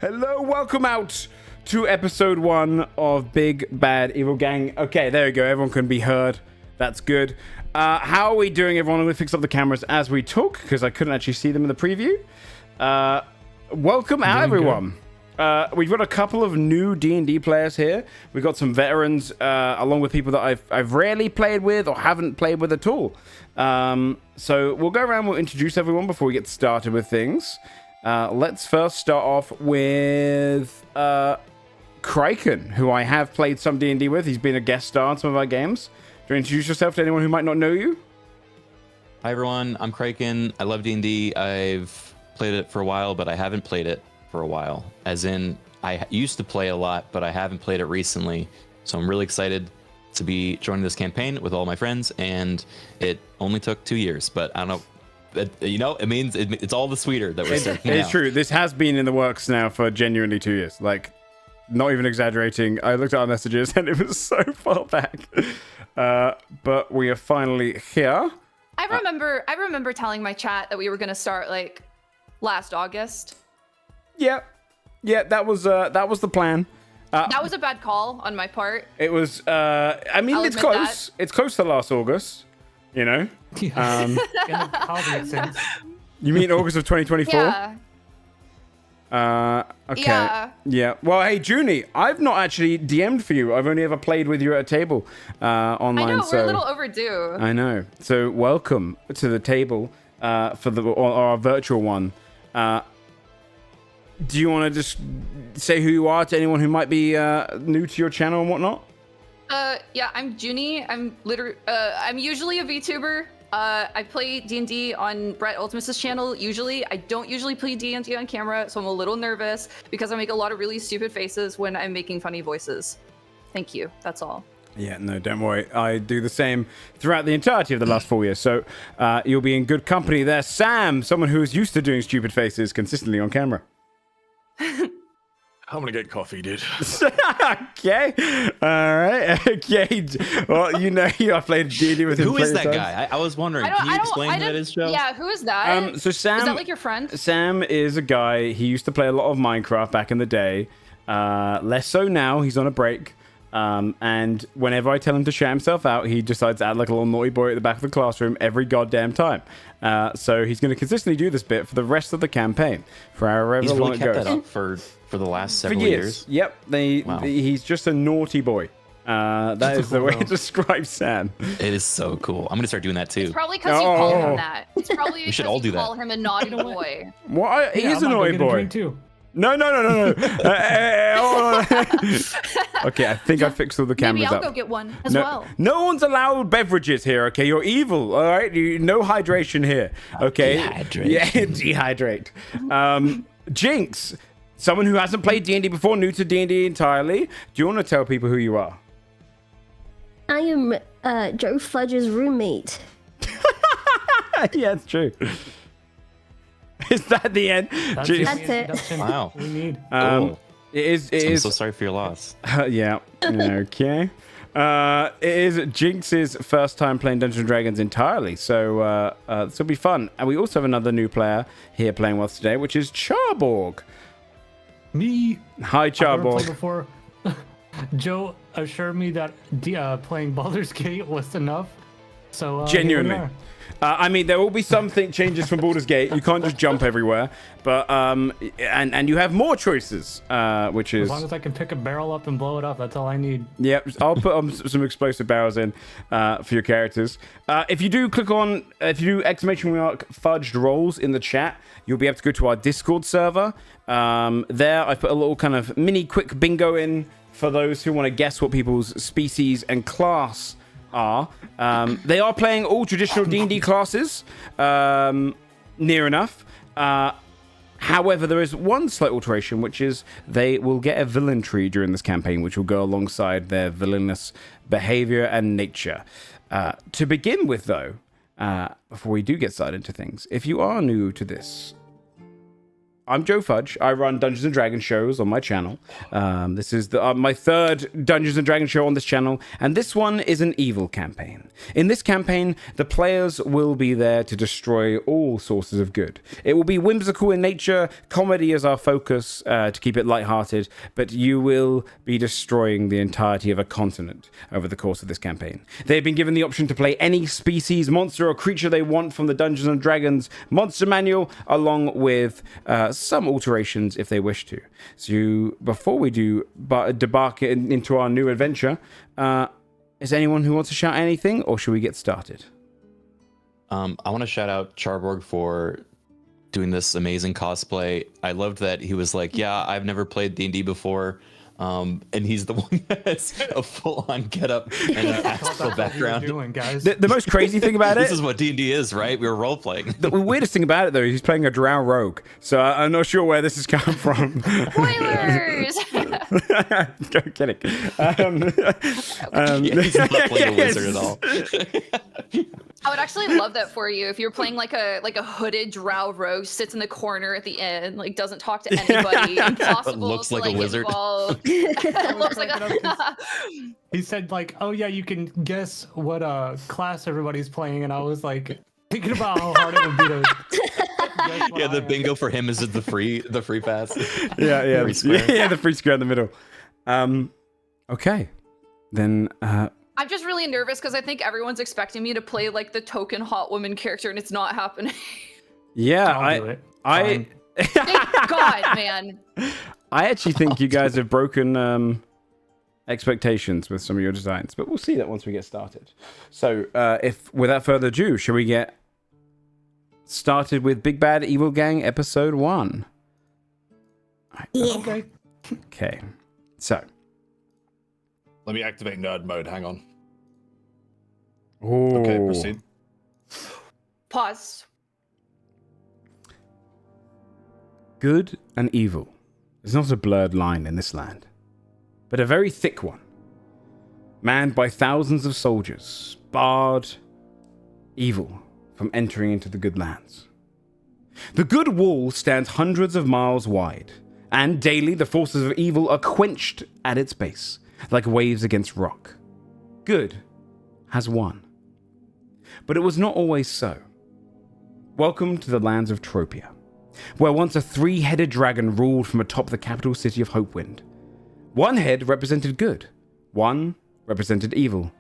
Hello, welcome out to episode 1 of Big Bad Evil Gang. Okay, there we go. Everyone can be heard. That's good. How are we doing, everyone? I'm going to fix up the cameras as we talk because I couldn't actually see them in the preview. Welcome out, everyone. We've got a couple of new D&D players here. We've got some veterans, along with people that I've rarely played with or haven't played with at all. So we'll go around, we'll introduce everyone before we get started with things. Let's first start off with Kraken, who I have played some D&D with. He's been a guest star on some of our games. Do you introduce yourself to anyone who might not know you? Hi everyone, I'm Kraken. I love D&D. I've played it for a while, but I haven't played it for a while. As in, I used to play a lot, but I haven't played it recently. So I'm really excited to be joining this campaign with all my friends, and it only took 2 years, but I don't know. It means it's all the sweeter that we're starting It's true. This has been in the works now for genuinely 2 years. Like, not even exaggerating. I looked at our messages and it was so far back. But we are finally here. I remember telling my chat that we were going to start like last August. Yeah, that was the plan. That was a bad call on my part. It was. It's close. That. It's close to last August. You know. In a positive sense. You mean August of 2024? Yeah. Okay. Yeah. Well, hey, Junie, I've not actually DM'd for you. I've only ever played with you at a table online. I know, so we're a little overdue. I know. So welcome to the table for our virtual one. Do you want to just say who you are to anyone who might be new to your channel and whatnot? Yeah, I'm Junie. I'm usually a VTuber. I play D&D on Brett Ultimus' channel, usually. I don't usually play D&D on camera, so I'm a little nervous because I make a lot of really stupid faces when I'm making funny voices. Thank you. That's all. Yeah, no, don't worry. I do the same throughout the entirety of the last 4 years, so you'll be in good company there. Sam, someone who is used to doing stupid faces consistently on camera. I'm gonna get coffee, dude. Okay. All right. Okay. Well, you I played D&D with him. Who is that guy? I was wondering. Can you explain who that is, Joe? Yeah, who is that? So Sam, is that like your friend? Sam is a guy. He used to play a lot of Minecraft back in the day. Less so now. He's on a break. And whenever I tell him to shout himself out, he decides to act like a little naughty boy at the back of the classroom every goddamn time. So he's going to consistently do this bit for the rest of the campaign, for however He's long really it kept goes. that up for the last For several years. Yep. Wow. He's just a naughty boy. That is the way to describe Sam. It is so cool. I'm gonna start doing that too. It's probably because you call him that. It's probably because should all do you that. call him a naughty boy. What? He is a naughty boy. Too. No. Okay, I think I fixed all the cameras Maybe I'll up. go get one as well. No one's allowed beverages here, okay? You're evil, all right? No hydration here, okay? Dehydrate. Yeah, dehydrate. Jinx, someone who hasn't played D&D before, new to D&D entirely. Do you want to tell people who you are? I am Joe Fudge's roommate. Yeah, it's true. Is that the end? That's it. Wow. We need. Cool. It is. I'm so sorry for your loss. Yeah. Okay. It is Jinx's first time playing Dungeons and Dragons entirely, so this will be fun. And we also have another new player here playing with us today, which is Charborg. Me. Hi, I've never played Charborg. before. Joe assured me that playing Baldur's Gate was enough. So Genuinely. here we are. I mean, there will be something changes from Baldur's Gate. You can't just jump everywhere, but and you have more choices, which is As long as I can pick a barrel up and blow it up, that's all I need. yeah. I'll put some explosive barrels in for your characters. If you do exclamation mark fudged rolls in the chat, you'll be able to go to our Discord server. There, I put a little kind of mini quick bingo in for those who want to guess what people's species and class are. They are playing all traditional D&D classes, near enough. However, there is one slight alteration, which is they will get a villain tree during this campaign, which will go alongside their villainous behavior and nature. To begin with, though, before we do get started into things, if you are new to this, I'm Joe Fudge. I run Dungeons and Dragons shows on my channel. This is my third Dungeons and Dragons show on this channel, and this one is an evil campaign. In this campaign, the players will be there to destroy all sources of good. It will be whimsical in nature, comedy is our focus to keep it lighthearted, but you will be destroying the entirety of a continent over the course of this campaign. They've been given the option to play any species, monster, or creature they want from the Dungeons and Dragons Monster Manual, along with some alterations if they wish to. So before we do debark into our new adventure, is anyone who wants to shout anything, or should we get started? I want to shout out Charborg for doing this amazing cosplay. I loved that he was like, yeah, I've never played D&D before. And he's the one that has a full-on getup and an actual background. Doing, guys. The most crazy thing about This is what D&D is, right? We were role-playing. The weirdest thing about it, though, is he's playing a drow rogue. So I'm not sure where this is coming from. Spoilers! I'm kidding. He's not playing a wizard at all. I would actually love that for you if you're playing like a hooded drow rogue, sits in the corner at the end, like doesn't talk to anybody, impossible looks to like a wizard. involve. Looks like a He said like, "Oh yeah, you can guess what class everybody's playing," and I was like thinking about how hard it would be to. guess what Yeah, I the am. bingo for him is the free pass. Yeah, Free square. yeah, the free square in the middle. Okay, then. I'm just really nervous because I think everyone's expecting me to play like the token hot woman character, and it's not happening. Yeah, I'll do it. I Thank God, man. I actually think you guys have broken expectations with some of your designs, but we'll see that once we get started. So, if without further ado, shall we get started with Big Bad Evil Gang Episode 1? Yeah. Okay. Okay, so. Let me activate nerd mode. Hang on. Ooh. Okay, proceed. Pause. Good and evil is not a blurred line in this land, but a very thick one, manned by thousands of soldiers, barred evil from entering into the good lands. The good wall stands hundreds of miles wide, and daily the forces of evil are quenched at its base, like waves against rock. Good has won. But it was not always so. Welcome to the lands of Tropia, where once a three-headed dragon ruled from atop the capital city of Hopewind. One head represented good, one represented evil,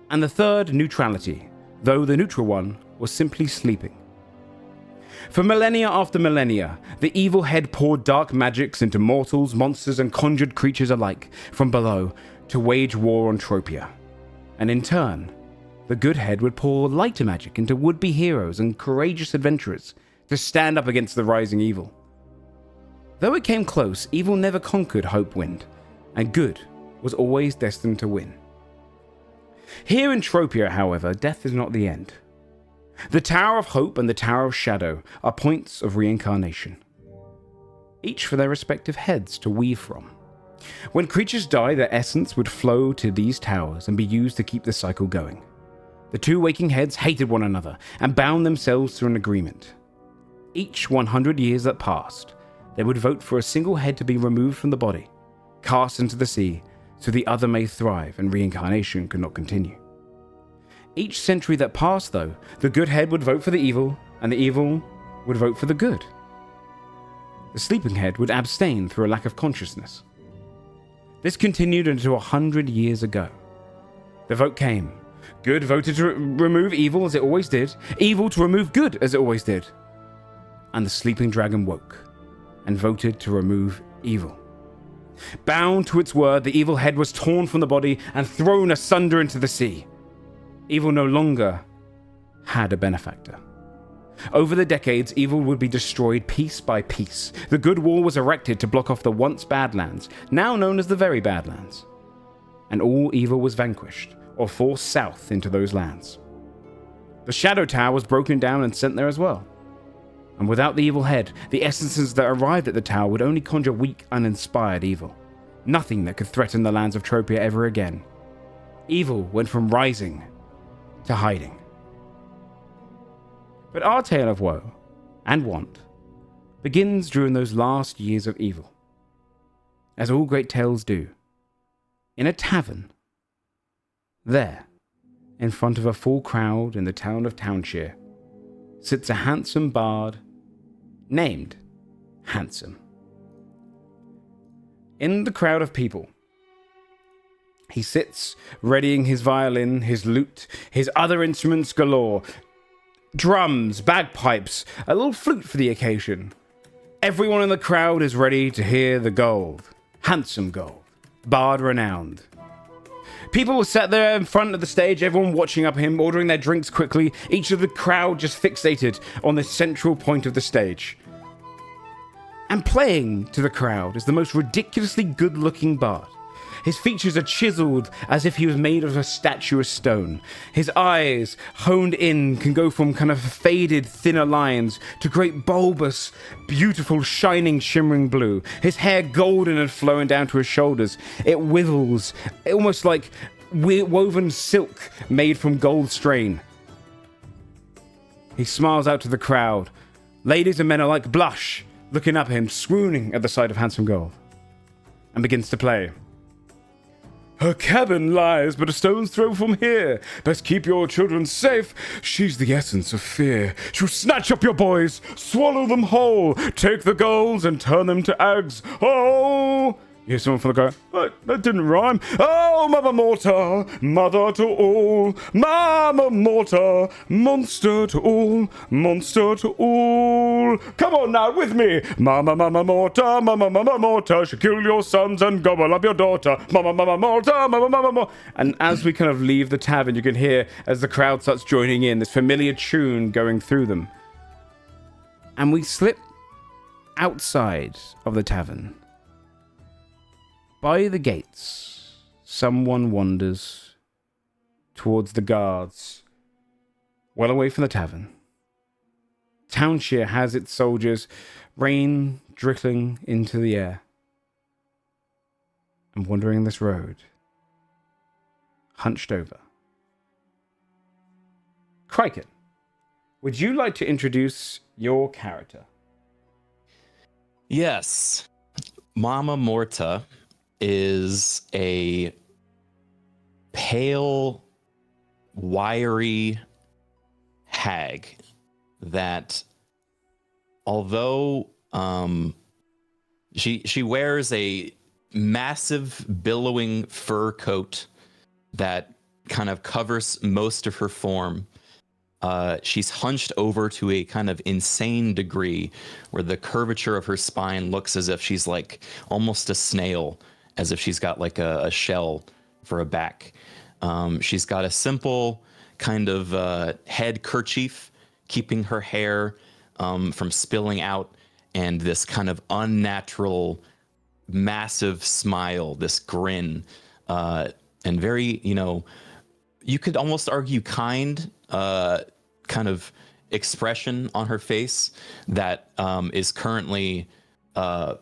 and the third neutrality, though the neutral one was simply sleeping. For millennia after millennia, the evil head poured dark magics into mortals, monsters, and conjured creatures alike from below to wage war on Tropia. And in turn, the good head would pour lighter magic into would-be heroes and courageous adventurers to stand up against the rising evil. Though it came close, evil never conquered Hopewind, and good was always destined to win. Here in Tropia, however, death is not the end. The Tower of Hope and the Tower of Shadow are points of reincarnation, each for their respective heads to weave from. When creatures die, their essence would flow to these towers and be used to keep the cycle going. The two waking heads hated one another and bound themselves through an agreement. Each 100 years that passed, they would vote for a single head to be removed from the body, cast into the sea, so the other may thrive and reincarnation could not continue. Each century that passed, though, the good head would vote for the evil, and the evil would vote for the good. The sleeping head would abstain through a lack of consciousness. This continued until 100 years ago. The vote came. Good voted to remove evil, as it always did. Evil to remove good, as it always did. And the sleeping dragon woke and voted to remove evil. Bound to its word, the evil head was torn from the body and thrown asunder into the sea. Evil no longer had a benefactor. Over the decades, evil would be destroyed piece by piece. The good wall was erected to block off the once Badlands, now known as the Very Badlands. And all evil was vanquished, or forced south into those lands. The Shadow Tower was broken down and sent there as well. And without the evil head, the essences that arrived at the tower would only conjure weak, uninspired evil. Nothing that could threaten the lands of Tropia ever again. Evil went from rising to hiding. But our tale of woe and want begins during those last years of evil. As all great tales do. In a tavern. There, in front of a full crowd in the town of Townshire, sits a handsome bard named Handsome. In the crowd of people, he sits readying his violin, his lute, his other instruments galore, drums, bagpipes, a little flute for the occasion. Everyone in the crowd is ready to hear the gold. Handsome gold. Bard renowned. People were sat there in front of the stage, everyone watching up him, ordering their drinks quickly, each of the crowd just fixated on the central point of the stage. And playing to the crowd is the most ridiculously good-looking bard. His features are chiseled as if he was made of a statuous stone. His eyes, honed in, can go from kind of faded, thinner lines to great bulbous, beautiful, shining, shimmering blue. His hair golden and flowing down to his shoulders. It withers, almost like woven silk made from gold strain. He smiles out to the crowd. Ladies and men alike blush, looking up at him, swooning at the sight of Handsome Gold, and begins to play. Her cabin lies but a stone's throw from here. Best keep your children safe. She's the essence of fear. She'll snatch up your boys, swallow them whole, take the golds and turn them to ags. Oh! You hear someone from the crowd. That didn't rhyme. Oh, Mama Mortar, mother to all. Mama Mortar, monster to all. Monster to all. Come on now with me. Mama Mortar, she'll kill your sons and gobble up your daughter. Mama Mortar, Mama Mortar. And as we kind of leave the tavern, you can hear, as the crowd starts joining in, this familiar tune going through them. And we slip outside of the tavern. By the gates, someone wanders towards the guards, well away from the tavern. Townshire has its soldiers, rain trickling into the air. And wandering this road, hunched over. Criken, would you like to introduce your character? Yes. Mama Morta is a pale, wiry hag that, although she wears a massive billowing fur coat that kind of covers most of her form, she's hunched over to a kind of insane degree where the curvature of her spine looks as if she's like almost a snail, as if she's got like a shell for a back. She's got a simple kind of head kerchief keeping her hair from spilling out, and this kind of unnatural, massive smile, this grin, and very, you could almost argue kind of expression on her face that is currently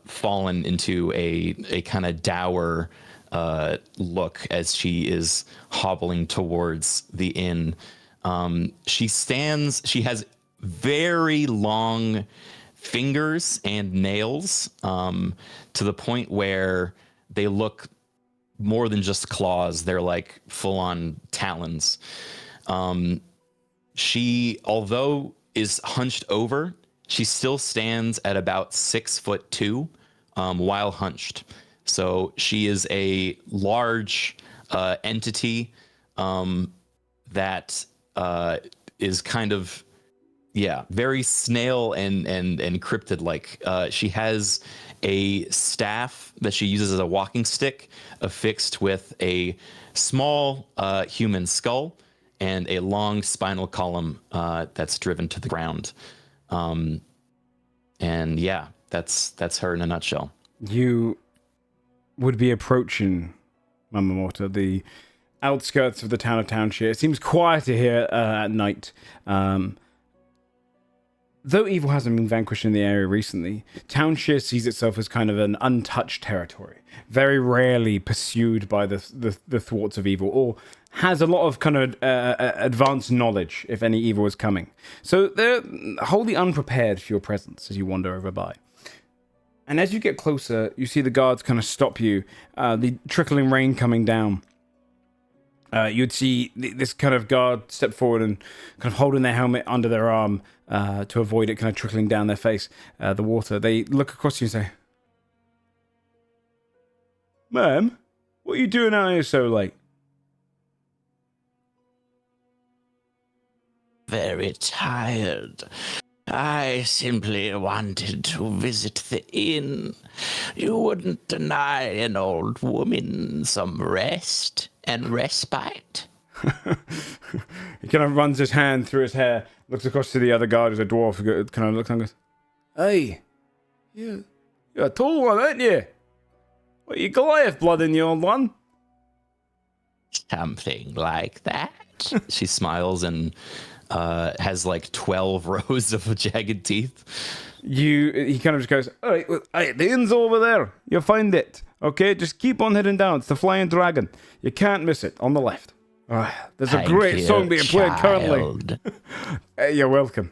fallen into a kind of dour look as she is hobbling towards the inn. She has very long fingers and nails, to the point where they look more than just claws. They're like full-on talons. She, although is hunched over, she still stands at about 6'2", while hunched. So she is a large entity that is kind of, very snail and cryptid-like. She has a staff that she uses as a walking stick, affixed with a small human skull and a long spinal column that's driven to the ground. And yeah, that's her in a nutshell. You would be approaching Mama Morta, the outskirts of the town of Townshire. It seems quieter here at night. though evil hasn't been vanquished in the area recently, Townshire sees itself as kind of an untouched territory, very rarely pursued by the thwarts of evil, or has a lot of kind of advanced knowledge if any evil is coming. So they're wholly unprepared for your presence as you wander over by. And as you get closer, you see the guards kind of stop you, the trickling rain coming down. You'd see this kind of guard step forward and kind of holding their helmet under their arm to avoid it kind of trickling down their face, the water. They look across you and say, "Ma'am, what are you doing out here so late?" Very tired. I simply wanted to visit the inn. You wouldn't deny an old woman some rest and respite? He kind of runs his hand through his hair, looks across to the other guard who's a dwarf, who kind of looks and goes, "Hey, you're a tall one, aren't you? What, you Goliath blood in you, old one?" Something like that. She smiles and has like 12 rows of jagged teeth. He kind of just goes, "All right, well, the inn's over there. You'll find it. Okay, just keep on heading down. It's the Flying Dragon. You can't miss it on the left. There's a Thank great you, song being played currently." child. You're welcome.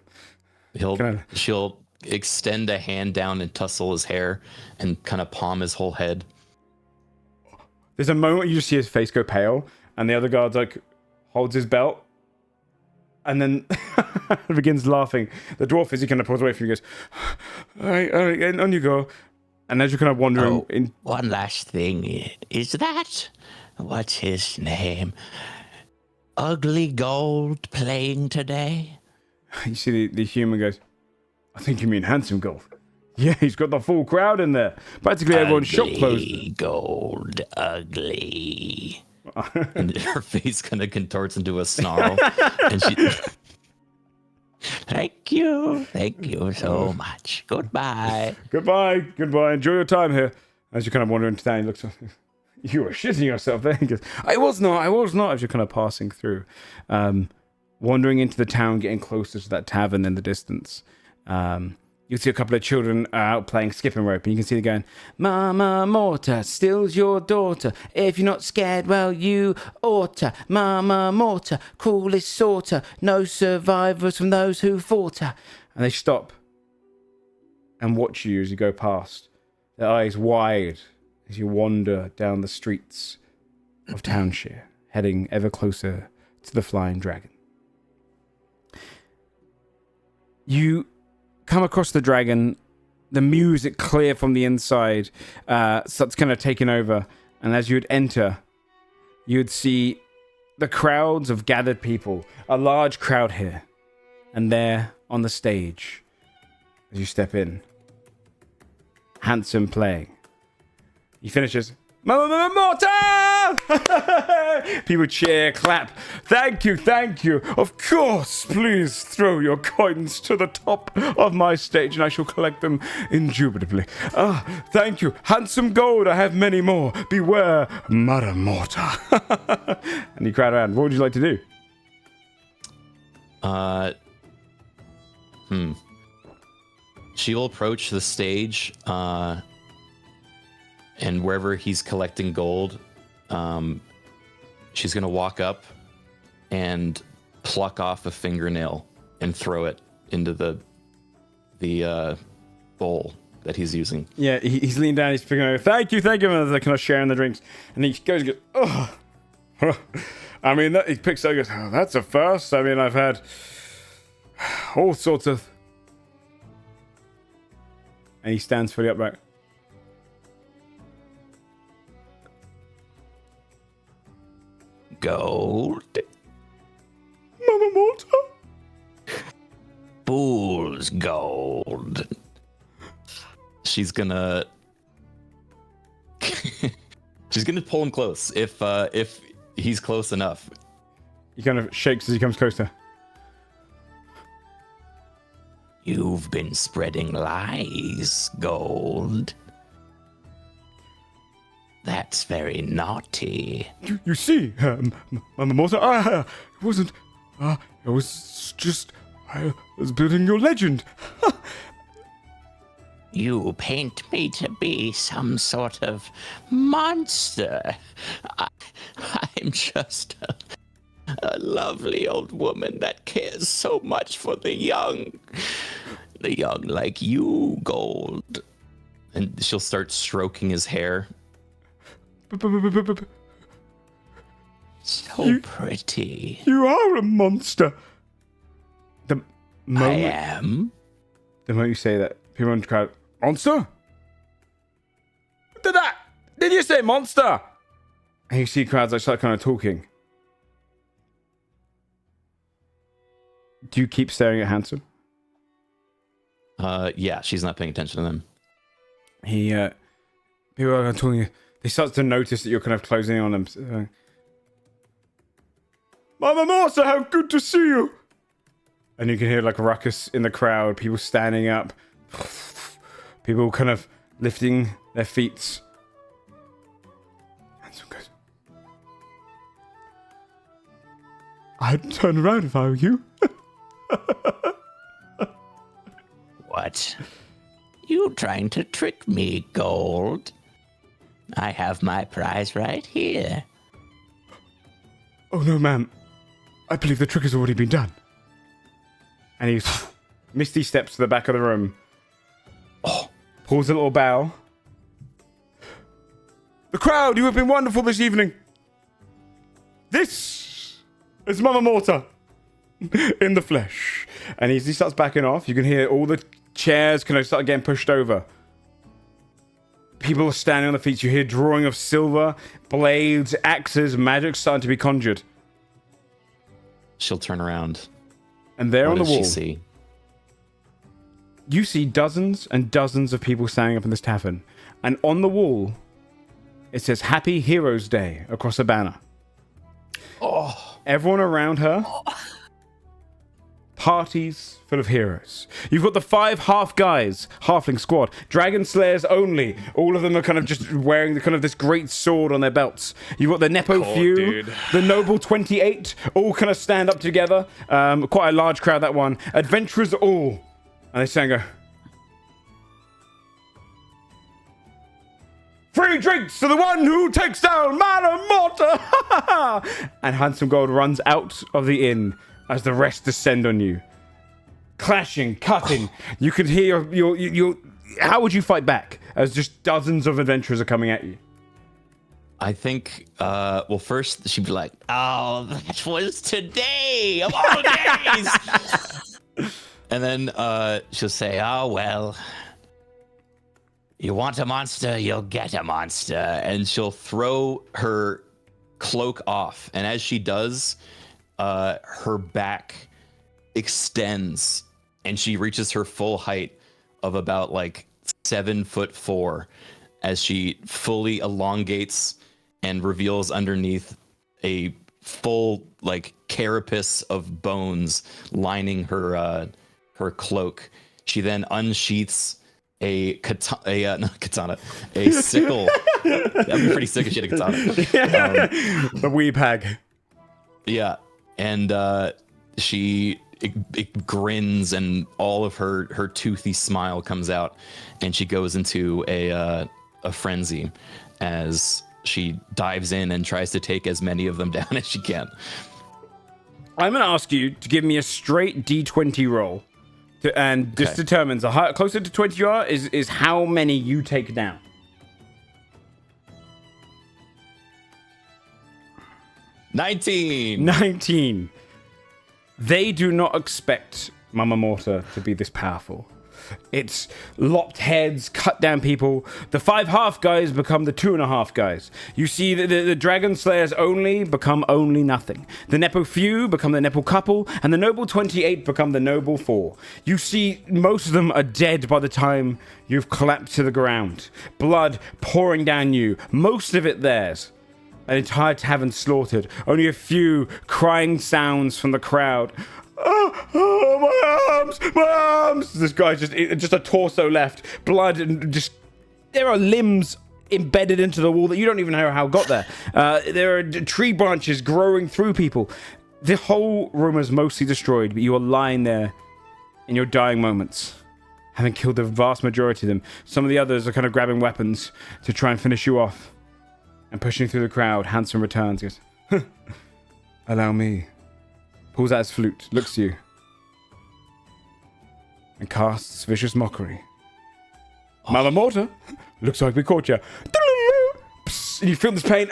She'll extend a hand down and tussle his hair and kind of palm his whole head. There's a moment you just see his face go pale, and the other guard's like holds his belt, and then begins laughing. The dwarf, as he kind of pulls away from you, goes, all right, and on you go. And as you're kind of wandering One last thing. Is that, what's his name? Ugly Gold playing today? you see the human goes, "I think you mean Handsome Gold." Yeah, he's got the full crowd in there. Practically everyone's shop closed. Ugly Gold, ugly. And her face kind of contorts into a snarl. And she... Thank you so much. Goodbye. Goodbye. Enjoy your time here. As you're kind of wandering down, he looks up. "You were shitting yourself there." He goes, I was not. As you're kind of passing through. Wandering into the town, getting closer to that tavern in the distance. You see a couple of children out playing skipping rope, and you can see them going, "Mama Morta steals your daughter. If you're not scared, well, you oughta. Mama Morta, coolest sorter. No survivors from those who fought her." And they stop and watch you as you go past, their eyes wide as you wander down the streets of Townshire, heading ever closer to the Flying Dragon. You come across the dragon, the music clear from the inside starts kind of taking over, and as you would enter, you would see the crowds of gathered people, a large crowd here, and there on the stage, as you step in, Handsome playing. He finishes, "Mama Morta!" People cheer, clap. Thank you. Of course, please throw your coins to the top of my stage and I shall collect them indubitably. Thank you. Handsome Gold, I have many more. Beware, Mother Morta. And you crowd around. What would you like to do? She'll approach the stage, and wherever he's collecting gold, she's gonna walk up and pluck off a fingernail and throw it into the bowl that he's using. Yeah, he's leaning down, he's picking over. Thank you, and they're kind of sharing the drinks. And he goes, "Oh." I mean, he picks up and goes, "Oh, that's a first. I mean, I've had all sorts of..." And he stands fully upright. Gold. Mama Morta? Fool's gold. She's gonna pull him close if he's close enough. He kind of shakes as he comes closer. You've been spreading lies, Gold. That's very naughty. You see, Mama Morta, it wasn't... it was just... I was building your legend. You paint me to be some sort of monster. I'm just a lovely old woman that cares so much for the young. The young like you, Gold. And she'll start stroking his hair. So pretty. You are a monster. The I moment, am. the moment you say that, people in the crowd, monster? Did you say monster? And you see crowds like start kind of talking. Do you keep staring at Handsome? Yeah, she's not paying attention to them. People are talking. They start to notice that you're kind of closing in on them. Mama Martha, how good to see you! And you can hear like a ruckus in the crowd. People standing up. People kind of lifting their feet. Handsome goes, I'd turn around if I were you. What? You trying to trick me, Gold? I have my prize right here. Oh no, ma'am. I believe the trick has already been done. And he misty steps to the back of the room. Pulls a little bow. The crowd, you have been wonderful this evening. This is Mama Morta in the flesh. And as he starts backing off, you can hear all the chairs kind of start getting pushed over. People are standing on their feet. You hear drawing of silver, blades, axes, magic starting to be conjured. She'll turn around. And there on What the does she wall, see? you see dozens and dozens of people standing up in this tavern. And on the wall, it says Happy Heroes Day across a banner. Everyone around her, parties full of heroes. You've got the 5 half guys, halfling squad, dragon slayers only. All of them are kind of just wearing the kind of this great sword on their belts. You've got the Nepo few, dude. the noble 28, all kind of stand up together. Quite a large crowd, that one. Adventurers all. And they stand and go, free drinks to the one who takes down Mana Morta! And Handsome Gold runs out of the inn as the rest descend on you. Clashing, cutting. You can hear your how would you fight back as just dozens of adventurers are coming at you? I think, well, first she'd be like, oh, that was today of all days. And then she'll say, oh, well, you want a monster, you'll get a monster. And she'll throw her cloak off. And as she does, her back extends and she reaches her full height of about like 7'4" as she fully elongates and reveals underneath a full like carapace of bones lining her her cloak. She then unsheaths a not katana, a sickle. That'd be pretty sick if she had a katana. The weeb hag. Yeah, and she it grins, and all of her toothy smile comes out, and she goes into a frenzy as she dives in and tries to take as many of them down as she can. I'm going to ask you to give me a straight D20 roll, and this determines how closer to 20 you are is how many you take down. 19. They do not expect Mama Morta to be this powerful. It's lopped heads, cut down people. The 5 half guys become the 2.5 guys. You see the Dragon Slayers only become only nothing. The Nepo few become the Nepo couple, and the Noble 28 become the Noble 4. You see most of them are dead by the time you've collapsed to the ground. Blood pouring down you, most of it theirs. An entire tavern slaughtered. Only a few crying sounds from the crowd. Oh, my arms! This guy just a torso left. Blood and just... There are limbs embedded into the wall that you don't even know how got there. There are tree branches growing through people. The whole room is mostly destroyed, but you are lying there in your dying moments, having killed the vast majority of them. Some of the others are kind of grabbing weapons to try and finish you off. And pushing through the crowd, Handsome returns, goes, allow me. Pulls out his flute, looks at you, and casts vicious mockery. Mother Mortar, looks like we caught you. And you feel this pain.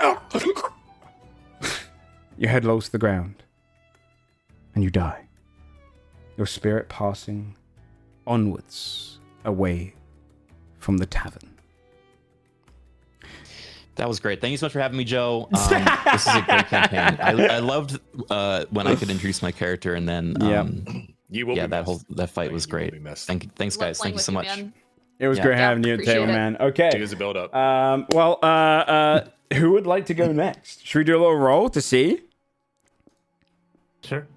Your head lolls to the ground, and you die. Your spirit passing onwards, away from the tavern. That was great. Thank you so much for having me, Joe. This is a great campaign. I loved when I could introduce my character, and then You will. yeah, be that missed. that fight You was will great. be missed. Thanks guys. Thank you so much. It was Yeah. great having you at the appreciate table, it. man. Okay. Here's a build up. Who would like to go next? Should we do a little roll to see? Sure.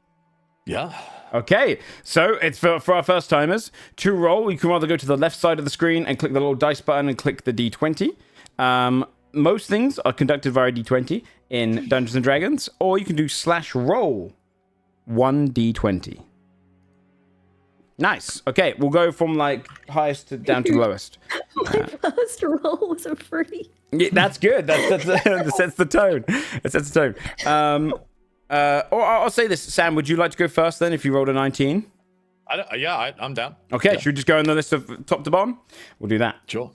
Yeah. Okay, so it's for our first timers. To roll, you can either go to the left side of the screen and click the little dice button and click the D20. Most things are conducted via D20 in Dungeons and Dragons, or you can do /roll 1D20. Nice. Okay, we'll go from like highest to down to lowest. My first roll was a 3. Yeah, that's good. That sets the tone. It sets the tone. Or I'll say this, Sam. Would you like to go first then? If you rolled a 19. I'm down. Okay, Yeah. should we just go on the list of top to bottom? We'll do that. Sure.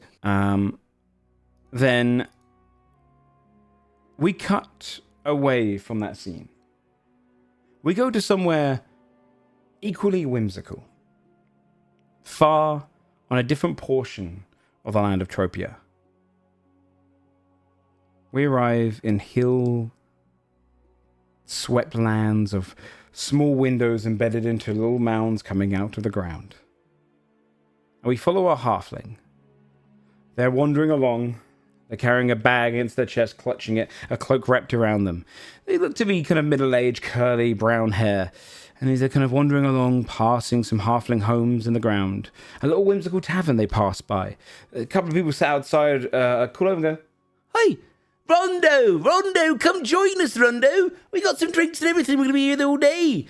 Then we cut away from that scene. We go to somewhere equally whimsical, far on a different portion of the land of Tropia. We arrive in hill-swept lands of small windows embedded into little mounds coming out of the ground. And we follow our halfling. They're wandering along. They're carrying a bag against their chest, clutching it, a cloak wrapped around them. They look to be kind of middle-aged, curly, brown hair. And as they're kind of wandering along, passing some halfling homes in the ground, a little whimsical tavern they pass by. A couple of people sat outside, call over and go, "Hey, Rondo, come join us, Rondo. We got some drinks and everything. We're going to be here all day."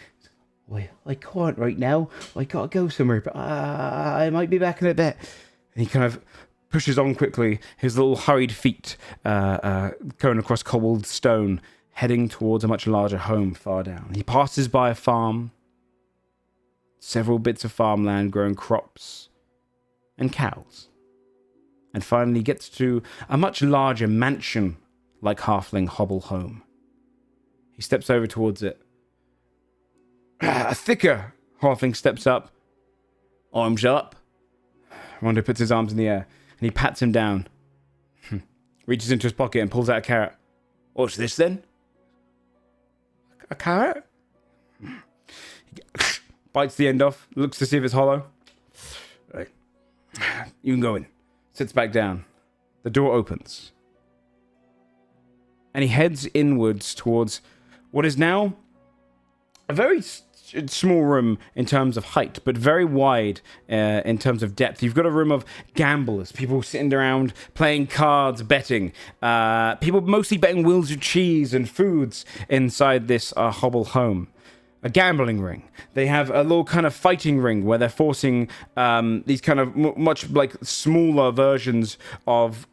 "Well, I can't right now. I got to go somewhere, but I might be back in a bit." And he kind of pushes on quickly, his little hurried feet going across cobbled stone, heading towards a much larger home far down. He passes by a farm, several bits of farmland growing crops and cows, and finally gets to a much larger mansion-like halfling hovel home. He steps over towards it. A thicker halfling steps up, arms up. Rondo puts his arms in the air, and he pats him down. Reaches into his pocket and pulls out a carrot. "What's this then?" "A carrot?" He bites the end off, looks to see if it's hollow. "Right. You can go in." Sits back down. The door opens. And he heads inwards towards what is now a very small room in terms of height, but very wide in terms of depth. You've got a room of gamblers, people sitting around playing cards, betting. People mostly betting wheels of cheese and foods inside this hovel home. A gambling ring. They have a little kind of fighting ring where they're forcing these kind of much like smaller versions of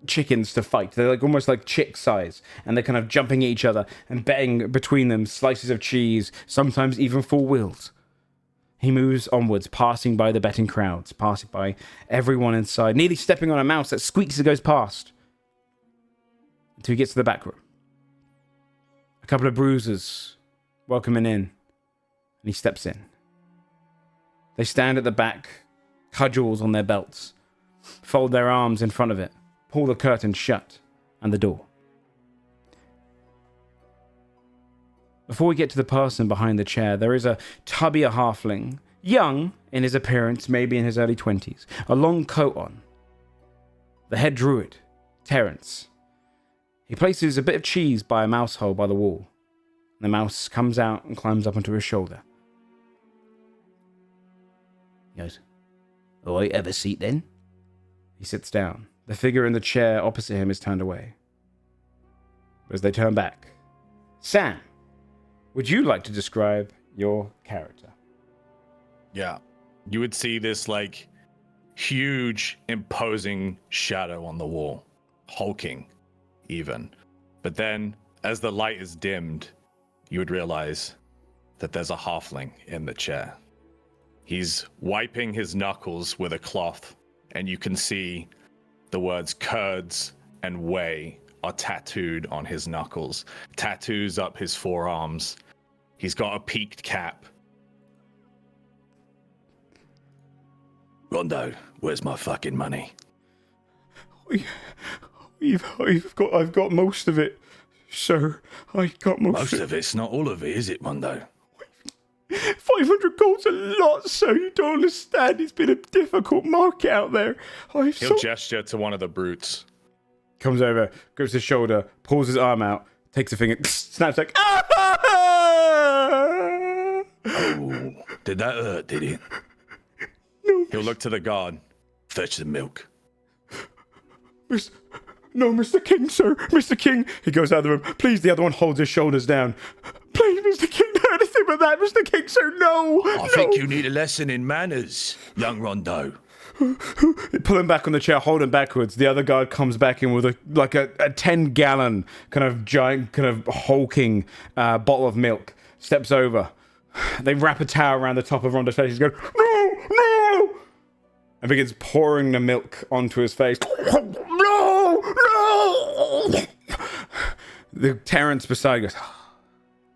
chickens to fight. They're like almost like chick size, and they're kind of jumping at each other and betting between them slices of cheese, sometimes even full wheels. He moves onwards, passing by the betting crowds, passing by everyone inside, nearly stepping on a mouse that squeaks as it goes past, until he gets to the back room. A couple of bruisers welcoming in, and he steps in. They stand at the back, cudgels on their belts, fold their arms in front of it, pull the curtain shut, and the door. Before we get to the person behind the chair, there is a tubbier halfling, young in his appearance, maybe in his early 20s, a long coat on. The head druid, Terence. He places a bit of cheese by a mouse hole by the wall. The mouse comes out and climbs up onto his shoulder. He goes, "All right, have a seat then." He sits down. The figure in the chair opposite him is turned away. As they turn back, Sam, would you like to describe your character? Yeah. You would see this like huge, imposing shadow on the wall, hulking even. But then, as the light is dimmed, you would realize that there's a halfling in the chair. He's wiping his knuckles with a cloth, and you can see the words curds and whey are tattooed on his knuckles, tattoos up his forearms. He's got a peaked cap. Rondo, where's my fucking money? I've got most of it, sir. I got Most of it's not all of it, is it, Rondo? 500 gold's a lot, sir. You don't understand. It's been a difficult market out there. He'll gesture to one of the brutes. Comes over, grips his shoulder, pulls his arm out, takes a finger, snaps like, ah! Oh, did that hurt, did it? No. He'll look to the guard. Fetch the milk. No, Mr. King, sir. Mr. King. He goes out of the room. Please, the other one holds his shoulders down. Please, Mr. King, not anything but that, Mr. King, sir. No. I think you need a lesson in manners, young Rondo. Pull him back on the chair, hold him backwards. The other guard comes back in with a 10-gallon kind of giant, kind of hulking bottle of milk. Steps over. They wrap a towel around the top of Rondo's face. He's going, no! And begins pouring the milk onto his face. No! The Terrence beside goes,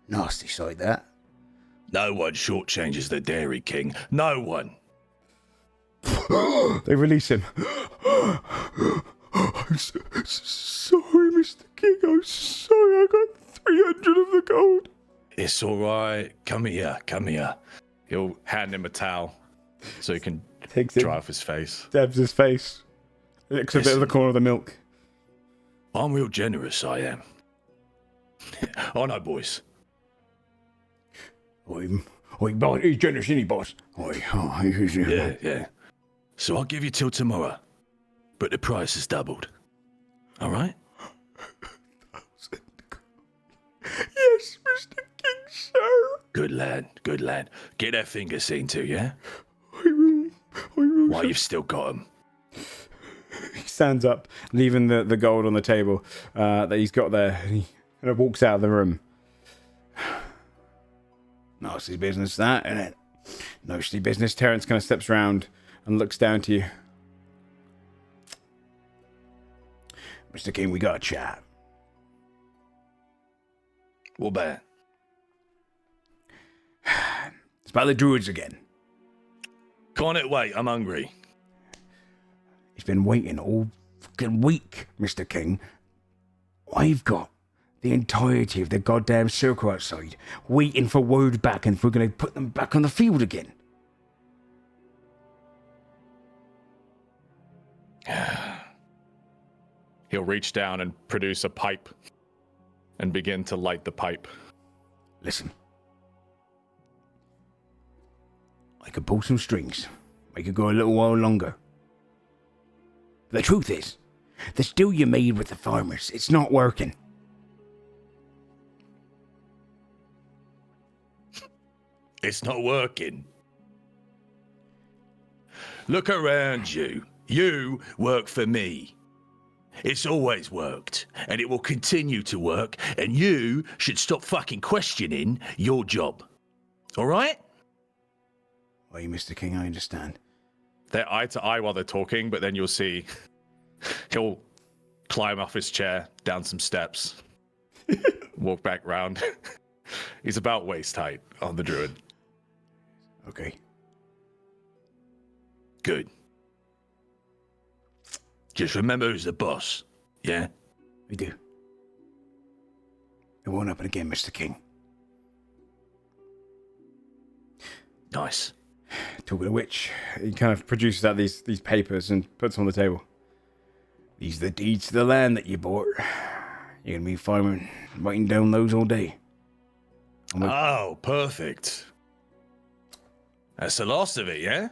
nasty sight, that. No one shortchanges the Dairy King. No one. They release him. I'm sorry, Mr. King. I'm sorry. I got 300 of the gold. It's all right. Come here. He'll hand him a towel so he can dry off his face. Dabs his face. Licks a bit of the corner of the milk. I'm real generous, I am. Oh no, boys. Boss, he's generous, isn't he, boss? Yeah. So I'll give you till tomorrow, but the price is doubled. All right? Yes, Mr. King, sir. Good lad. Get that finger seen to, yeah? I will. Why, you've still got him. He stands up, leaving the gold on the table that he's got there, and he kind of walks out of the room. Nasty business, that, isn't it? Nasty business. Terrence kind of steps round and looks down to you. Mr. King, we got a chat. What about? It's about the druids again. Can't wait, I'm hungry. He's been waiting all fucking week, Mr. King. I've got the entirety of the goddamn circle outside, waiting for word back and if we're going to put them back on the field again. He'll reach down and produce a pipe and begin to light the pipe. Listen. I could pull some strings. Make it go a little while longer. The truth is, the deal you made with the farmers, it's not working. It's not working. Look around you. You work for me. It's always worked, and it will continue to work, and you should stop fucking questioning your job. All right? Why, Mr. King, I understand. They're eye to eye while they're talking, but then you'll see he'll climb off his chair, down some steps, walk back round. He's about waist height on the druid. Okay. Good. Just remember who's the boss, yeah? We do. It won't happen again, Mr. King. Nice. Talking of which, he kind of produces out these papers and puts them on the table. These are the deeds to the land that you bought. You're going to be farming, writing down those all day. Oh, perfect. That's the last of it, yeah?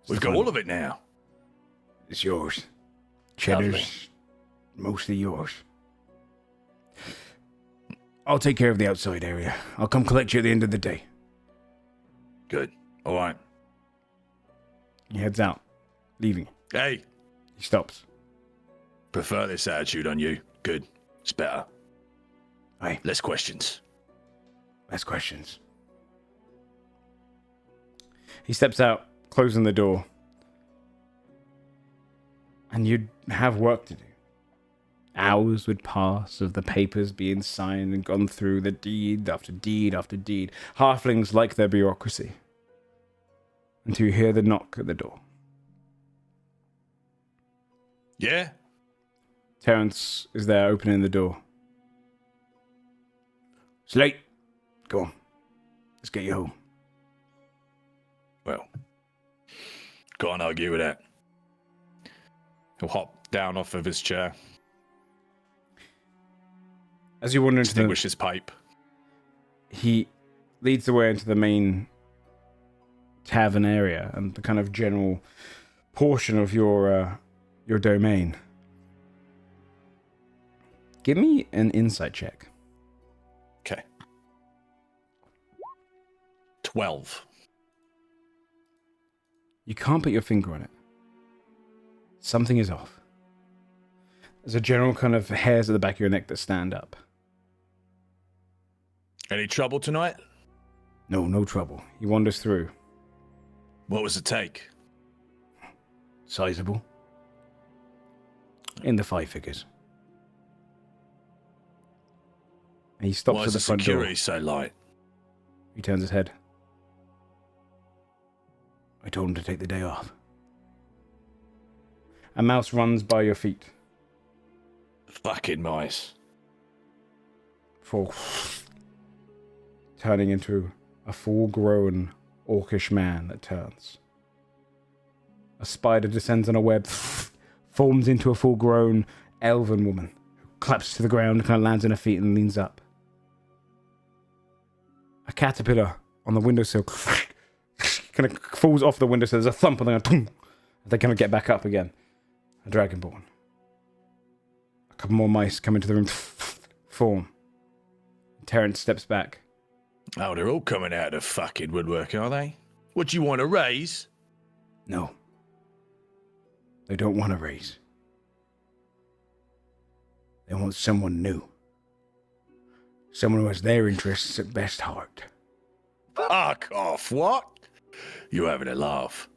We've got all of it now. It's yours. Cheddar's Lovely. mostly yours. I'll take care of the outside area. I'll come collect you at the end of the day. Good. All right. He heads out, leaving. Hey, He stops. prefer this attitude on you. Good. It's better. Aye, Less questions. last questions. He steps out, closing the door. And you'd have work to do. Hours would pass of the papers being signed and gone through, the deed after deed after deed. Halflings like their bureaucracy. Until you hear the knock at the door. Yeah? Terrence is there opening the door. It's late. Go on. Let's get you home. Well, can't argue with that. He'll hop down off of his chair, As you wander into extinguish his pipe. he leads the way into the main tavern area and the kind of general portion of your domain. Give me an insight check. Okay. 12. You can't put your finger on it. Something is off. There's a general kind of hairs at the back of your neck that stand up. Any trouble tonight? No trouble. He wanders through. What was the take? Sizable. In the 5 figures. And he stops Why at is the the front security door. so light? He turns his head. I told him to take the day off. A mouse runs by your feet. Fucking mice. Before turning into a full-grown orcish man that turns. A spider descends on a web, forms into a full-grown elven woman, who collapses to the ground, kind of lands on her feet and leans up. A caterpillar on the windowsill kind of falls off the windowsill. There's a thump and then they kind of get back up again. A dragonborn. A couple more mice come into the room, form. Terrence steps back. Oh, they're all coming out of the fucking woodwork, are they? What do you want to raise? No. They don't want to raise. They want someone new. Someone who has their interests at best heart. Fuck off, what? You having a laugh.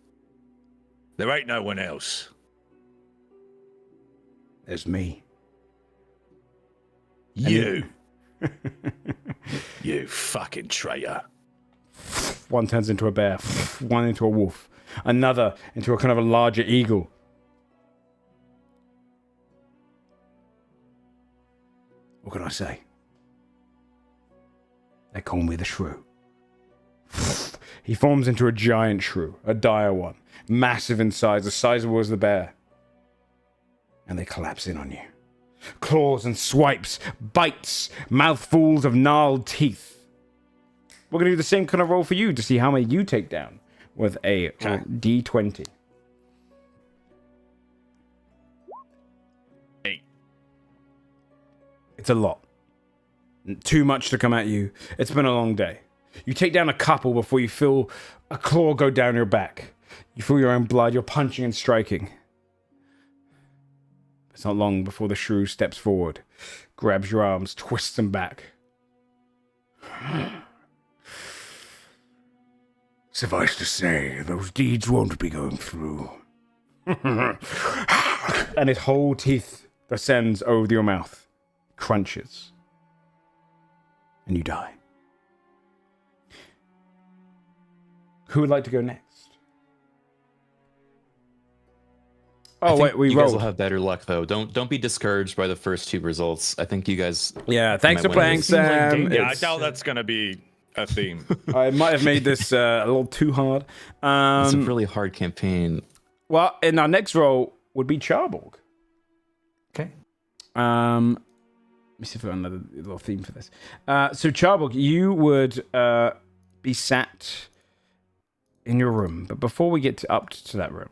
There ain't no one else. There's me. You. You fucking traitor. One turns into a bear, one into a wolf, another into a kind of a larger eagle. What can I say? They call me the shrew. He forms into a giant shrew, a dire one, massive in size, as sizable as the bear. And they collapse in on you. Claws and swipes, bites, mouthfuls of gnarled teeth. We're going to do the same kind of roll for you to see how many you take down with a D20. 8. It's a lot. Too much to come at you. It's been a long day. You take down a couple before you feel a claw go down your back. You feel your own blood. You're punching and striking. It's not long before the shrew steps forward, grabs your arms, twists them back. Suffice to say, those deeds won't be going through. And his whole teeth descends over your mouth, crunches, and you die. Who would like to go next? I Oh think wait, we you guys rolled. will have better luck though. Don't be discouraged by the first 2 results. I think you guys. Yeah, thanks for might win playing, this. Seems like Sam. danger. Yeah, I It's- doubt that's going to be a theme. I might have made this a little too hard. It's a really hard campaign. Well, and our next role would be Charborg. Okay. Let me see if I have another little theme for this. So Charborg, you would be sat in your room, but before we get up to that room,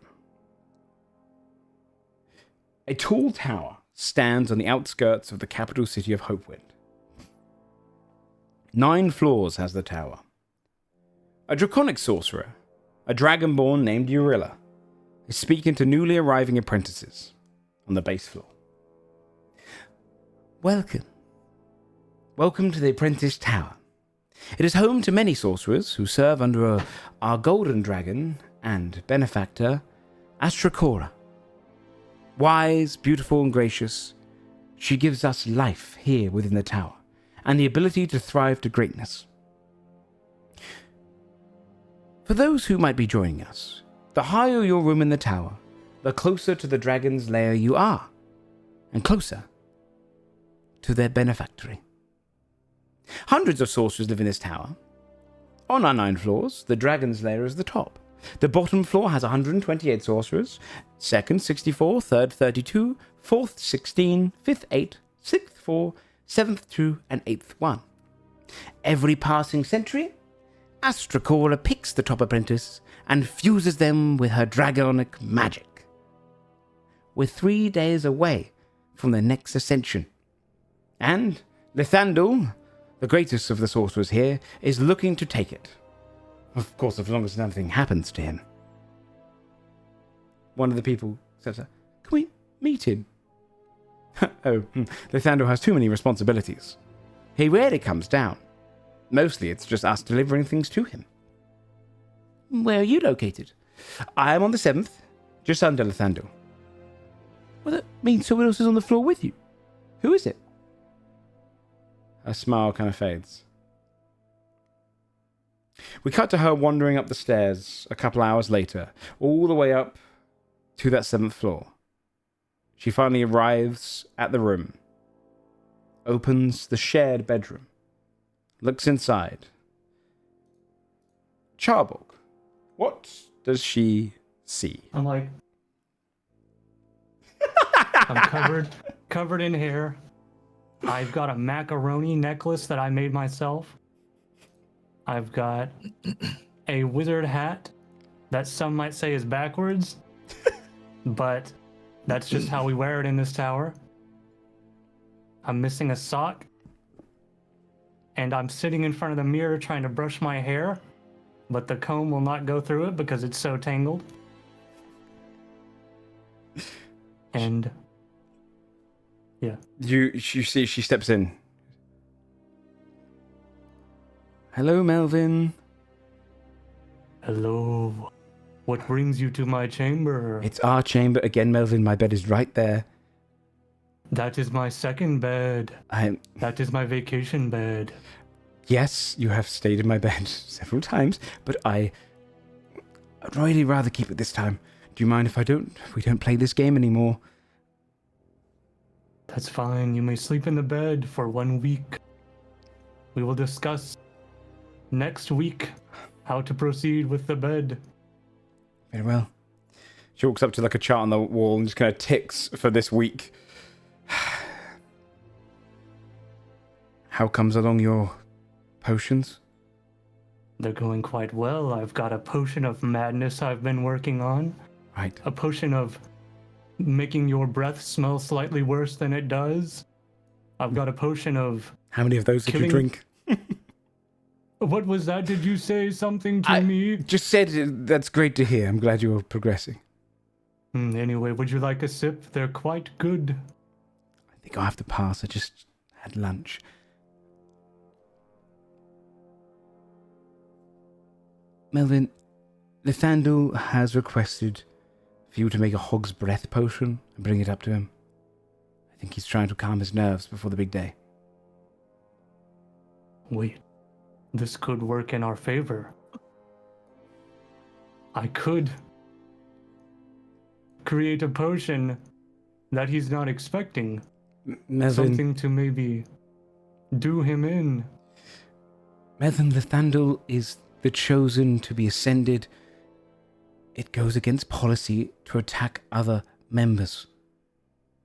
a tall tower stands on the outskirts of the capital city of Hopewind. 9 floors has the tower. A draconic sorcerer, a dragonborn named Urilla, is speaking to newly arriving apprentices on the base floor. Welcome. Welcome to the Apprentice Tower. It is home to many sorcerers who serve under our golden dragon and benefactor, Astracora. Wise, beautiful, and gracious, she gives us life here within the tower, and the ability to thrive to greatness. For those who might be joining us, the higher your room in the tower, the closer to the dragon's lair you are, and closer to their benefactory. Hundreds of sorcerers live in this tower. On our 9 floors, the dragon's lair is the top. The bottom floor has 128 sorcerers, 2nd 64, 3rd 32, 4th 16, 5th 8, 6th 4, 7th 2, and 8th 1. Every passing century, Astracora picks the top apprentice and fuses them with her dragonic magic. We're 3 days away from the next ascension, and Lithandul, the greatest of the sorcerers here, is looking to take it. Of course, as long as nothing happens to him. One of the people says, "Can we meet him?" Lithandul has too many responsibilities. He rarely comes down. Mostly it's just us delivering things to him. Where are you located? I am on the 7th, just under Lithandul. Well, that means someone else is on the floor with you. Who is it? Her smile kind of fades. We cut to her wandering up the stairs a couple hours later, all the way up to that 7th floor. She finally arrives at the room, opens the shared bedroom, looks inside. Charbog, what does she see? I'm like, I'm covered in hair. I've got a macaroni necklace that I made myself. I've got a wizard hat that some might say is backwards, but that's just how we wear it in this tower. I'm missing a sock, and I'm sitting in front of the mirror trying to brush my hair, but the comb will not go through it because it's so tangled. And yeah. You see she steps in. Hello, Melvin. Hello. What brings you to my chamber? It's our chamber again, Melvin. My bed is right there. That is my second bed. That is my vacation bed. Yes, you have stayed in my bed several times, but I'd really rather keep it this time. Do you mind if we don't play this game anymore? That's fine. You may sleep in the bed for 1 week. We will discuss next week how to proceed with the bed. Very well. She walks up to like a chart on the wall and just kind of ticks for this week. How comes along your potions? They're going quite well. I've got a potion of madness I've been working on. Right. A potion of making your breath smell slightly worse than it does. I've got a potion of... How many of those did you drink? What was that? Did you say something to me? Just said that's great to hear. I'm glad you're progressing. Anyway, would you like a sip? They're quite good. I think I'll have to pass. I just had lunch. Melvin, Lithandul has requested for you to make a hog's breath potion and bring it up to him. I think he's trying to calm his nerves before the big day. Wait, this could work in our favor. I could create a potion that he's not expecting. Melvin, Something to maybe do him in. Melvin, Lithandul is the chosen to be ascended. It goes against policy to attack other members.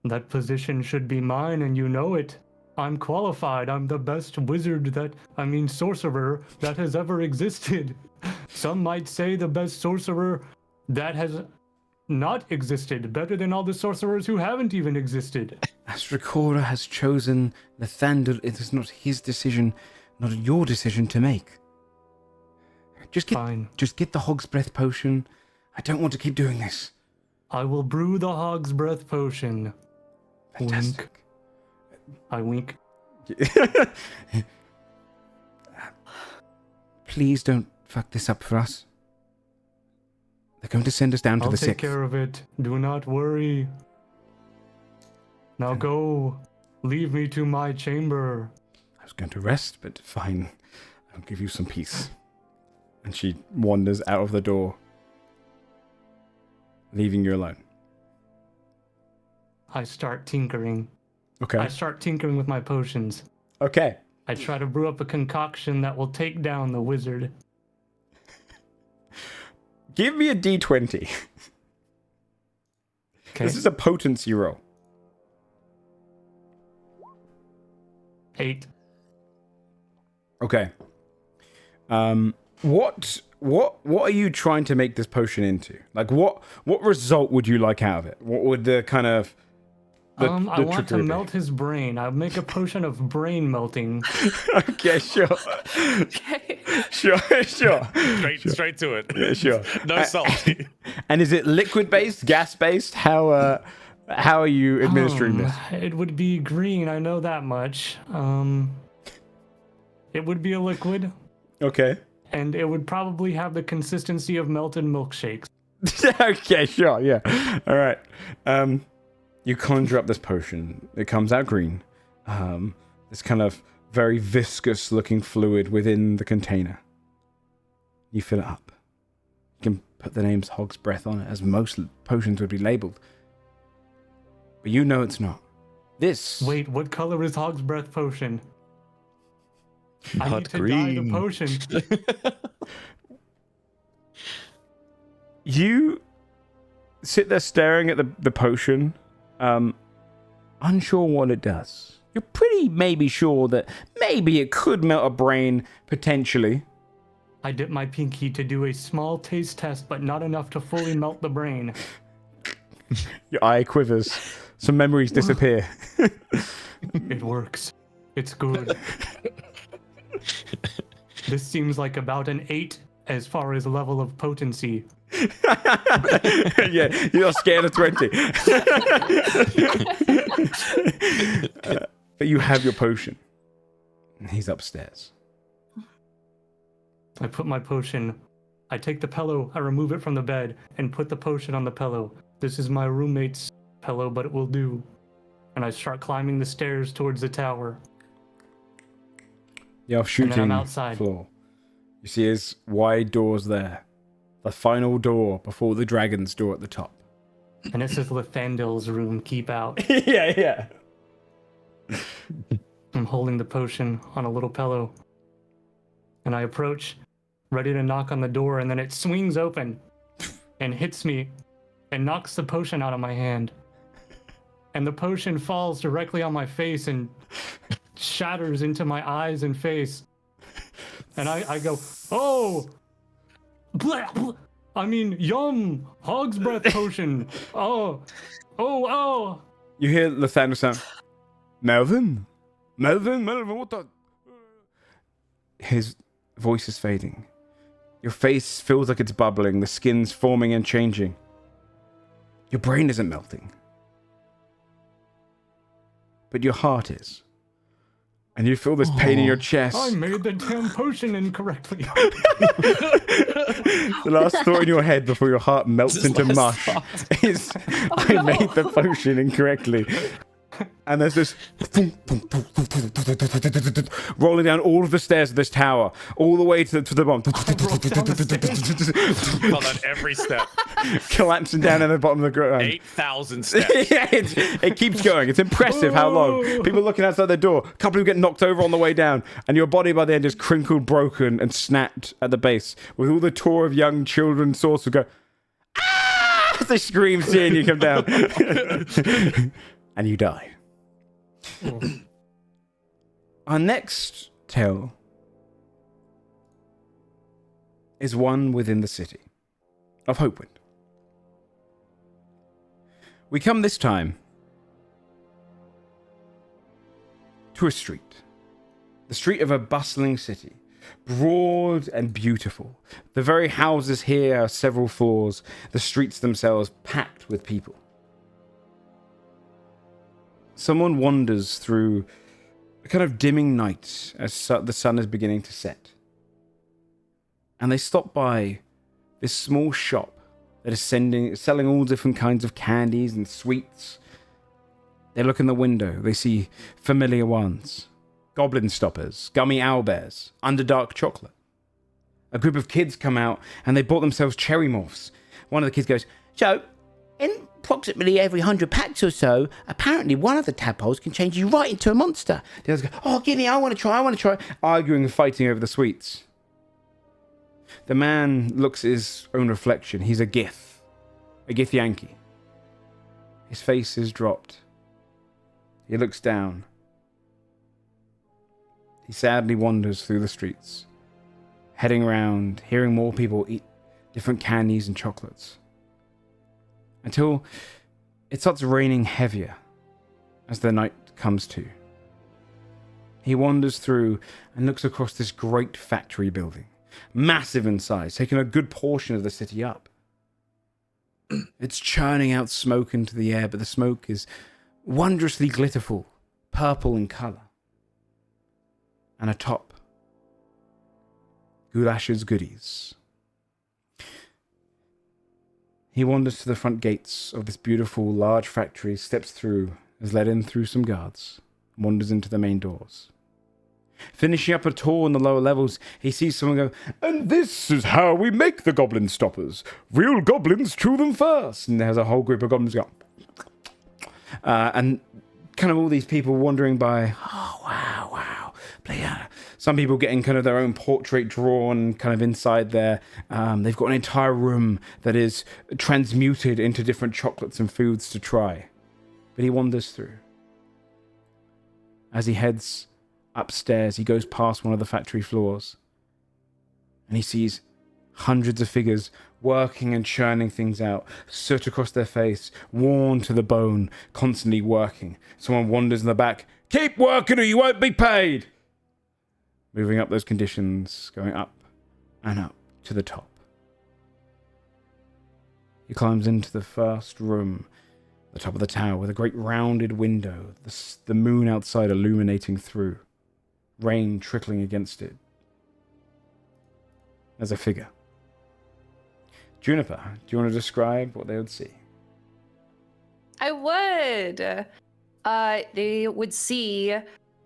That position should be mine, and you know it. I'm qualified. I'm the best sorcerer that has ever existed. Some might say the best sorcerer that has not existed, better than all the sorcerers who haven't even existed. Astracora has chosen Lithandul. It is not his decision. not your decision to make. Fine. Just get the Hog's Breath potion. I don't want to keep doing this. I will brew the Hog's Breath potion. Fantastic. Wink. I wink. Please don't fuck this up for us. They're going to send us down to I'll the take 6th. care of it. Do not worry. Now go. Leave me to my chamber. I was going to rest, but fine. I'll give you some peace. And she wanders out of the door, leaving you alone. I start tinkering. Okay. I start tinkering with my potions. Okay. I try to brew up a concoction that will take down the wizard. Give me a d20. Okay. This is a potency roll. 8. Okay. What are you trying to make this potion into? Like, what result would you like out of it? What would the kind of I want to trickery be? melt his brain. I'll make a potion of brain melting. Okay, sure. Okay. Sure. Straight to it. Yeah, sure. No salty. And is it liquid based, gas based? How are you administering this? It would be green, I know that much. It would be a liquid, Okay. and it would probably have the consistency of melted milkshakes. Okay, sure, yeah. All right. You conjure up this potion. It comes out green. This kind of very viscous looking fluid within the container. You fill it up. You can put the name's Hog's Breath on it, as most potions would be labeled. But you know it's not. This... Wait, what color is Hog's Breath potion? I Not need to dye green. the potion. You sit there staring at the potion, unsure what it does. You're pretty maybe sure that maybe it could melt a brain, potentially. I dip my pinky to do a small taste test, but not enough to fully melt the brain. Your eye quivers. Some memories disappear. It works. It's good. This seems like about an 8 as far as level of potency. Yeah, you're scared of 20. But you have your potion. And he's upstairs. I put my potion. I take the pillow, I remove it from the bed, and put the potion on the pillow. This is my roommate's pillow, but it will do. And I start climbing the stairs towards the tower. You're shooting I'm outside. floor. You see his wide doors there. The final door before the dragon's door at the top. And it says Lathandel's room, keep out. Yeah. I'm holding the potion on a little pillow. And I approach, ready to knock on the door, and then it swings open and hits me and knocks the potion out of my hand. And the potion falls directly on my face and shatters into my eyes and face. And I go, oh! Blah, blah. I mean, yum! Hog's Breath potion! Oh! You hear Lathander sound. Melvin, what the... His voice is fading. Your face feels like it's bubbling. The skin's forming and changing. Your brain isn't melting. But your heart is. And you feel this pain in your chest. I made the damn potion incorrectly. The last thought in your head before your heart melts into mush is, I made the potion incorrectly. And there's this rolling down all of the stairs of this tower, all the way to the bottom. Well, on every step. Collapsing down at the bottom of the ground. 8,000 steps. Yeah, it keeps going. It's impressive how long. People looking outside the door. A couple who get knocked over on the way down, and your body by the end is crinkled, broken, and snapped at the base. With all the tour of young children sorts who go, ah! As they scream, seeing you come down. And you die. Our next tale is one within the city of Hopewind. We come this time to a street The street of a bustling city, broad and beautiful. The very houses here are several floors, the streets themselves packed with people. Someone wanders through a kind of dimming night as the sun is beginning to set. And they stop by this small shop that is selling all different kinds of candies and sweets. They look in the window. They see familiar ones. Goblin stoppers, gummy owlbears, underdark chocolate. A group of kids come out and they bought themselves cherry morphs. One of the kids goes, "So, in approximately every 100 packs or so, apparently one of the tadpoles can change you right into a monster." The others go, "Oh, give me, I want to try," arguing and fighting over the sweets. The man looks at his own reflection. He's a Gith Yankee. His face is dropped. He looks down. He sadly wanders through the streets, heading around, hearing more people eat different candies and chocolates, until it starts raining heavier as the night comes to. He wanders through and looks across this great factory building, massive in size, taking a good portion of the city up. It's churning out smoke into the air, but the smoke is wondrously glitterful, purple in color. And atop, Goulash's goodies. He wanders to the front gates of this beautiful, large factory, steps through, is led in through some guards, and wanders into the main doors. Finishing up a tour on the lower levels, he sees someone go, "And this is how we make the goblin stoppers. Real goblins chew them first." And there's a whole group of goblins go, and kind of all these people wandering by. Oh, wow. Some people getting kind of their own portrait drawn kind of inside there. They've got an entire room that is transmuted into different chocolates and foods to try. But he wanders through. As he heads upstairs, he goes past one of the factory floors. And he sees hundreds of figures working and churning things out, soot across their face, worn to the bone, constantly working. Someone wanders in the back. "Keep working or you won't be paid!" Moving up those conditions, going up and up to the top. He climbs into the first room, the top of the tower, with a great rounded window, the moon outside illuminating through, rain trickling against it. There's a figure. Juniper, do you want to describe what they would see? I would. They would see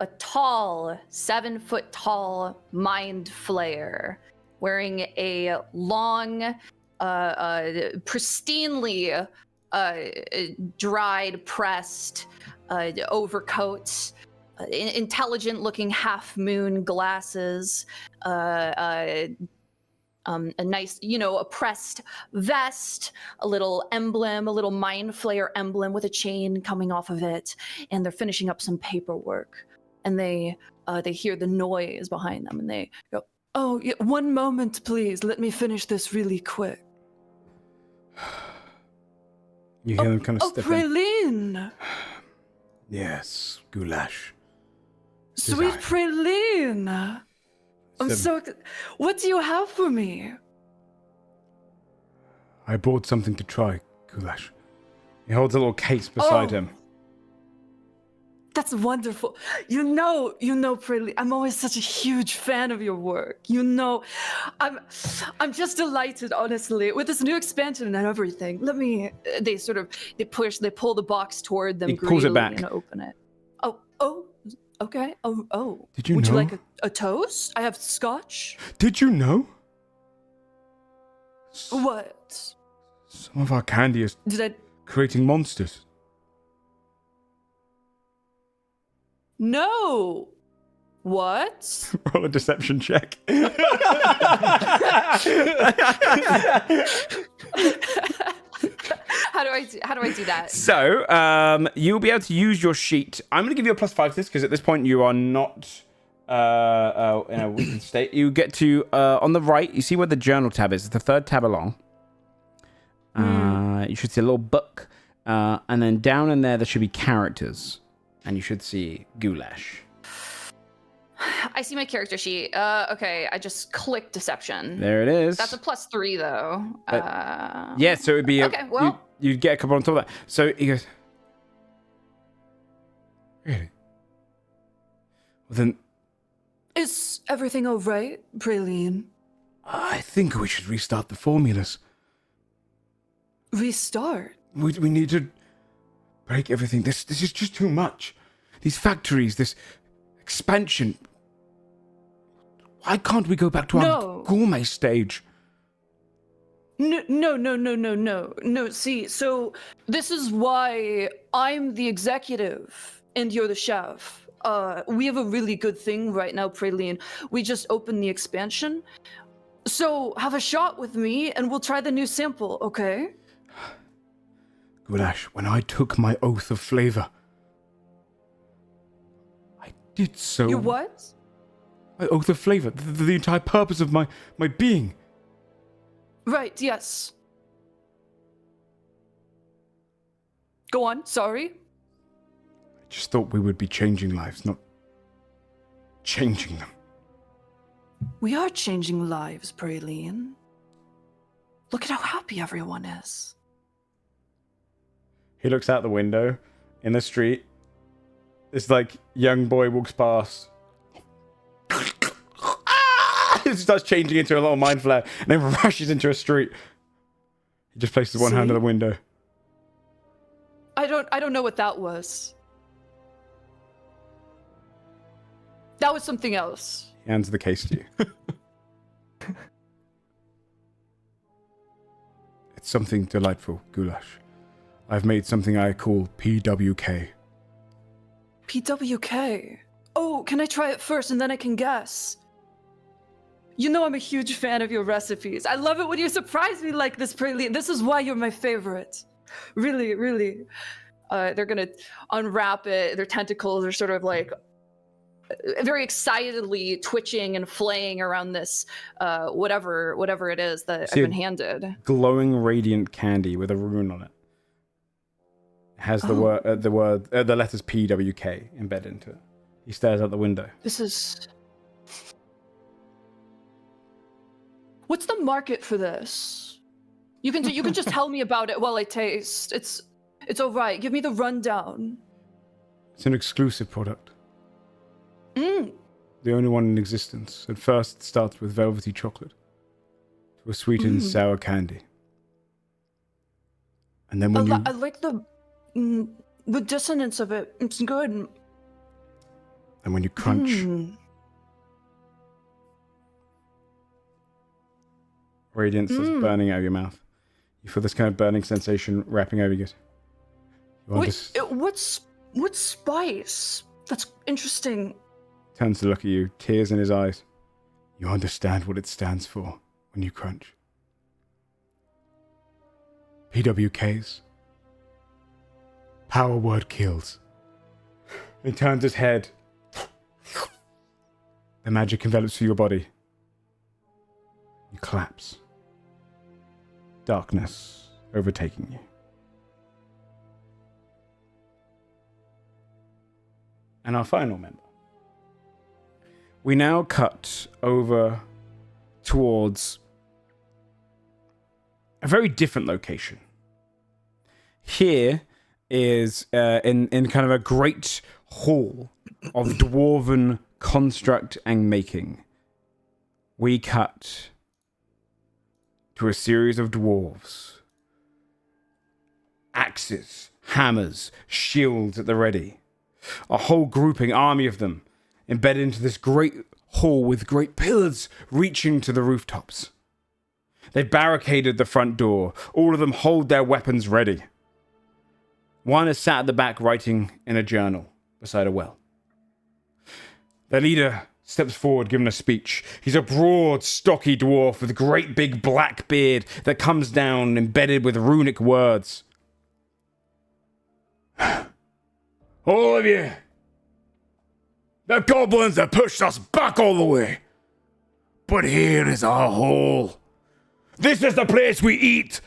a tall, 7-foot tall mind flayer wearing a long, pristinely dried, pressed overcoat, intelligent looking half moon glasses, a nice, a pressed vest, a little emblem, a little mind flayer emblem with a chain coming off of it, and they're finishing up some paperwork. And they hear the noise behind them, and they go, "Oh, yeah, one moment, please. Let me finish this really quick." You hear them kind of step in. Praline! Yes, goulash. Sweet Praline! I'm so... What do you have for me? I bought something to try, goulash. He holds a little case beside him. That's wonderful. You know, Praline, I'm always such a huge fan of your work. I'm just delighted, honestly, with this new expansion and everything. They pull the box toward them. He pulls it back and open it. Oh, okay. Oh. Did you know? Would you like a toast? I have scotch. Did you know? What? Some of our candy is creating monsters. No. What? Roll a deception check. How do I do that? So, you'll be able to use your sheet. I'm going to give you a +5 to this because at this point you are not in a weakened state. You get to on the right. You see where the journal tab is. It's the third tab along. You should see a little book, and then down in there should be characters, and you should see goulash. I see my character sheet. Okay, I just clicked deception. There it is. That's a +3 though. Yeah, so it'd be Okay, well- you'd get a couple on top of that. So he goes, really? Well then, Is everything all right, Praline? I think we should restart the formulas. Restart? We need to break everything. This is just too much. These factories, this expansion. Why can't we go back to our gourmet stage? No. See, so this is why I'm the executive and you're the chef. We have a really good thing right now, Praline. We just opened the expansion. So have a shot with me and we'll try the new sample, okay? Goulash, when I took my oath of flavor, I did so. Your what? My oath of flavor, the entire purpose of my being. Right, yes. Go on, sorry. I just thought we would be changing lives, not changing them. We are changing lives, Praline. Look at how happy everyone is. He looks out the window in the street. This young boy walks past. He starts changing into a little mind flare and then rushes into a street. He just places one hand on the window. I don't know what that was. That was something else. He hands the case to you. It's something delightful, Goulash. I've made something I call PWK. PWK? Oh, can I try it first and then I can guess? You know I'm a huge fan of your recipes. I love it when you surprise me like this, Praline. This is why you're my favorite. Really, really. They're gonna unwrap it. Their tentacles are sort of very excitedly twitching and flaying around this whatever it is that I've been handed. Glowing radiant candy with a rune on it. It has the letters PWK embedded into it. He stares out the window. This is... What's the market for this? You can just tell me about it while I taste. It's all right. Give me the rundown. It's an exclusive product. Mm. The only one in existence. At first, it starts with velvety chocolate to a sweetened sour candy. And then when I like the dissonance of it. It's good. And when you crunch, radiance is burning out of your mouth. You feel this kind of burning sensation wrapping over you. What's spice? That's interesting. Turns to look at you, tears in his eyes. You understand what it stands for when you crunch. PWKs. Power word kills. He turns his head. The magic envelops through your body. You collapse. Darkness overtaking you. And our final member. We now cut over towards a very different location. Here is in kind of a great hall of dwarven construct and making. We cut to a series of dwarves. Axes, hammers, shields at the ready. A whole grouping, army of them, embedded into this great hall with great pillars reaching to the rooftops. They've barricaded the front door. All of them hold their weapons ready. One is sat at the back writing in a journal beside a well. Their leader steps forward, giving a speech. He's a broad, stocky dwarf with a great big black beard that comes down embedded with runic words. All of you! The goblins have pushed us back all the way. But here is our hall. This is the place we eat.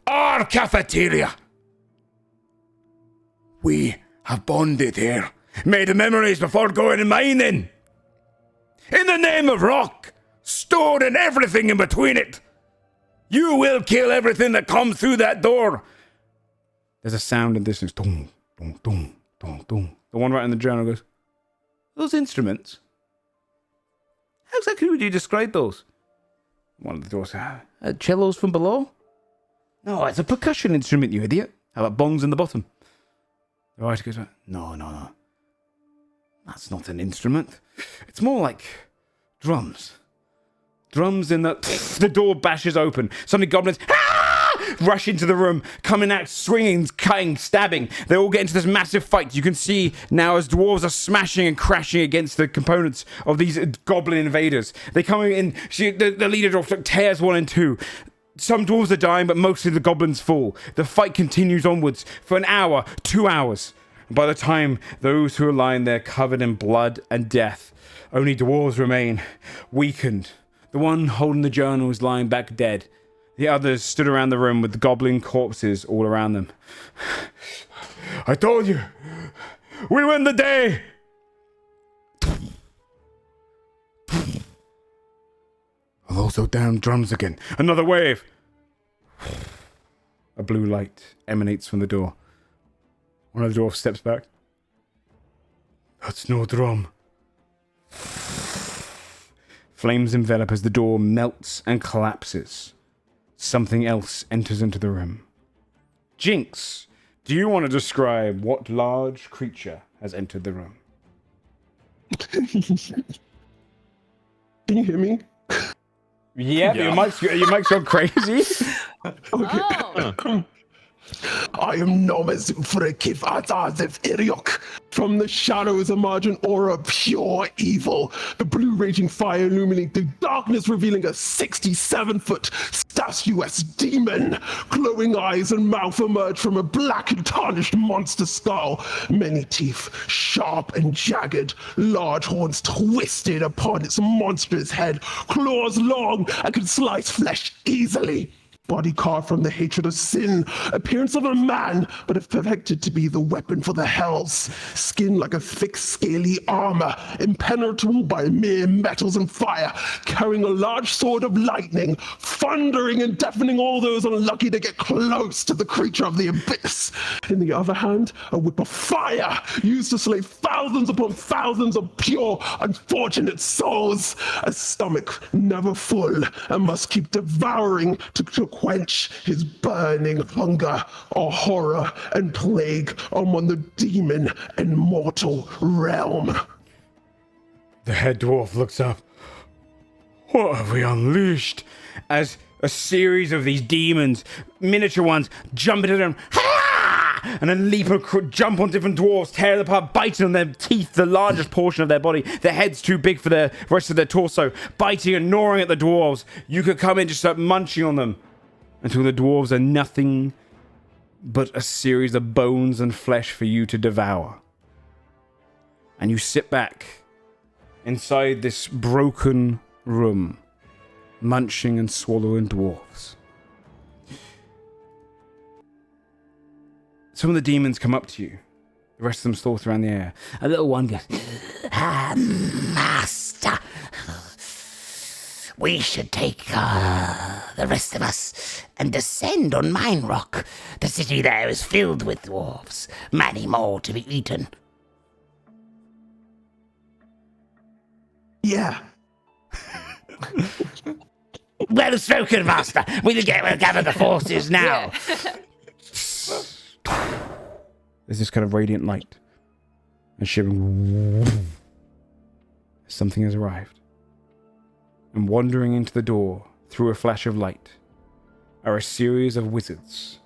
Our cafeteria. We have bonded here. Made memories before going mining. In the name of rock, stone, and everything in between it, you will kill everything that comes through that door. There's a sound in the distance. Dong, dong, dong, dong, dong. The one right in the journal goes, those instruments? How exactly would you describe those? One of the doors says, cellos from below? No, it's a percussion instrument, you idiot. How about bongs in the bottom? The writer goes, no. That's not an instrument. It's more like drums. Drums in the door bashes open. Suddenly goblins rush into the room, coming out, swinging, cutting, stabbing. They all get into this massive fight. You can see now as dwarves are smashing and crashing against the components of these goblin invaders. They come in, the leader dwarf tears one in two. Some dwarves are dying, but mostly the goblins fall. The fight continues onwards for an hour, 2 hours. By the time those who are lying there covered in blood and death, only dwarves remain, weakened. The one holding the journal is lying back dead. The others stood around the room with the goblin corpses all around them. I told you, we win the day! Are those so damn drums again? Another wave! A blue light emanates from the door. One of the dwarfs steps back. That's no drum. Flames envelop as the door melts and collapses. Something else enters into the room. Jinx, do you want to describe what large creature has entered the room? Can you hear me? Yeah. Your mic's gone crazy. Okay. Oh. I am Nomas Frekif Atazev Iriok. From the shadows emerge an aura of pure evil. The blue raging fire illuminating the darkness, revealing a 67-foot statuesque demon. Glowing eyes and mouth emerge from a black and tarnished monster skull. Many teeth, sharp and jagged. Large horns twisted upon its monstrous head. Claws long and can slice flesh easily. Body carved from the hatred of sin, appearance of a man, but perfected to be the weapon for the hells. Skin like a thick, scaly armor, impenetrable by mere metals and fire, carrying a large sword of lightning, thundering and deafening all those unlucky to get close to the creature of the abyss. In the other hand, a whip of fire, used to slay thousands upon thousands of pure, unfortunate souls. A stomach never full, and must keep devouring to quench his burning hunger, or horror and plague among the demon and mortal realm. The head dwarf looks up. What have we unleashed? As a series of these demons, miniature ones, jump into them, and then jump on different dwarves, tear them apart, biting on their teeth, the largest portion of their body. Their head's too big for the rest of their torso, biting and gnawing at the dwarves. You could come in and just start munching on them until the dwarves are nothing but a series of bones and flesh for you to devour. And you sit back inside this broken room, munching and swallowing dwarves. Some of the demons come up to you. The rest of them slaughter around the air. A little one goes, Master, we should take the rest of us and descend on Mine Rock. The city there is filled with dwarves, many more to be eaten. Yeah. Well spoken, Master. We'll gather the forces now. There's this kind of radiant light. And shivering. Something has arrived. And wandering into the door, through a flash of light, are a series of wizards.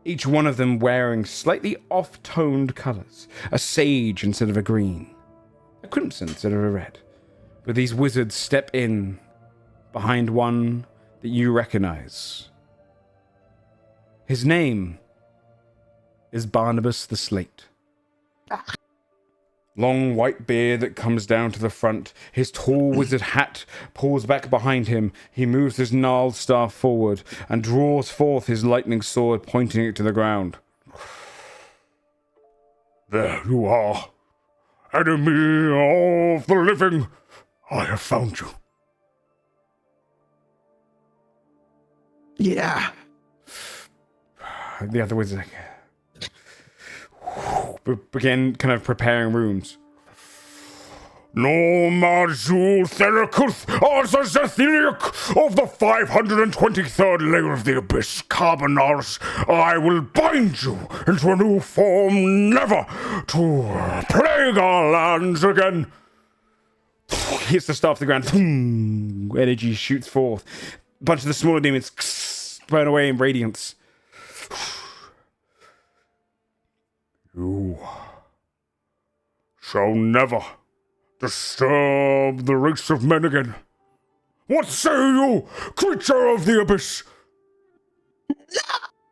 Each one of them wearing slightly off-toned colors. A sage instead of a green. A crimson instead of a red. But these wizards step in behind one that you recognize. His name is Barnabas the Slate. Long white beard that comes down to the front. His tall wizard hat pulls back behind him. He moves his gnarled staff forward and draws forth his lightning sword, pointing it to the ground. There you are, enemy of the living. I have found you. Yeah. The other wizard began kind of preparing rooms. No Majul Therakuth Arzazethilic of the 523rd layer of the Abyss, Carbonaris, I will bind you into a new form, never to plague our lands again. Hits the staff to the ground. Energy shoots forth. A bunch of the smaller demons burn away in radiance. You shall never disturb the race of men again. What say you, creature of the abyss?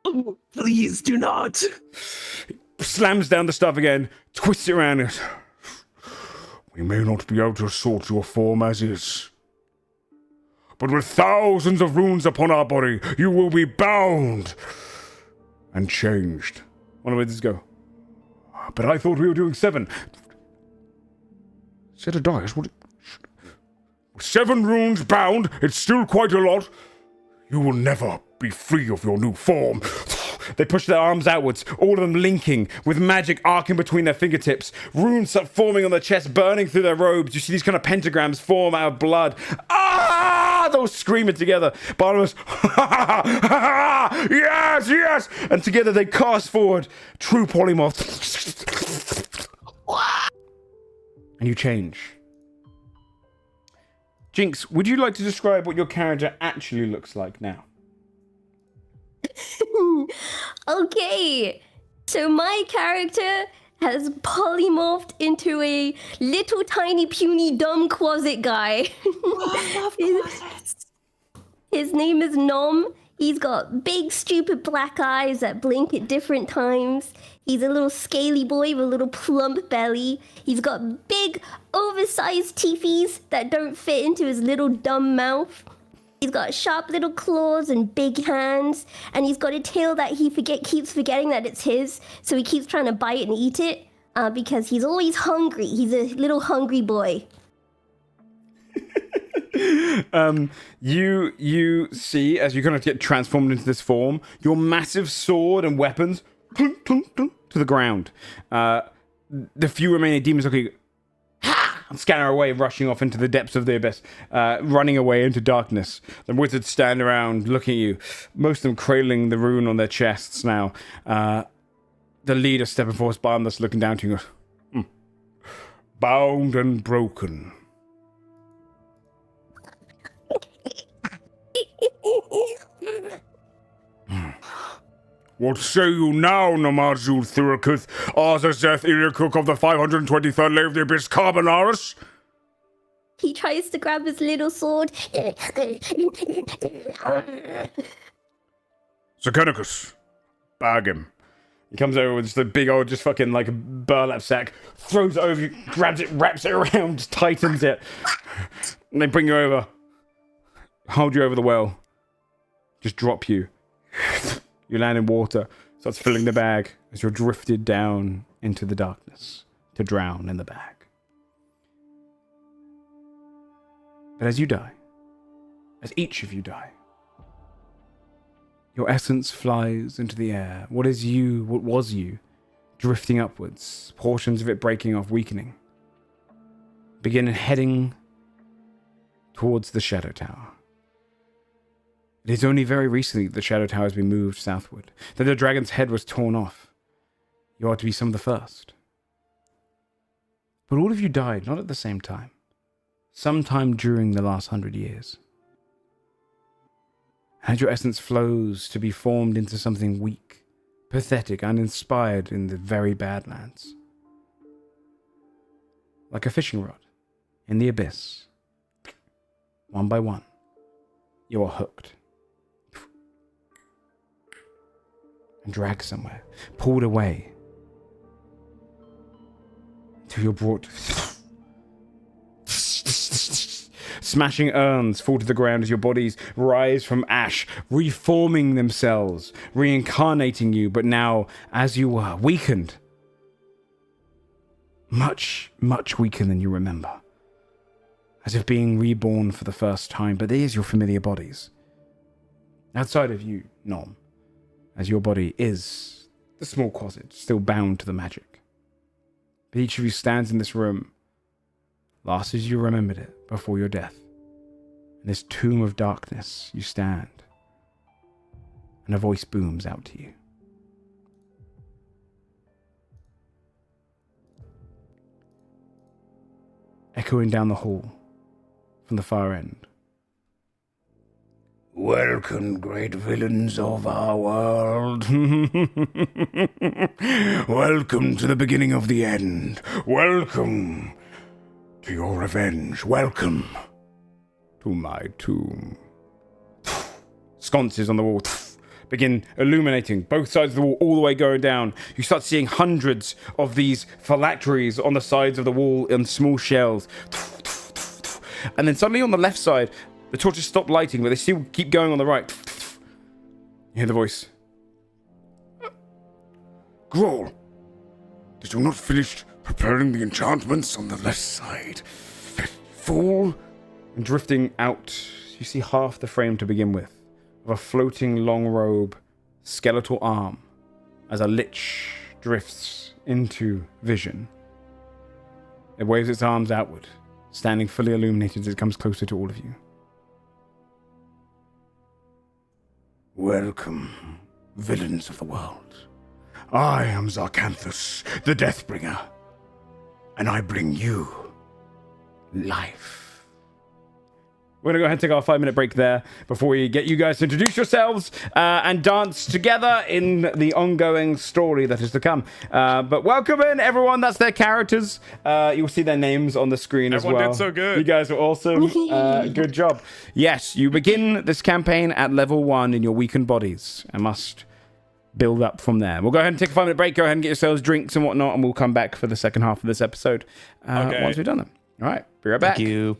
No, please do not. Slams down the stuff again, twists it around it. We may not be able to assort your form as is, but with thousands of runes upon our body, you will be bound and changed. One of the wizards go, but I thought we were doing 7. Set of dice, what? 7 runes bound, it's still quite a lot. You will never be free of your new form. They push their arms outwards, all of them linking, with magic arcing between their fingertips. Runes start forming on their chest, burning through their robes. You see these kind of pentagrams form out of blood. Ah! They're all screaming together. Barnabas, yes, yes! And together they cast forward. True polymorph. And you change. Jinx, would you like to describe what your character actually looks like now? Okay, so my character has polymorphed into a little tiny puny dumb closet guy. His name is Nom. He's got big stupid black eyes that blink at different times. He's a little scaly boy with a little plump belly. He's got big oversized teethies that don't fit into his little dumb mouth. He's got sharp little claws and big hands, and he's got a tail that he keeps forgetting that it's his, so he keeps trying to bite and eat it, because he's always hungry. He's a little hungry boy. You see, as you kind of get transformed into this form, your massive sword and weapons clunk, clunk, clunk, to the ground. The few remaining demons looking and scatter away, rushing off into the depths of the abyss, running away into darkness. The wizards stand around looking at you, most of them cradling the rune on their chests now. The leader stepping forward, Barnabas looking down to you. Bound and broken. What say you now, Namazul Thirakuth, Arzazeth Iliakuk of the 523rd layer of the Abyss, Carbonaris? He tries to grab his little sword. Zakenicus, bag him. He comes over with just a big old, just fucking like a burlap sack, throws it over you, grabs it, wraps it around, just tightens it. And they bring you over, hold you over the well, just drop you. You land in water, starts filling the bag as you're drifted down into the darkness to drown in the bag. But as you die, as each of you die, your essence flies into the air. What is you, what was you, drifting upwards, portions of it breaking off, weakening. Begin heading towards the Shadow Tower. It is only very recently that the Shadow Tower has been moved southward, that the dragon's head was torn off. You are to be some of the first. But all of you died, not at the same time. Sometime during the last 100 years. As your essence flows to be formed into something weak, pathetic, uninspired in the very Badlands. Like a fishing rod in the abyss. One by one, you are hooked. And dragged somewhere, pulled away, until you're brought. Smashing urns fall to the ground as your bodies rise from ash, reforming themselves, reincarnating you, but now, as you were, weakened. Much, much weaker than you remember. as if being reborn for the first time, but these are your familiar bodies. Outside of you, Nom, as your body is the small closet, still bound to the magic. But each of you stands in this room, last as you remembered it before your death. In this tomb of darkness, you stand, and a voice booms out to you. Echoing down the hall from the far end. Welcome, great villains of our world. Welcome to the beginning of the end. Welcome to your revenge. Welcome to my tomb. Sconces on the wall begin illuminating both sides of the wall, all the way going down. You start seeing hundreds of these phylacteries on the sides of the wall in small shells. And then suddenly on the left side, the torches stop lighting, but they still keep going on the right. You hear the voice. Grawl, did you not finish preparing the enchantments on the left side? Fool! And drifting out, you see half the frame to begin with, of a floating long robe, skeletal arm, as a lich drifts into vision. It waves its arms outward, standing fully illuminated as it comes closer to all of you. Welcome, villains of the world. I am Zarkanthus, the Deathbringer, and I bring you life. We're going to go ahead and take our 5-minute break there before we get you guys to introduce yourselves and dance together in the ongoing story that is to come. But welcome in, everyone. That's their characters. You'll see their names on the screen as well. Everyone did so good. You guys were awesome. Good job. Yes, you begin this campaign at level 1 in your weakened bodies and must build up from there. We'll go ahead and take a 5-minute break. Go ahead and get yourselves drinks and whatnot, and we'll come back for the second half of this episode once we've done them. All right, be right back. Thank you.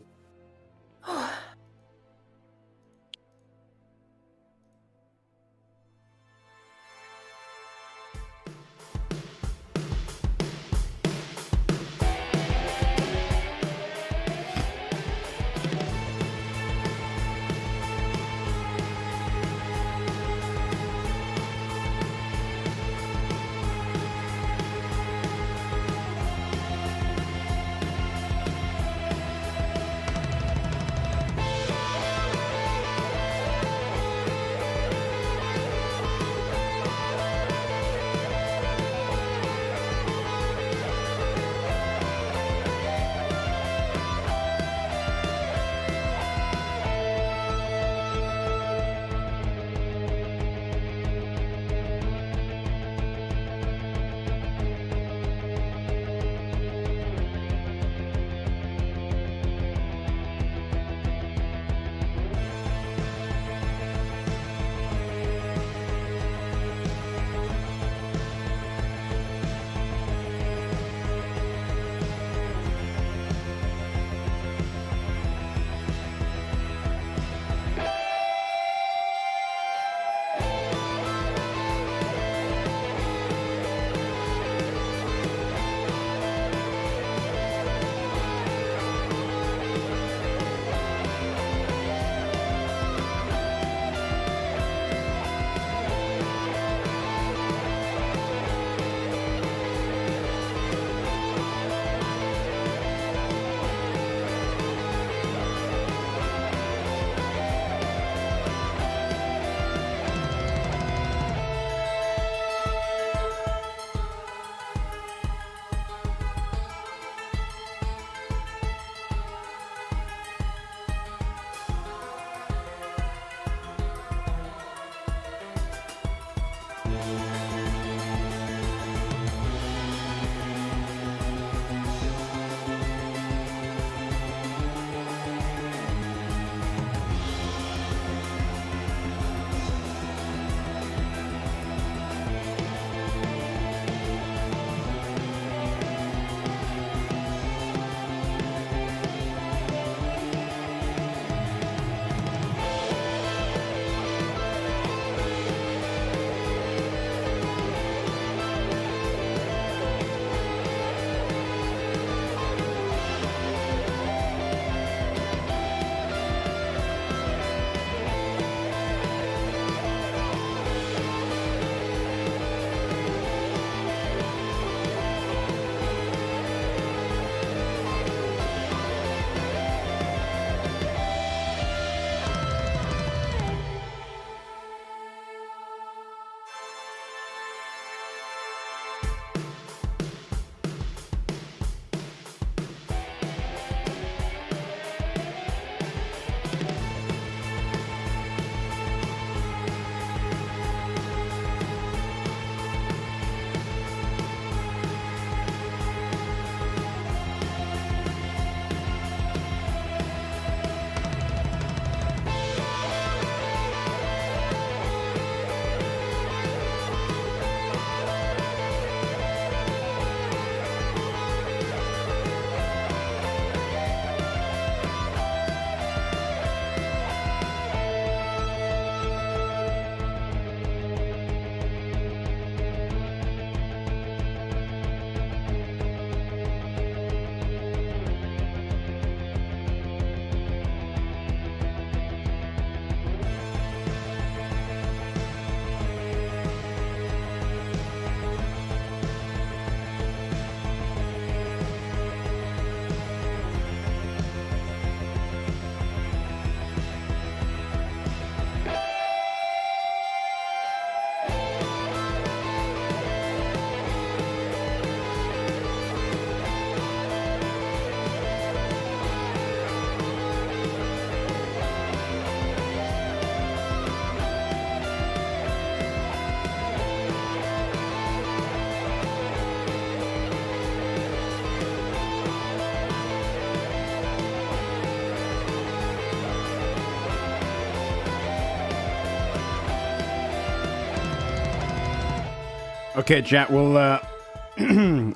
Okay, chat. We'll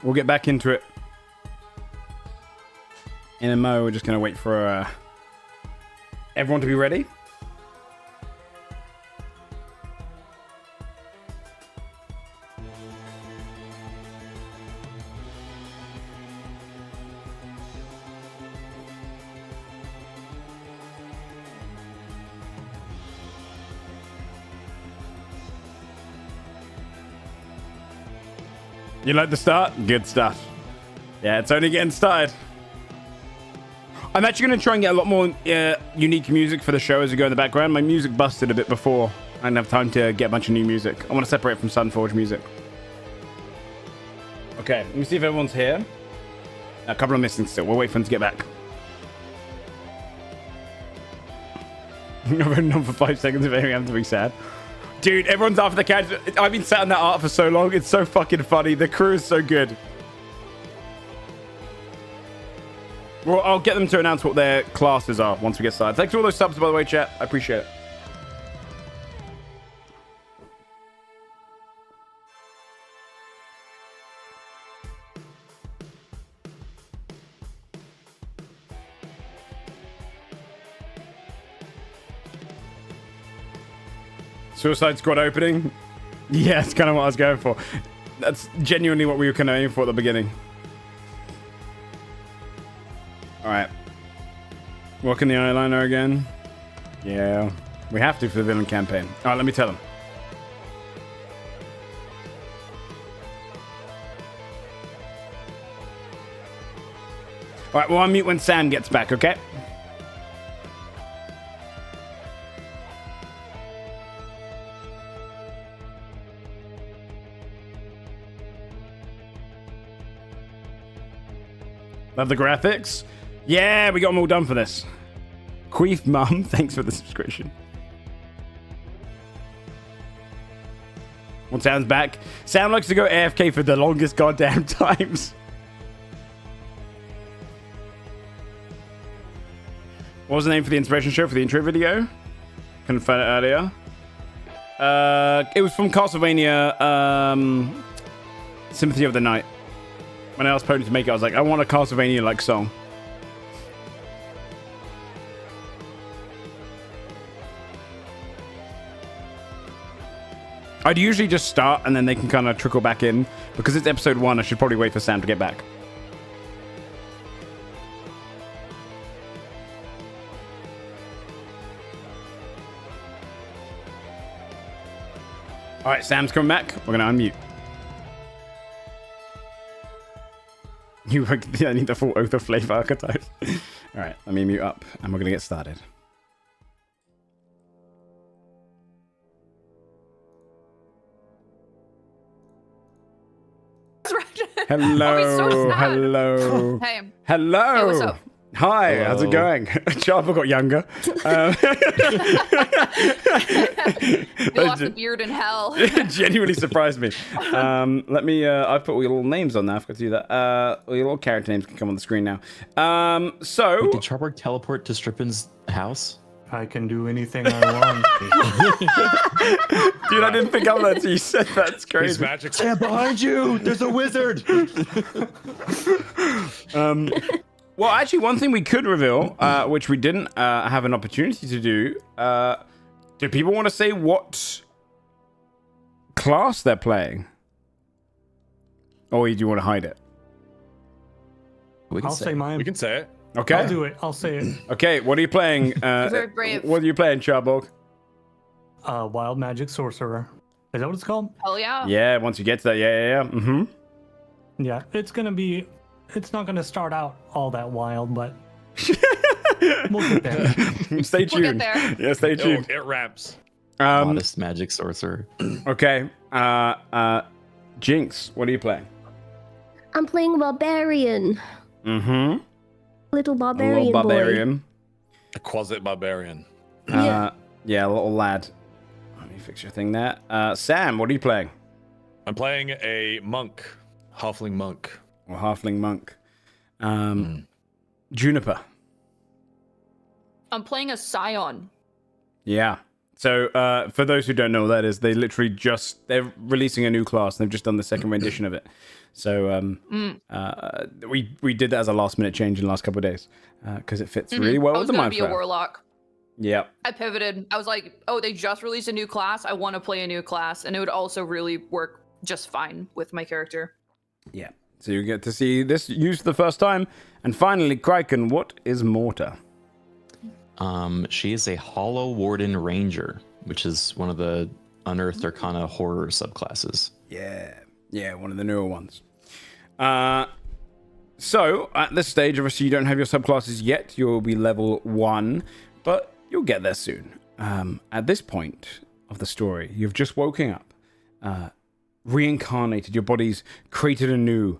we'll get back into it in a mo. We're just gonna wait for everyone to be ready. You like the start? Good stuff. Yeah, it's only getting started. I'm actually going to try and get a lot more unique music for the show as we go in the background. My music busted a bit before. I didn't have time to get a bunch of new music. I want to separate from Sunforge music. Okay, let me see if everyone's here. A couple of missing still. We'll wait for them to get back. I've been on for 5 seconds if anything happens to be sad. Dude, everyone's after the catch. I've been sat on that art for so long. It's so fucking funny. The crew is so good. Well, I'll get them to announce what their classes are once we get started. Thanks for all those subs, by the way, chat. I appreciate it. Suicide Squad opening? Yeah, it's kind of what I was going for. That's genuinely what we were kind of aiming for at the beginning. Alright. Working the eyeliner again. Yeah, we have to for the villain campaign. Alright, let me tell them. Alright, well, I'll mute when Sam gets back, okay? Love the graphics. Yeah, we got them all done for this. Queef Mum, thanks for the subscription. Well, Sam's back. Sam likes to go AFK for the longest goddamn times. What was the name for the inspiration show for the intro video? Couldn't find it earlier. It was from Castlevania Sympathy of the Night. When I asked Pony to make it, I was like, I want a Castlevania-like song. I'd usually just start and then they can kind of trickle back in. Because it's episode 1, I should probably wait for Sam to get back. Alright, Sam's coming back. We're going to unmute. I need the full Oath of Flavor archetype. Alright, let me mute up and we're going to get started. Hello, hello. Hey. Hello. Hey, what's up? Hi, Hello. how's it going? Chava got younger. You lost the beard in hell. It genuinely surprised me. Let me, I've put all your little names on there. I forgot to do that. All your little character names can come on the screen now. So... Wait, did Charborg teleport to Strippin's house? I can do anything I want. Dude, I didn't pick up that until you said that. It's He's crazy. magic. Yeah, behind you! There's a wizard! Well, actually, one thing we could reveal, which we didn't have an opportunity to do, do people want to say what class they're playing? Or do you want to hide it? We can I'll say mine. We can say it. Okay. I'll do it. I'll say it. Okay, what are you playing? Very brave. What are you playing, Charborg? Wild Magic Sorcerer. Is that what it's called? Hell yeah. Yeah, once you get to that, yeah. Mm-hmm. Yeah, it's not gonna start out all that wild, but we'll get there. Stay We'll get tuned. there. Yeah, stay Oh, tuned. it ramps. Modest magic sorcerer. Okay. Jinx, what are you playing? I'm playing Barbarian. Mm-hmm. Little A barbarian, little barbarian. A quasit barbarian. Yeah. Yeah, a little lad. Let me fix your thing there. Sam, what are you playing? I'm playing a monk, halfling monk. Or halfling monk. Juniper. I'm playing a Scion. Yeah. So for those who don't know what that is, they literally they're releasing a new class and they've just done the second rendition of it. So we did that as a last minute change in the last couple of days because it fits really well with the I was mind gonna be a warlock. Yeah. I pivoted. I was like, oh, they just released a new class. I want to play a new class, and it would also really work just fine with my character. Yeah. So you get to see this used for the first time. And finally, Kraken, what is Morta? She is a Hollow Warden Ranger, which is one of the Unearthed Arcana horror subclasses. Yeah, one of the newer ones. So, at this stage, obviously, you don't have your subclasses yet. You'll be level 1, but you'll get there soon. At this point of the story, you've just woken up, reincarnated, your body's created anew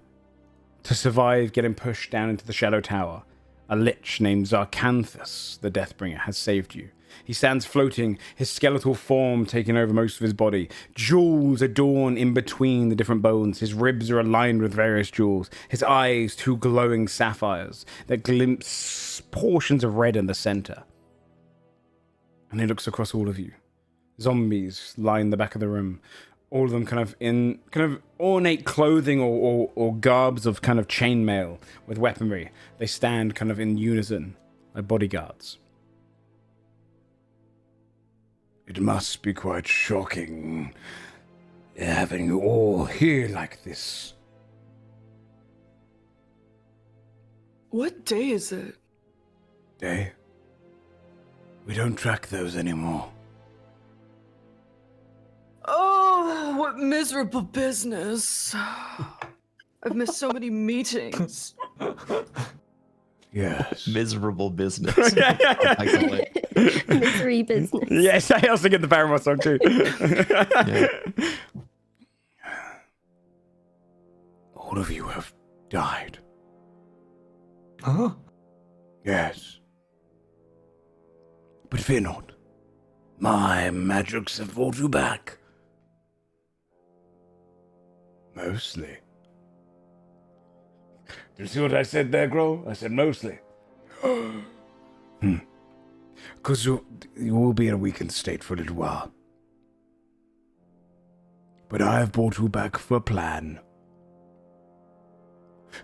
to survive getting pushed down into the Shadow Tower. A lich named Zarkanthus, the Deathbringer, has saved you. He stands floating, his skeletal form taking over most of his body. Jewels adorn in between the different bones. His ribs are aligned with various jewels. His eyes, two glowing sapphires that glimpse portions of red in the center. And he looks across all of you. Zombies line the back of the room. All of them kind of in kind of ornate clothing or garbs of kind of chainmail with weaponry. They stand kind of in unison like bodyguards. It must be quite shocking having you all here like this. What day is it? Day? We don't track those anymore. Oh, what miserable business. I've missed so many meetings. Yes. Miserable business. I call it. Misery business. Yes, I also get the Paramore song too. Yeah. All of you have died. Huh? Yes. But fear not. My magics have brought you back. Mostly. Did you see what I said there, Gro? I said mostly. Because you will be in a weakened state for a little while. But I have brought you back for a plan.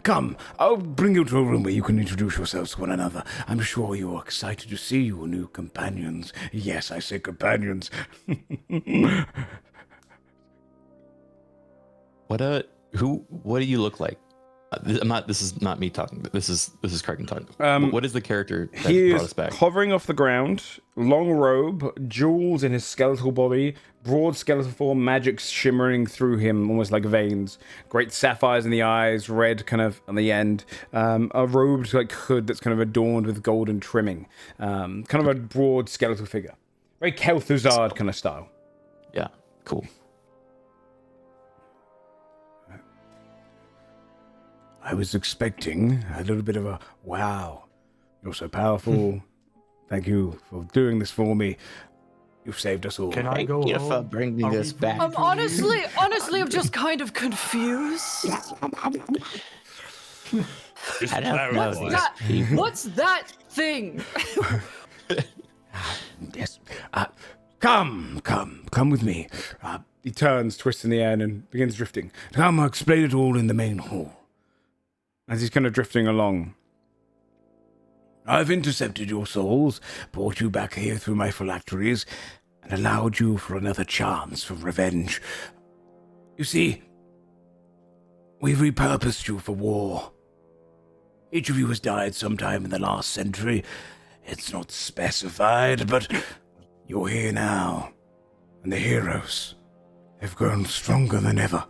Come, I'll bring you to a room where you can introduce yourselves to one another. I'm sure you are excited to see your new companions. Yes, I say companions. What do you look like? This is not me talking. This is Kraken talking. What is the character that He brought is us back? hovering off the ground, long robe, jewels in his skeletal body, broad skeletal form, magic shimmering through him, almost like veins. Great sapphires in the eyes, red kind of on the end. A robed like hood that's kind of adorned with golden trimming. Kind of a broad skeletal figure. Very Kel'Thuzad kind of style. Yeah, cool. I was expecting a little bit of a, wow, you're so powerful. Thank you for doing this for me. You've saved us all. Can I go Thank you home? for bringing Are we us back. free to Honestly, I'm just kind of confused. Just I don't know. clarify. What's that thing? Yes. Come with me. He turns, twists in the air, and begins drifting. Come, I'll explain it all in the main hall. As he's kind of drifting along. I've intercepted your souls, brought you back here through my phylacteries, and allowed you for another chance for revenge. You see, we've repurposed you for war. Each of you has died sometime in the last century. It's not specified, but you're here now. And the heroes have grown stronger than ever.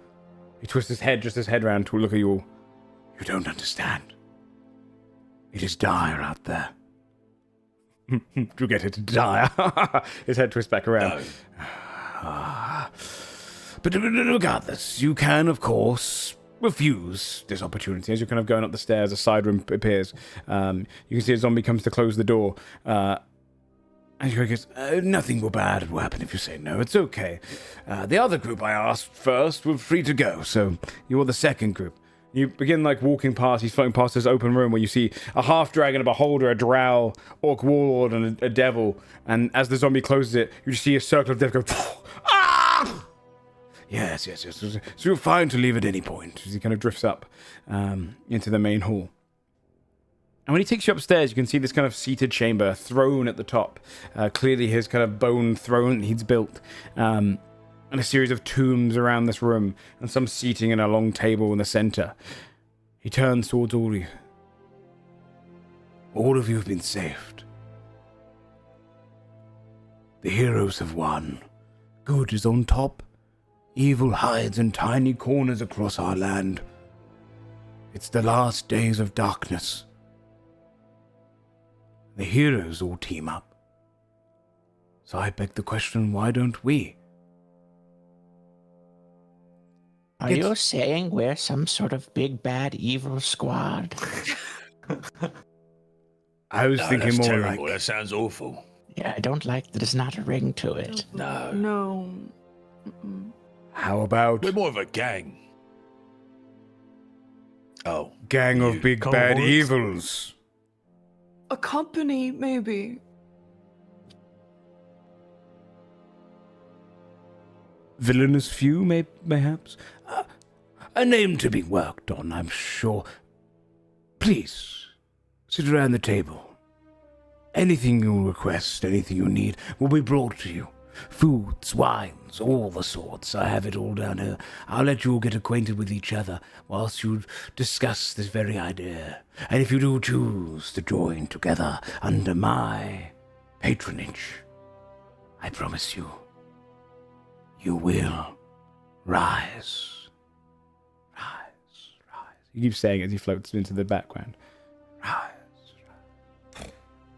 He twists his head around to look at you all. You don't understand. It is dire out there. You get it, dire. His head twists back around. But regardless, you can, of course, refuse this opportunity. As you're kind of going up the stairs, a side room appears. You can see a zombie comes to close the door. And he goes, nothing bad will happen if you say no. It's okay. The other group I asked first were free to go, so you're the second group. You begin like walking past. He's floating past this open room where you see a half dragon, a beholder, a drow, orc warlord, and a devil. And as the zombie closes it, you just see a circle of death go. Ah! Yes. So you're fine to leave at any point. As he kind of drifts up into the main hall. And when he takes you upstairs, you can see this kind of seated chamber, throne at the top. Clearly his kind of bone throne that he's built. And a series of tombs around this room, and some seating in a long table in the center. He turns towards all of you. All of you have been saved. The heroes have won. Good is on top. Evil hides in tiny corners across our land. It's the last days of darkness. The heroes all team up. So I beg the question, why don't we? Are you saying we're some sort of big bad evil squad? I was thinking that's more terrible. like... That sounds awful. Yeah, I don't like that there's not a ring to it. No. No. Mm-mm. How about We're more of a gang. Oh. gang of big bad cohorts? evils? A company, maybe. Villainous few, mayhaps? A name to be worked on, I'm sure. Please, sit around the table. Anything you request, anything you need, will be brought to you. Foods, wines, all the sorts. I have it all down here. I'll let you all get acquainted with each other whilst you discuss this very idea. And if you do choose to join together under my patronage, I promise you, you will rise. He keeps saying it as he floats into the background. Rise.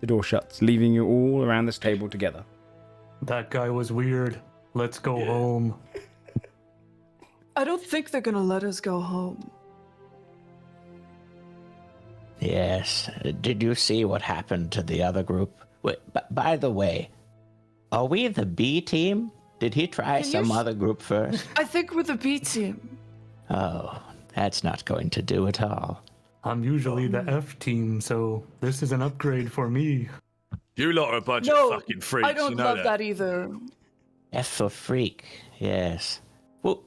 The door shuts, leaving you all around this table together. That guy was weird. Let's go home. I don't think they're gonna let us go home. Yes. Did you see what happened to the other group? Wait, by the way, are we the B team? Did he try Can you some other group first? I think we're the B team. Oh, that's not going to do at all. I'm usually the F team, so this is an upgrade for me. You lot are a bunch No, of fucking freaks. I don't you know love that either. F for freak, yes. Well,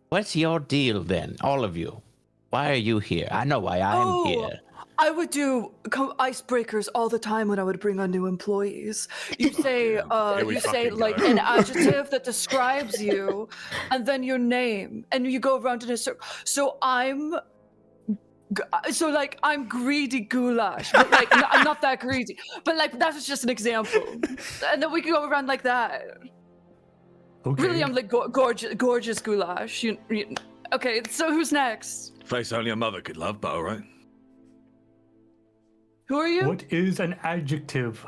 what's your deal then, all of you? Why are you here? I know why I'm here. I would do icebreakers all the time when I would bring on new employees. You say, we you say fucking like go. an adjective that describes you, and then your name, and you go around in a circle. So I'm greedy goulash, but like I'm not that greedy. But like that was just an example, and then we can go around like that. Okay. Really, I'm like gorgeous goulash. Okay, so who's next? Face only a mother could love, but all right. Who are you? What is an adjective?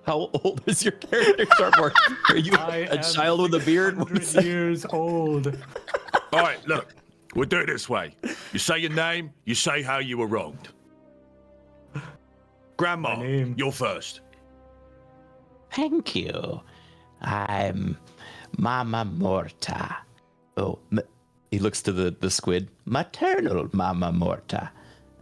How old is your character, Starborg? Are you a child with a beard? What is 100 that? years old. All right, look. We'll do it this way. You say your name, you say how you were wronged. Grandma, My name. you're first. Thank you. I'm Mama Morta. Oh, he looks to the squid. Maternal Mama Morta.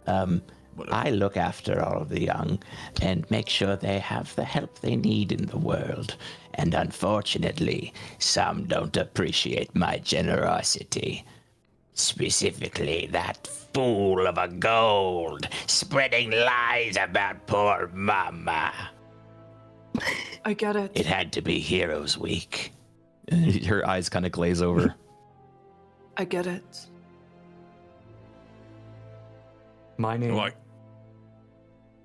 I look after all the young and make sure they have the help they need in the world. And unfortunately, some don't appreciate my generosity. Specifically, that fool of a gold spreading lies about poor Mama. I get it. It had to be Heroes Week. Her eyes kind of glaze over. I get it. My name. All right.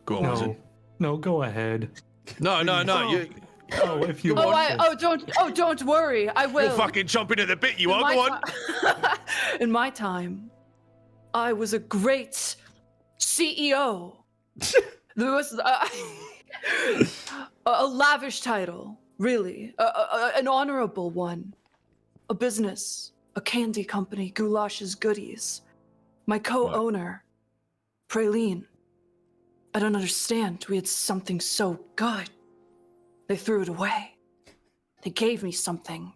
Go on, Wizard. No, go ahead. No. You, Oh, if you want this. Don't worry. I will. you're fucking chomping at the bit, you are. In Go my on. In my time, I was a great CEO. There was a lavish title, really, an honorable one. A business, a candy company, Goulash's Goodies. My co-owner, Praline. I don't understand. We had something so good. They threw it away. They gave me something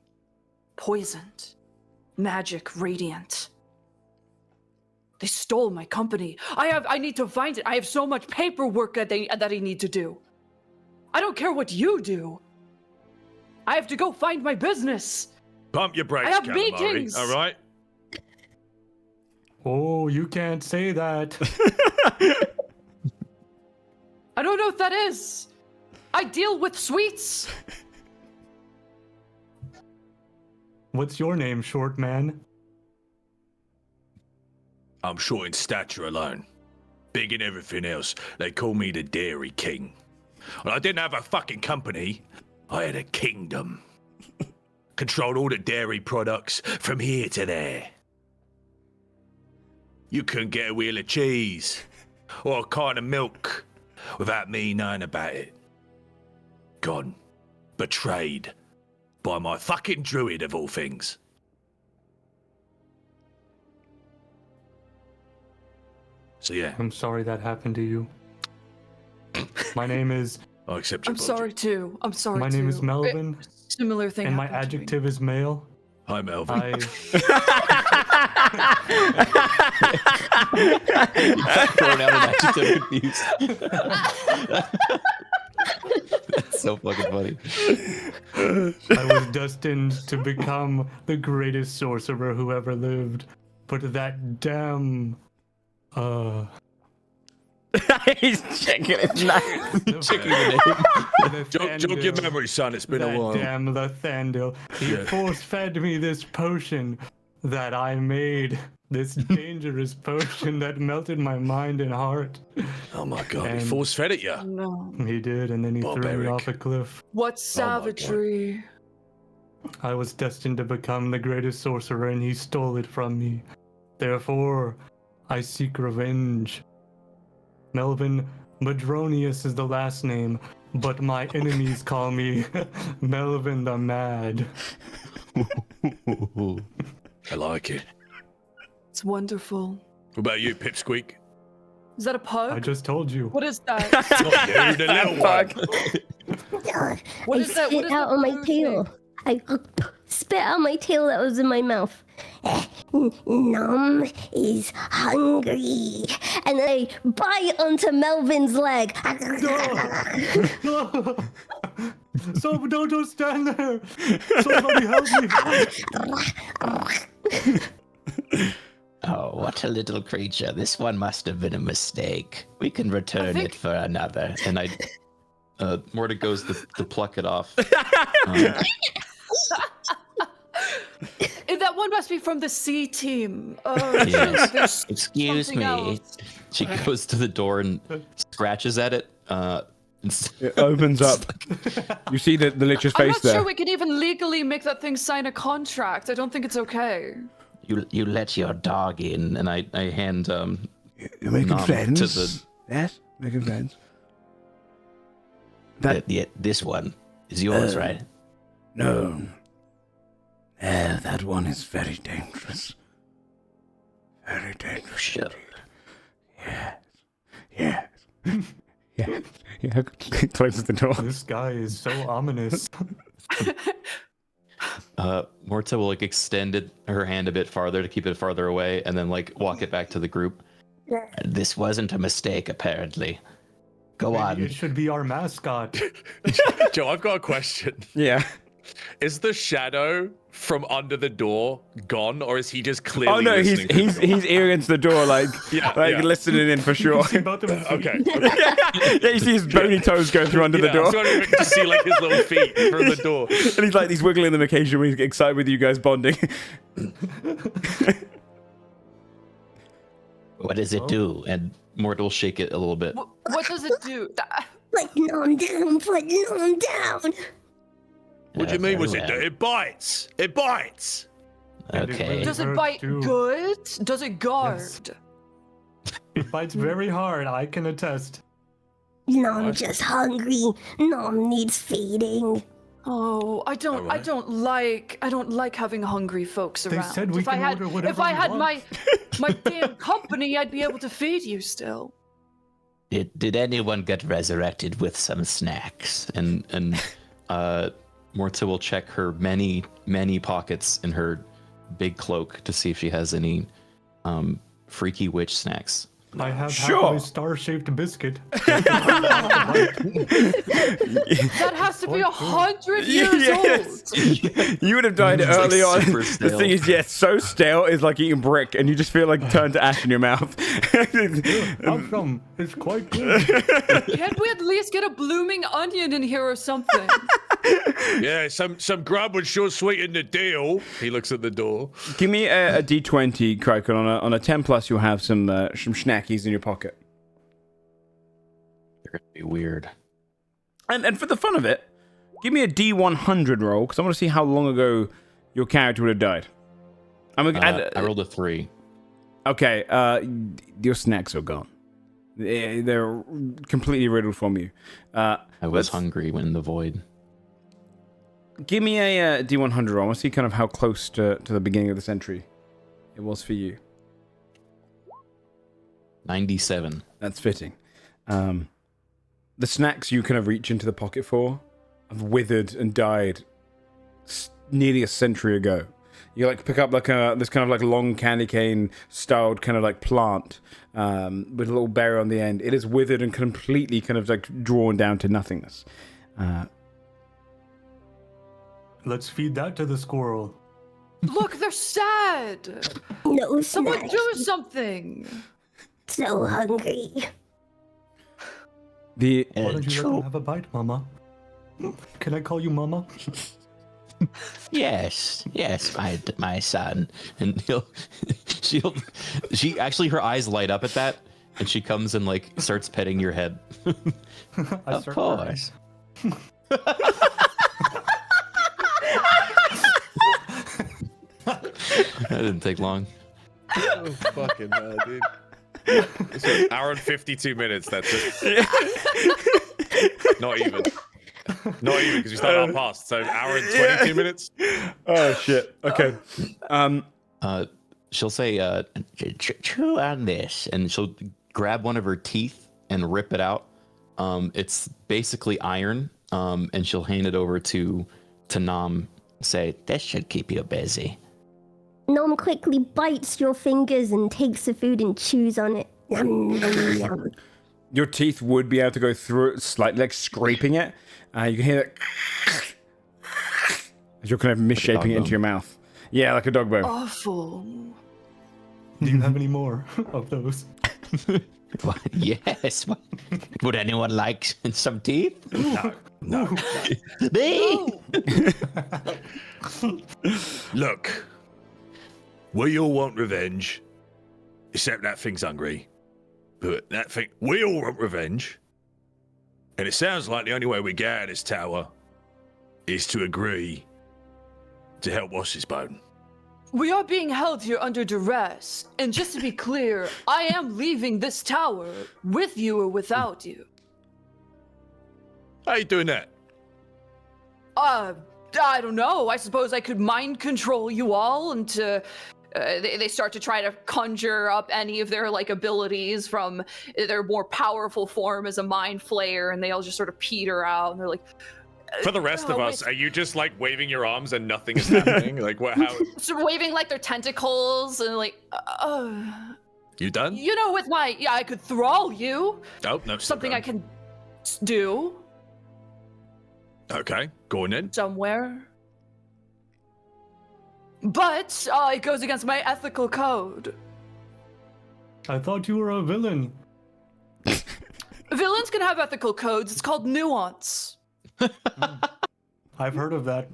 poisoned. magic radiant. They stole my company. I need to find it. I have so much paperwork that I need to do. I don't care what you do. I have to go find my business. Pump your brakes, I have Calamari, meetings. all right? Oh, you can't say that. I don't know what that is. I deal with sweets. What's your name, short man? I'm short in stature alone. Big in everything else. They call me the Dairy King. And I didn't have a fucking company. I had a kingdom. Controlled all the dairy products from here to there. You couldn't get a wheel of cheese or a carton of milk without me knowing about it. Gone. Betrayed. By my fucking druid of all things. So yeah, I'm sorry that happened to you. My name is. I accept your I'm sorry too. I'm sorry. My name is Melvin, Similar thing. and my happened to me. adjective is male. Hi, Melvin. I. Throwing out an adjective confused. That's so fucking funny. I was destined to become the greatest sorcerer who ever lived, but that damn. He's checking his notes. Checking the name. Jog your memory, son. It's been a while. Damn Lathandil. He Yeah. force-fed me this potion that I made. This dangerous potion that melted my mind and heart. Oh my god, he And- force fed it ya. No. He did, and then he threw me Barbaric. off a cliff. What God. savagery. I was destined to become the greatest sorcerer, and he stole it from me. Therefore, I seek revenge. Melvin Madronius is the last name, but my enemies call me Melvin the Mad. I like it. It's wonderful. What about you, Pipsqueak? Is that a pug? I just told you. What is that? Not you, the little one. What I is that? What spit is out that on my blue tail. thing? I spit out my tail that was in my mouth. Nom is hungry. And then I bite onto Melvin's leg. So don't stand there. Somebody help me. Oh, what a little creature. This one must have been a mistake. We can return think- it for another. And Morta goes to pluck it off. That one must be from the C team. Yes. There's Excuse something me. else. She goes to the door and scratches at it. It opens up. You see the Lich's I'm face not there. sure we can even legally make that thing sign a contract. I don't think it's okay. You let your dog in. and I hand You're making Nom friends? to the- Yes, making friends. This one is yours, right? No. That one is very dangerous. Very dangerous. Sure. Yes. Yes. Yeah. Yeah. Closes the door. This guy is so ominous. Morta will extend her hand a bit farther to keep it farther away, and then walk it back to the group. This wasn't a mistake, apparently. Go Maybe on. it should be our mascot. Joe, I've got a question. Yeah. Is the shadow from under the door gone, or is he just clearly Oh no, listening to the door? he's ear against the door, Yeah. listening in for sure. See both of us. Okay. Yeah, you see his bony toes go through under the I door, was wondering if you could just see his little feet from the door. and he's wiggling them occasionally when he's excited with you guys bonding. What does it do? And Morta will shake it a little bit. What does it do? Put Nom down, put Nom down. What do you mean? Very Was it? well. It bites. It bites. Okay. Does it hurts bite too. good? Does it guard? Yes. It bites very hard, I can attest. Nom's just hungry. Nom needs feeding. Oh, I don't Alright. like having hungry folks They around. said we if I can had order whatever if I we had want. my damn company, I'd be able to feed you still. Did anyone get resurrected with some snacks? And Morta will check her many pockets in her big cloak to see if she has any freaky witch snacks. I have Sure. half of a star-shaped biscuit. That has to be 100 years old. You would have died It's, like, early on. super The stale. thing is, so stale is like eating brick, and you just feel like turned to ash in your mouth. I'm from. It's quite good. Can't we at least get a blooming onion in here or something? Yeah, some grub would sure sweeten the deal. He looks at the door. Give me a D20, Kraken. On a 10 plus, you'll have some snackies in your pocket. They're gonna be weird. And for the fun of it, give me a D100 roll, because I want to see how long ago your character would have died. I rolled a 3. Okay, your snacks are gone. They're completely riddled from you. I was hungry when the void. Give me a D100 roll. I want to see kind of how close to the beginning of the century it was for you. 97. That's fitting. The snacks you kind of reach into the pocket for have withered and died nearly a century ago. You like pick up like this kind of like long candy cane styled kind of like plant with a little berry on the end. It is withered and completely kind of like drawn down to nothingness. Let's feed that to the squirrel. Look, they're sad. No Someone snacks. do something. So hungry. The Why don't you let them have a bite, Mama? Can I call you Mama? Yes, my son. And she actually, her eyes light up at that, and she comes and like starts petting your head. Of course. That didn't take long. Oh, fucking hell, dude. It's an hour and 52 minutes, that's it. Not even. Not even, because we started our past. So, hour and 22 minutes? oh shit. Okay. She'll say, Chew on this. and she'll grab one of her teeth and rip it out. It's basically iron, and she'll hand it over to Nam. Say, This should keep you busy. Nom quickly bites your fingers and takes the food and chews on it. Yum, yum, yum. Your teeth would be able to go through it slightly, like scraping it. You can hear it as you're kind of misshaping it into your mouth. Yeah, like a dog bone. Awful. Do you have any more of those? What? Yes. Would anyone like some teeth? No. Me? Look, we all want revenge, except that thing's hungry. But that thing, we all want revenge. And it sounds like the only way we get out of this tower is to agree to help wash this bone. We are being held here under duress. And just to be clear, I am leaving this tower with you or without you. How you doing that? I don't know. I suppose I could mind control you all into. They start to try to conjure up any of their like abilities from their more powerful form as a mind flayer, and they all just sort of peter out. And they're like, For the rest of Oh, us, wait. are you just like waving your arms and nothing is happening? Like what? How? sort of waving like their tentacles and like, You done? you know, with my I could thrall you. Oh no. still Something I done. can do Okay, go on then. somewhere. But it goes against my ethical code. I thought you were a villain. Villains can have ethical codes. It's called nuance. I've heard of that.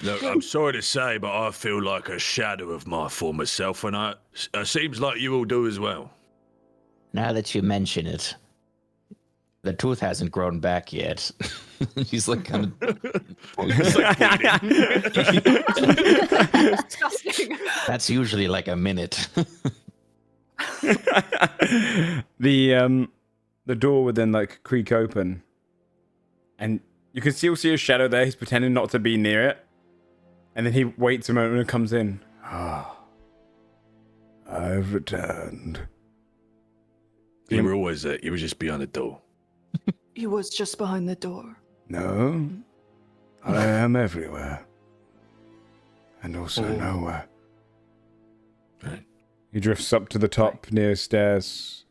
Look, I'm sorry to say, but I feel like a shadow of my former self, and it seems like you all do as well. Now that you mention it, the tooth hasn't grown back yet. she's like kind of. It's like Disgusting. That's usually like a minute. The door would then like creak open, and you can still see a shadow there. He's pretending not to be near it, and then he waits a moment and comes in. Ah, I've returned. You were always there. You were just behind the door. He was just behind the door. No, I am everywhere. And also nowhere. Right. He drifts up to the top near stairs,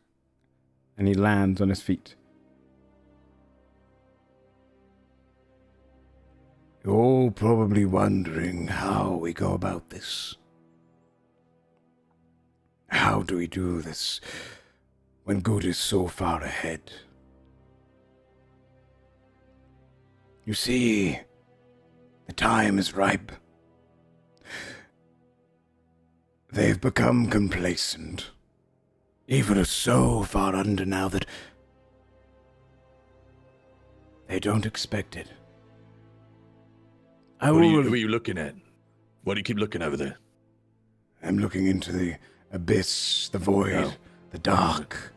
and he lands on his feet. You're all probably wondering how we go about this. How do we do this when good is so far ahead? You see, the time is ripe. They've become complacent. Evil is so far under now that they don't expect it. What are you looking at? Why do you keep looking over there? I'm looking into the abyss, the void, the dark,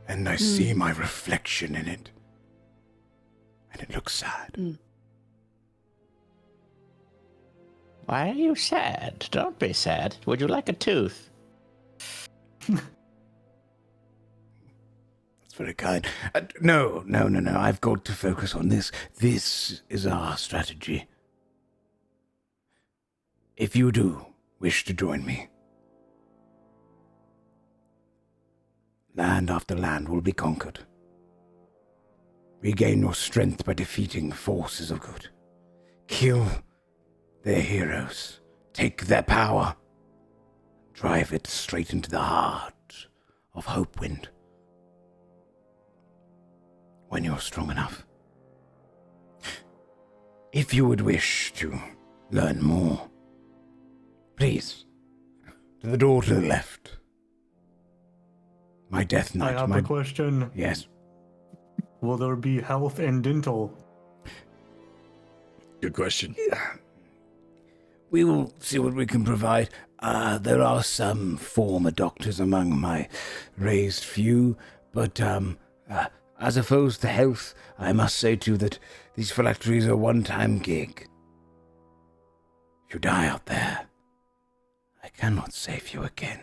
and I see my reflection in it. And it looks sad. Why are you sad? Don't be sad. Would you like a tooth? That's very kind. No. I've got to focus on this. This is our strategy. If you do wish to join me, land after land will be conquered. Regain your strength by defeating forces of good. Kill their heroes. Take their power. Drive it straight into the heart of Hopewind. When you're strong enough. If you would wish to learn more, please, to the door to the left. My Death Knight. I have a question. Yes. Will there be health and dental? Good question. We will see what we can provide. There are some former doctors among my raised few, but as opposed to health, I must say to you that these phylacteries are a one-time gig. If you die out there, I cannot save you again.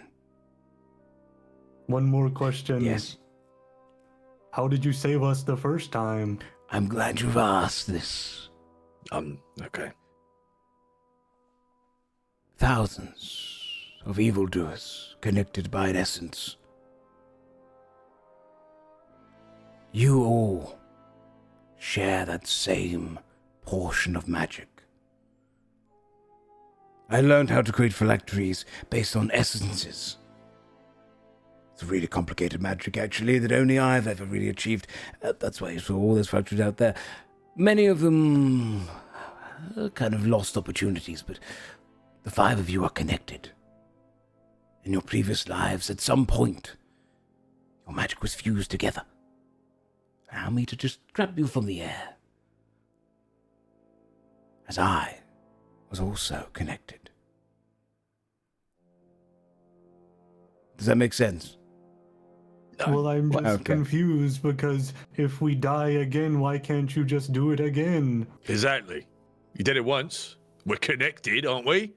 One more question. Yes. How did you save us the first time? I'm glad you've asked this. Okay. Thousands of evildoers connected by an essence. You all share that same portion of magic. I learned how to create phylacteries based on essences. It's a really complicated magic, actually, that only I've ever really achieved. That's why you saw all those phylacteries out there. Many of them are kind of lost opportunities, but the five of you are connected. In your previous lives, at some point, your magic was fused together. Allow me to just grab you from the air. As I was also connected. Does that make sense? Well, I'm just Okay. confused because if we die again, why can't you just do it again? Exactly. You did it once. We're connected, aren't we?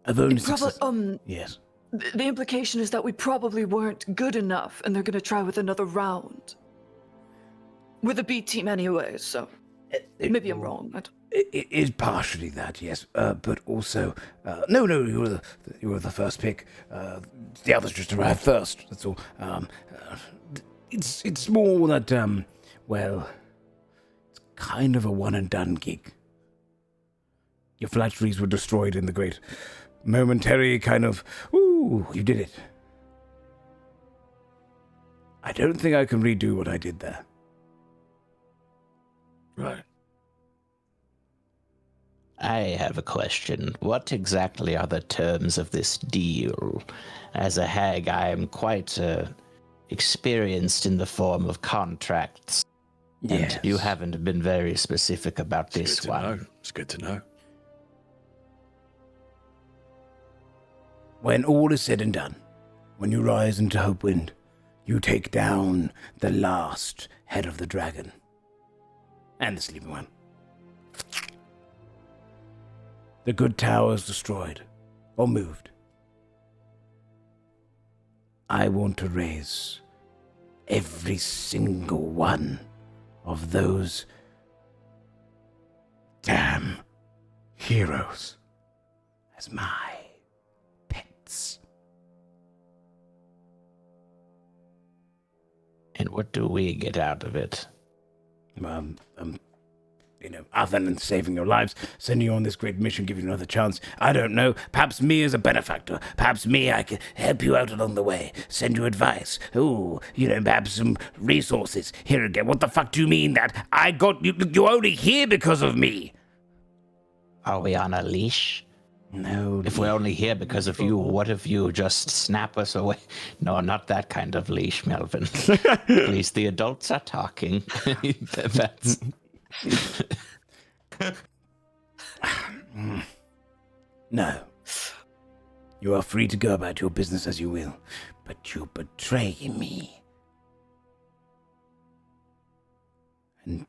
I've only Probably, Yes. the implication is that we probably weren't good enough, and they're gonna try with another round. With a B team anyway, so maybe I'm wrong. It is partially that, yes, but also no, you were the first pick. The others just arrived first. That's all. It's more that well, it's kind of a one and done gig. Your phylacteries were destroyed in the great momentary kind of ooh, you did it. I don't think I can redo what I did there. Right. I have a question. What exactly are the terms of this deal? As a hag, I am quite experienced in the form of contracts. Yes. And you haven't been very specific about this one. It's good to know. When all is said and done, when you rise into Hopewind, you take down the last head of the dragon. And the sleeping one. The good tower is destroyed, or moved. I want to raise every single one of those damn heroes as my pets. And what do we get out of it? Other than saving your lives, sending you on this great mission, give you another chance. I don't know. Perhaps me as a benefactor. Perhaps me, I can help you out along the way. Send you advice. Ooh, perhaps some resources. Here again. What the fuck do you mean that I got you? You're only here because of me. Are we on a leash? No. If we're only here because of you, what if you just snap us away? No, not that kind of leash, Melvin. Please, the adults are talking. That's... No. You are free to go about your business as you will, but you betray me. And,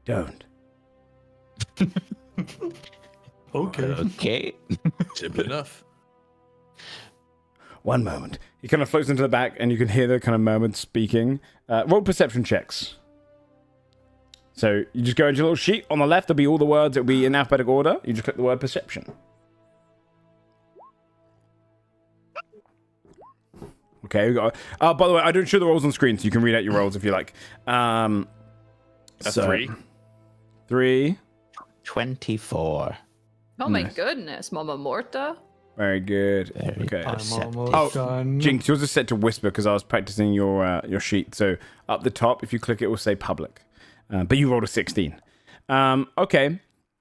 don't. Okay. Simple enough. One moment. He kind of floats into the back, and you can hear the kind of mermaid speaking. Roll perception checks. So you just go into your little sheet. On the left, there'll be all the words. It'll be in alphabetical order. You just click the word perception. Okay. We got. By the way, I don't show the rolls on screen, so you can read out your rolls if you like. That's 3. 3. 24. Oh my goodness, Mama Morta. Very good. Very Okay. perceptive. Done. Jinx, yours is set to whisper because I was practicing your sheet. So up the top, if you click it, will say public. But you rolled a 16. Okay.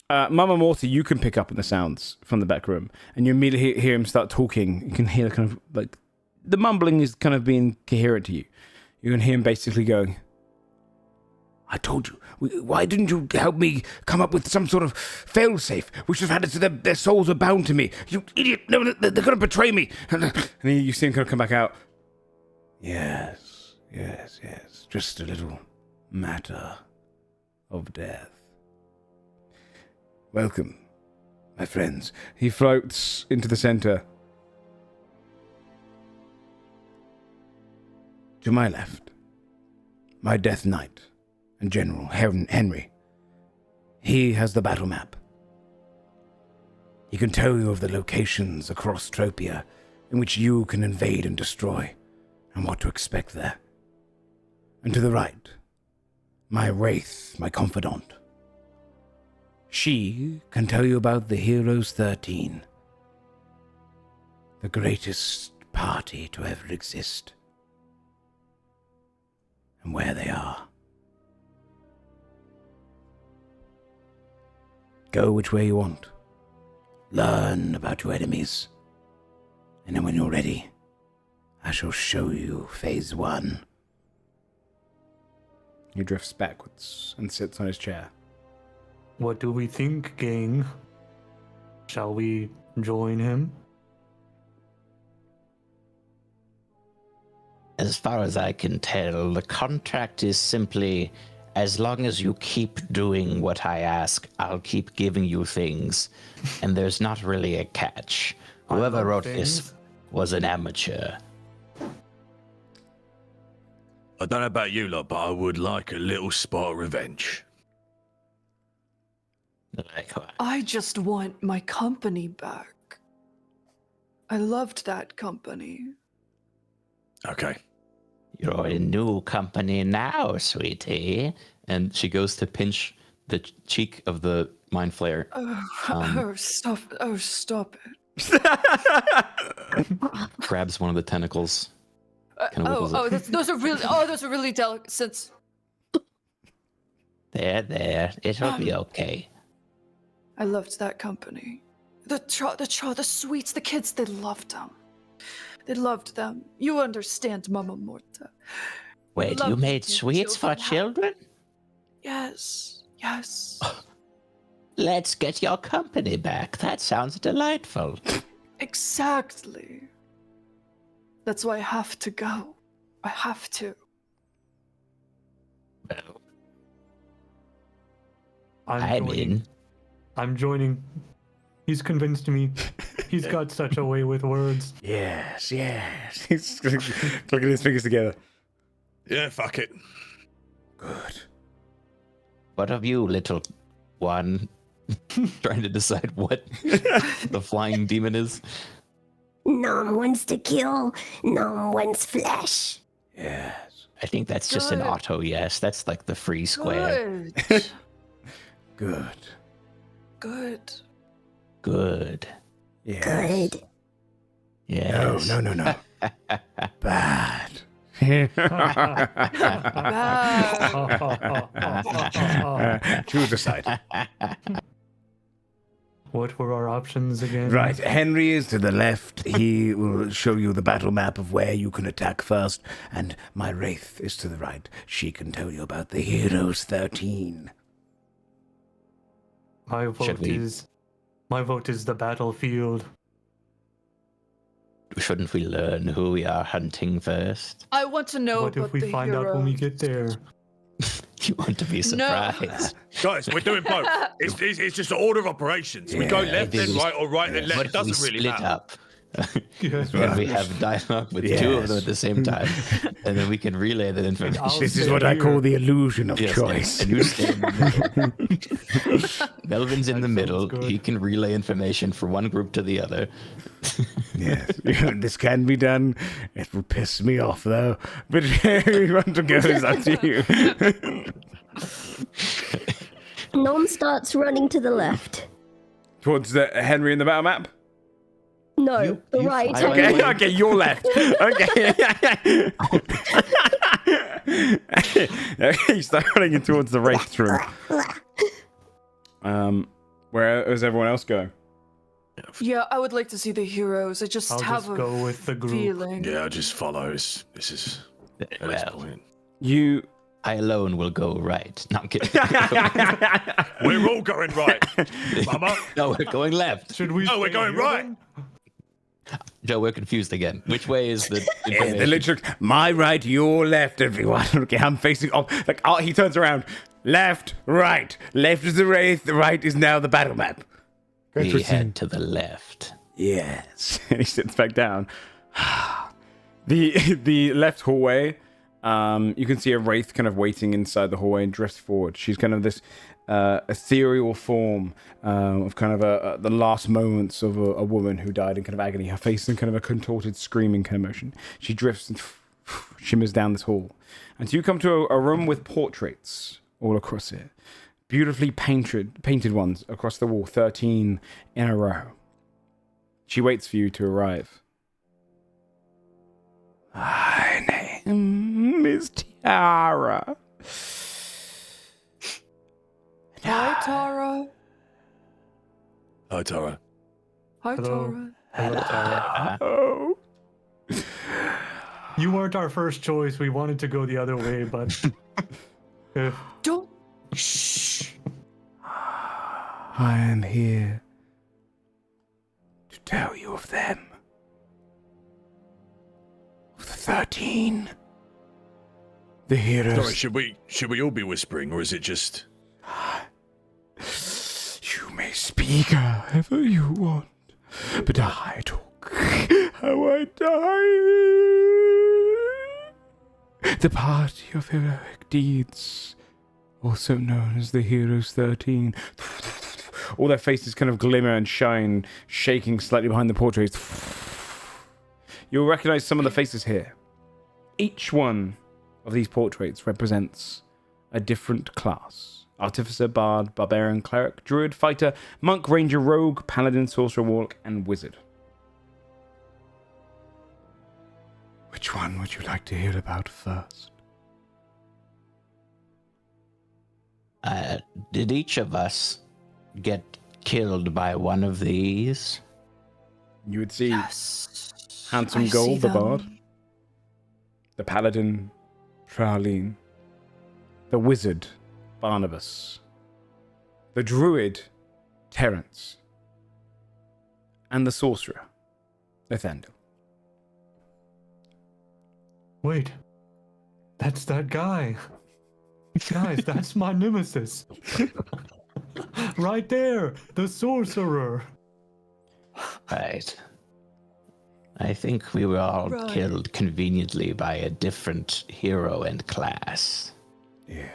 Mama Morty, you can pick up on the sounds from the back room, and you immediately hear him start talking. You can hear kind of like the mumbling is kind of being coherent to you. You can hear him basically going, I told you. Why didn't you help me come up with some sort of failsafe? We should have had it so their souls are bound to me. You idiot. No, they're going to betray me. And then you see him kind of come back out. Yes. Just a little matter of death. Welcome, my friends. He floats into the center. To my left, my Death Knight and General Henry. He has the battle map. He can tell you of the locations across Tropia in which you can invade and destroy, and what to expect there. And to the right, my Wraith, my confidant. She can tell you about the Heroes 13, the greatest party to ever exist, and where they are. Go which way you want. Learn about your enemies. And then when you're ready, I shall show you Phase 1. He drifts backwards and sits on his chair. What do we think, gang? Shall we join him? As far as I can tell, the contract is simply, as long as you keep doing what I ask, I'll keep giving you things. And there's not really a catch. Whoever wrote this was an amateur. I don't know about you lot, but I would like a little spot of revenge. Like what? I just want my company back. I loved that company. Okay. You're in new company now, sweetie. And she goes to pinch the cheek of the mind flayer. Stop! Oh, stop it! Grabs one of the tentacles. Kinda wiggles it. Those are really delicate. Since There. It'll be okay. I loved that company, the sweets, the kids, they loved them. They loved them. You understand, Mama Morta. Wait, you Loved made the sweets for children? Yes. Let's get your company back. That sounds delightful. Exactly. That's why I have to go. I have to. Well, I'm joining. I'm joining. He's convinced me. He's got such a way with words. Yes. He's clicking his fingers together. Yeah, fuck it. Good. what of you, little one? trying to decide what the flying demon is. Nom wants to kill. Nom wants flesh. Yes. I think that's just an Good. auto yes. That's like the free square. Good. Good. Good. Good. Yes. Good. Yes. No. Bad. Choose a side. What were our options again? Right, Henry is to the left. He will show you the battle map of where you can attack first. And my Wraith is to the right. She can tell you about the Heroes 13. My vote is the battlefield. Shouldn't we learn who we are hunting first? I want to know What about if we the find out when we get there? You want to be surprised. Guys, we're doing both. It's just an order of operations. We go Yeah, left, then right, or right, then left. What It if we doesn't really split matter. up? Yes, And we have dialogue with two of them at the same time, and then we can relay that information. I'll This is stay what I here. call the illusion of Yes, choice. and you stay in the middle. Melvin's in the middle. good. He can relay information from one group to the other. Yes, this can be done. It will piss me off, though. But if you want to go, it's up to you. Nom starts running to the left. Towards the Henry in the battle map? No, the you right. fly Okay, away. okay, you're left. Okay. Okay, you start running in towards the Wraith room. Where does everyone else go? Yeah, I would like to see the heroes. I just I'll have just a go with the group. feeling. Yeah, just follow. This is at this Well, point. You. I alone will go right. No, I'm kidding. We're all going right. Mama? No, we're going left. Should we? No, we're stay going here right. then? Joe, we're confused again. Which way is the Yeah, the information? literal, my right, your left, everyone. Okay, I'm facing off. Like, oh, he turns around. Left, right. Left is the Wraith. The right is now the battle map. We head to the left. Yes. And he sits back down. The left hallway, you can see a Wraith kind of waiting inside the hallway and dressed forward. She's kind of this ethereal form of kind of the last moments of a woman who died in kind of agony. Her face in kind of a contorted, screaming kind of motion. She drifts and shimmers down this hall. And so you come to a room with portraits all across it. Beautifully painted ones across the wall, 13 in a row. She waits for you to arrive. My name is Tiara. Hi, Tara. Hi, Tara. Hi, Hello. Tara. Hello, Tara. Oh. You weren't our first choice. We wanted to go the other way, but Don't. shh. I am here to tell you of them. Of the 13. The heroes. Sorry, should we all be whispering, or is it just? You may speak however you want, but I talk how I die. The party of heroic deeds, also known as the Heroes 13. All their faces kind of glimmer and shine, shaking slightly behind the portraits. You'll recognize some of the faces here. Each one of these portraits represents a different class. Artificer, Bard, Barbarian, Cleric, Druid, Fighter, Monk, Ranger, Rogue, Paladin, Sorcerer, Warlock, and Wizard. Which one would you like to hear about first? Did each of us get killed by one of these? You would see Yes. Handsome I Gold, see the them. Bard, the Paladin, Praline, the Wizard, Barnabas, the Druid, Terence, and the Sorcerer, Nathaniel. Wait, that's that guy. Guys, that's my nemesis. Right there, the sorcerer. Right. I think we were all Right. killed conveniently by a different hero and class. Yeah.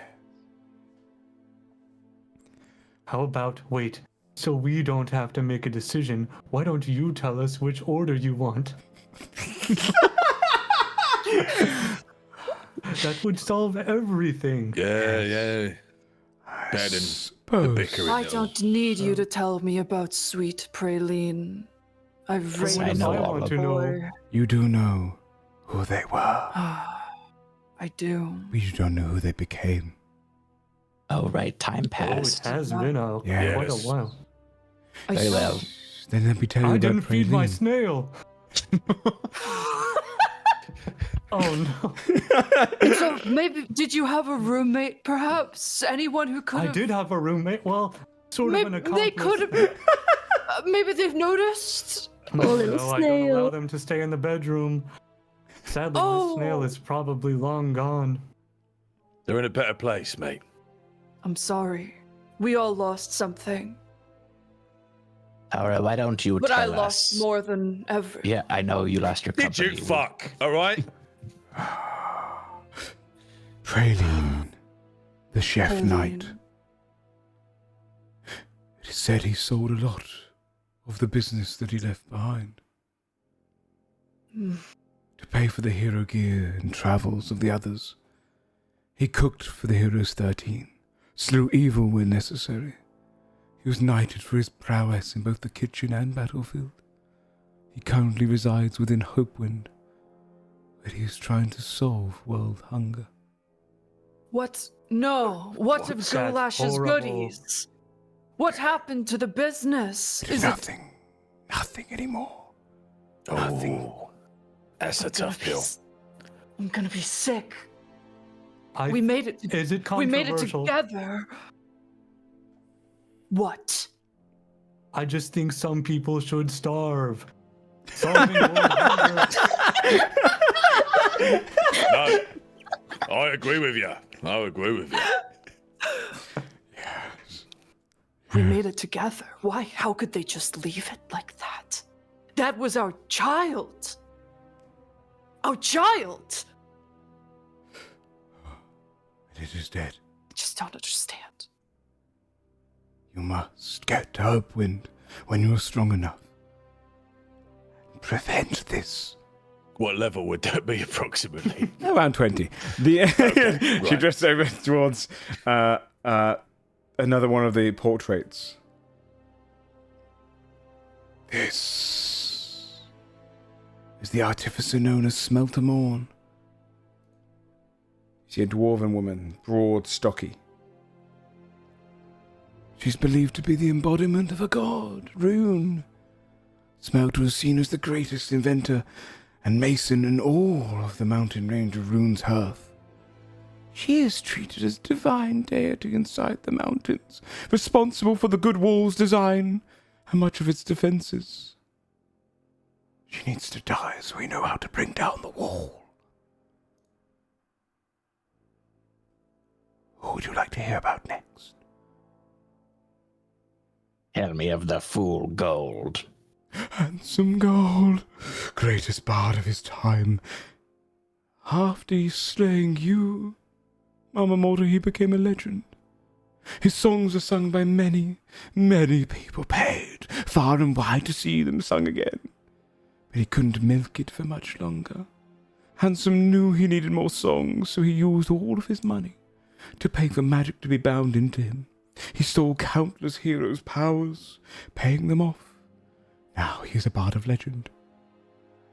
How about, wait, so we don't have to make a decision, why don't you tell us which order you want? That would solve everything. Yeah. Better than the bickering. I don't need you to tell me about sweet praline. I've raised I know a all want to boy. know. You do know who they were. I do. We don't know who they became. Oh, right. Time Oh, it passed. has been Yes. quite a while. Very well. Then let me tell you I about didn't feed my Praline. snail. Oh no. So maybe did you have a roommate? Perhaps anyone who could. I did have a roommate. Well, sort of Maybe an accomplice. they could have. Maybe they've noticed. Call him No, I don't allow snail. them to stay in the bedroom. Sadly, Oh. the snail is probably long gone. They're in a better place, mate. I'm sorry. We all lost something, All right, why don't you but tell I us? lost more than ever. Yeah, I know you lost your Did company. you fuck? All right. Praline, the chef Praline. knight. It is said he sold a lot of the business that he left behind to pay for the hero gear and travels of the others. He cooked for the Heroes 13, slew evil when necessary. He was knighted for his prowess in both the kitchen and battlefield. He currently resides within Hopewind, where he is trying to solve world hunger. What? No. What of What's that Goulash's horrible- goodies? What happened to the business? It is Is it? nothing anymore. Oh, that's a tough pill. I'm gonna be sick. I, We made it. is it We made it controversial? together. What? I just think some people should starve. Solving world hunger. No, I agree with you. We made it together. Why? How could they just leave it like that? That was our child. Our child. It is dead. I just don't understand. You must get to Hopewind when you are strong enough. Prevent this. What level would that be approximately? Around 20. She right. drifts over towards another one of the portraits. This is the artificer known as Smeltermorn. You see a dwarven woman, broad, stocky. She's believed to be the embodiment of a god, Rune. Smelter is seen as the greatest inventor and mason in all of the mountain range of Rune's hearth. She is treated as divine deity inside the mountains, responsible for the good wall's design and much of its defenses. She needs to die so we know how to bring down the wall. Who would you like to hear about next? Tell me of the fool gold. Handsome Gold, greatest bard of his time. After slaying you, Mama Mortar, he became a legend. His songs are sung by many, many people paid far and wide to see them sung again. But he couldn't milk it for much longer. Handsome knew he needed more songs, so he used all of his money to pay for magic to be bound into him. He stole countless heroes' powers, paying them off. Now he is a bard of legend.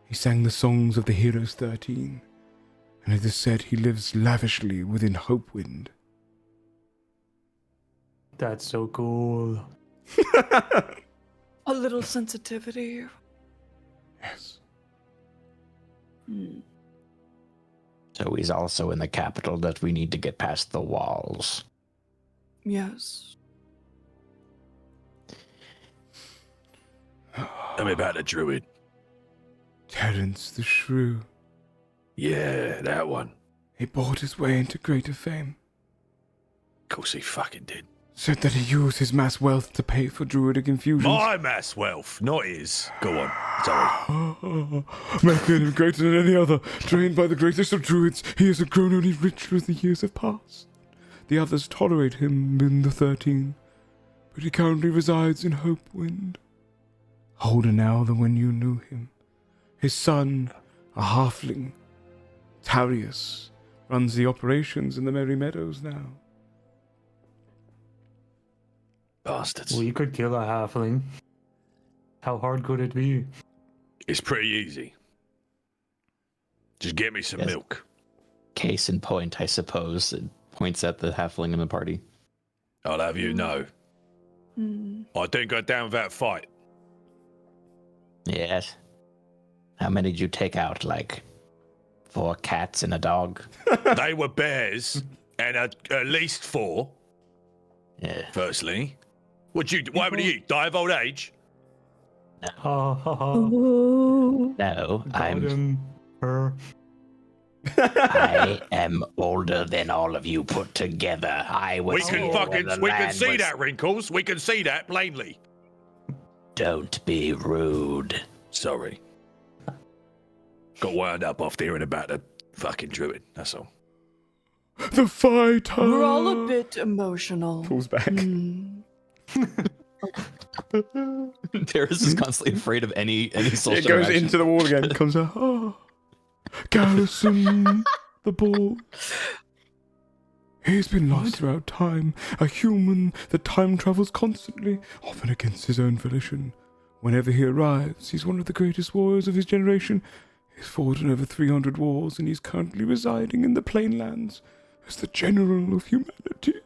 He sang the songs of the Heroes 13, and it is said he lives lavishly within Hopewind. That's so cool. A little sensitivity. Yes. So he's also in the capital that we need to get past the walls. Yes. Tell me about the druid. Terence the Shrew. Yeah, that one. He bought his way into greater fame. Of course he fucking did. Said that he used his mass wealth to pay for druidic infusions. My mass wealth, not his. Go on. Sorry. Making him greater than any other. Trained by the greatest of druids, he has grown only richer as the years have passed. The others tolerate him in the 13, but he currently resides in Hopewind. Older now than when you knew him. His son, a halfling, Tarius, runs the operations in the Merry Meadows now. Bastards. We could kill a halfling. How hard could it be? It's pretty easy. Just get me some Yes. milk. Case in point, I suppose. It points at the halfling in the party. I'll have you know. I didn't go down with that fight. Yes. How many did you take out? Like 4 cats and a dog? They were bears, and at least 4. Yeah. Firstly, what would you die of old age? Ha ha ha. Ooh. No, Got I'm him. Her. I am older than all of you put together. I was We can here when the we can land see was- that, Wrinkles. We can see that plainly. Don't be rude. Sorry. Got wound up after hearing about the fucking druid. That's all. The fighter! We're all a bit emotional. Pulls back. Darius is constantly afraid of any social It goes interaction. into the wall again. Comes out. Oh, Garrison, the ball. He's been lost throughout time, a human that time travels constantly, often against his own volition. Whenever he arrives, he's one of the greatest warriors of his generation. He's fought in over 300 wars, and he's currently residing in the Plainlands as the general of humanity.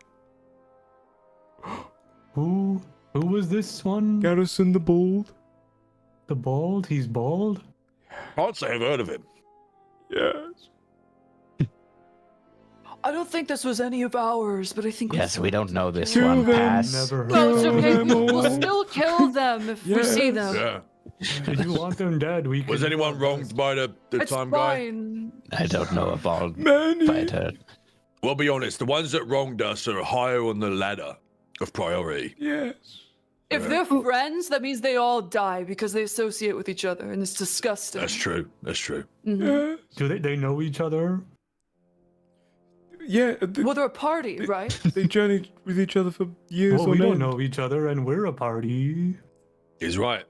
Who was this one? Garrison the Bald. The bald? He's bald? Can't say I've heard of him. Yes. I don't think this was any of ours, but I think Yes, we don't know this Kill one. them. Pass. Never heard No, it's of okay. them all. We'll still kill them if we see them. Yeah. If you want them dead, we can. Was anyone wronged by the It's time guy? fine. I don't know a bald Many. fighter. Well, be honest. The ones that wronged us are higher on the ladder of priority. Yes. If they're friends, that means they all die because they associate with each other, and it's disgusting. That's true. That's true. Yes. Do they know each other? Yeah. Well, they're a party, right? They journeyed with each other for years Well, on we don't end. know each other, and we're a party. He's right.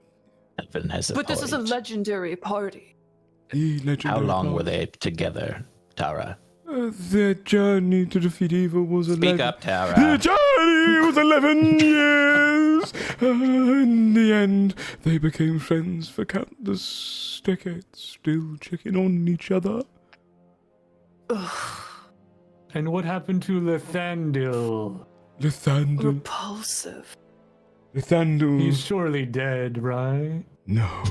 Evan has a But this is a point. legendary party. The How legendary long were path. they together, Tara? Their journey to defeat evil was Speak 11. up, Their Tara. journey was 11 years. In the end, they became friends for countless decades, still checking on each other. And what happened to Lethandil? Lithandil. Repulsive. Lithandil. He's surely dead, right? No.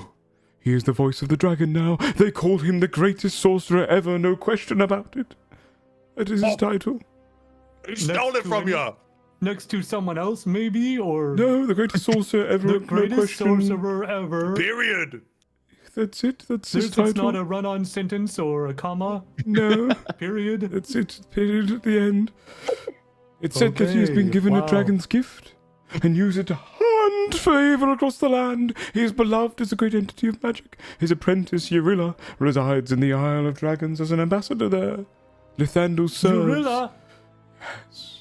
He is the voice of the dragon now. They call him the greatest sorcerer ever, no question about it. That is his title. Who stole it to from any- you? Next to someone else, maybe? Or No, the greatest sorcerer ever, the no greatest question. sorcerer ever? Period. That's it, that's his This is title. not a run-on sentence or a comma. No. Period. That's it, period at the end. It said that he has been Okay, given wow. a dragon's gift and use it to hunt for evil across the land. He is beloved as a great entity of magic. His apprentice, Eurilla, resides in the Isle of Dragons as an ambassador there. Lithandil serves. Eurilla? Yes.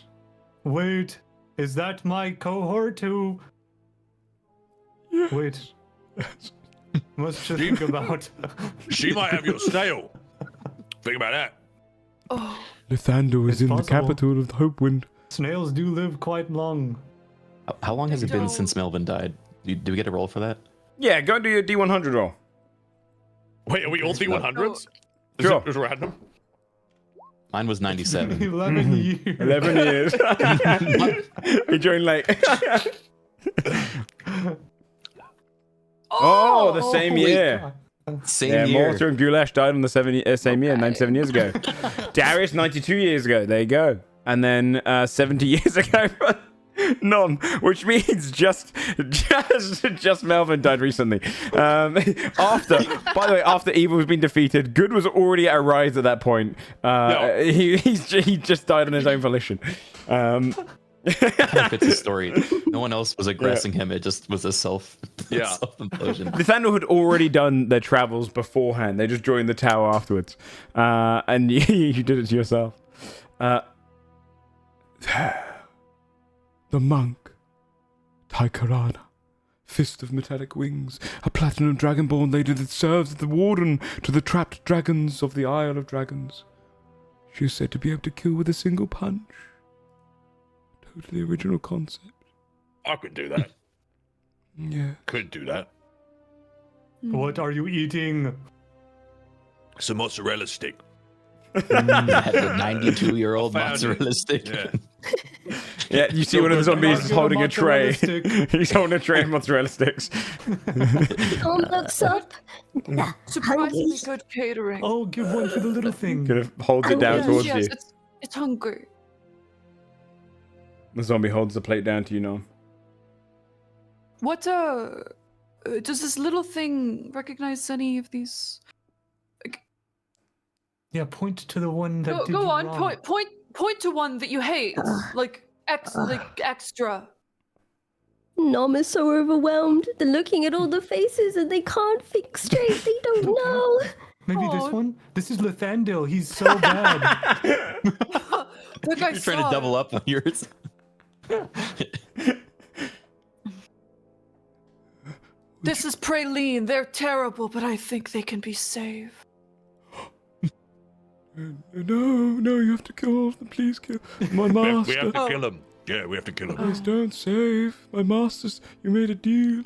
Wait, is that my cohort who... Yes. Wait. Must you think about... She might have your snail. Think about that. Oh, Lithandil is It's in possible. the capital of Hopewind. Snails do live quite long. How long has it been don't- since Melvin died? Do we get a roll for that? Yeah, go and do your D100 roll. Wait, are we all D100s? Sure. Is it random? Mine was 97. 11 years. 11 years. He joined late. Oh, the same Holy year. Same Yeah, year. Mortar and Gulash died on the same year, 97 years ago. Darius, 92 years ago. There you go. And then 70 years ago, none, which means just Melvin died recently. By the way, after evil has been defeated, good was already at a rise at that point. No. He just died on his own volition. Kind of fits his story. No one else was aggressing him. It just was a Yeah. self-implosion. Nathaniel had already done their travels beforehand. They just joined the tower afterwards. And you did it to yourself. The monk, Taikarana, fist of metallic wings, a platinum dragonborn lady that serves as the warden to the trapped dragons of the Isle of Dragons. She is said to be able to kill with a single punch. Totally original concept. I could do that. Yeah. Could do that. What are you eating? It's a mozzarella stick. That's a 92-year-old I found it. mozzarella stick. Yeah. Yeah, you see one of the zombies is holding a tray. Stick. He's holding a tray of mozzarella sticks. Tom looks up. Surprisingly good catering. Oh, give one to the little thing. Kind of holds it down Yes, towards yes, you. it's hungry. The zombie holds the plate down to you now. What does this little thing recognize any of these? Yeah, point to the one that Go, did go you on, wrong. point to one that you hate, like extra. Nom is so overwhelmed. They're looking at all the faces and they can't think straight. They don't know. Maybe this Oh. one? This is Lathandil. He's so bad. Like I You're trying to saw. double up on yours. This is praline. They're terrible, but I think they can be saved. No, you have to kill all of them. Please kill my We master. have to kill him. Yeah, we have to kill him. Please don't save my masters. You made a deal.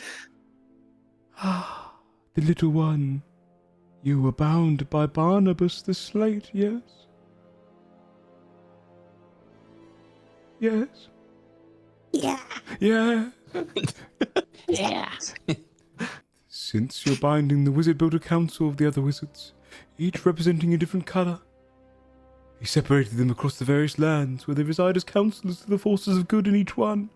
The little one. You were bound by Barnabas the Slate, yes? Yes? Yeah. Yeah. Yeah. Since you're binding the Wizard Builder Council of the other wizards, each representing a different colour, he separated them across the various lands where they reside as counselors to the forces of good in each one.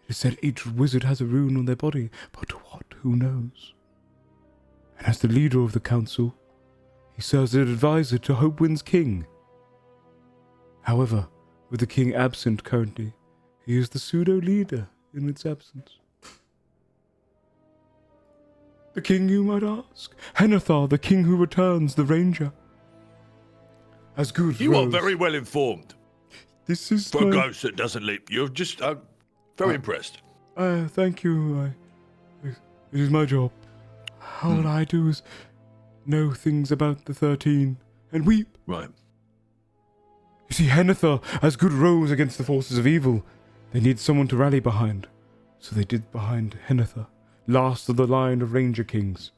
It is said each wizard has a rune on their body, but what, who knows? And as the leader of the council, he serves as an advisor to Hopewind's king. However, with the king absent currently, he is the pseudo-leader in its absence. The king, you might ask. Henethar, the king who returns, the ranger. As good You are Rose. very well informed This is for a my... ghost that doesn't leap. You're just very impressed. Thank you. It is my job. All I do is know things about the 13 and weep. Right. You see, Henethar, as good rose against the forces of evil, they need someone to rally behind. So they did behind Henethar, last of the line of Ranger Kings.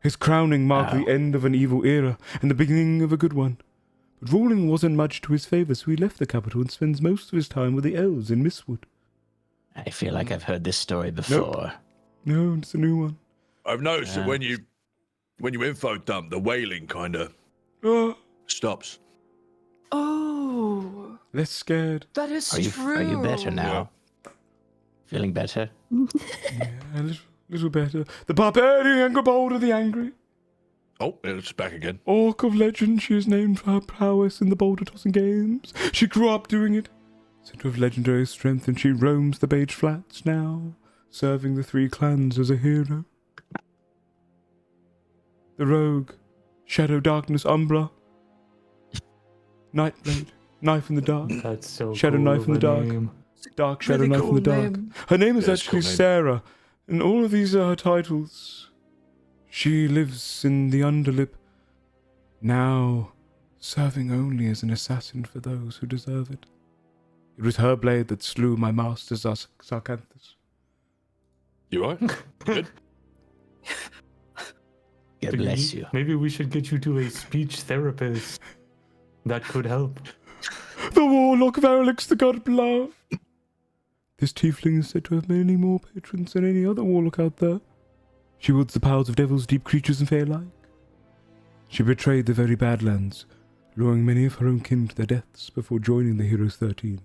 His crowning marked the end of an evil era and the beginning of a good one. But ruling wasn't much to his favour, so he left the capital and spends most of his time with the elves in Mistwood. I feel like I've heard this story before. No, it's a new one. I've noticed that when you info dump, the wailing kind of stops. Oh, Less scared. that is Are true. you better now? Feeling better? Yeah, a little better. The barbarian Angerbold of the Angry. Oh, it's back again. Orc of legend, she is named for her prowess in the boulder tossing games. She grew up doing it. Said to have legendary strength, and she roams the Beige Flats now, serving the 3 clans as a hero. The rogue, Shadow Darkness Umbra, Nightblade, Knife in the Dark, That's so Shadow cool Knife of in the a Dark, name. Dark Shadow Really Knife cool in the Dark. name. Her name is Yeah, it's actually cool name. Sarah, and all of these are her titles. She lives in the Underlip, now serving only as an assassin for those who deserve it. It was her blade that slew my master Sarcanthus. You all right? Good. God bless you. Maybe we should get you to a speech therapist. That could help. The warlock of Arelix, the god of love. This tiefling is said to have many more patrons than any other warlock out there. She wields the powers of devils, deep creatures, and fae alike. She betrayed the very Badlands, luring many of her own kin to their deaths before joining the Heroes 13.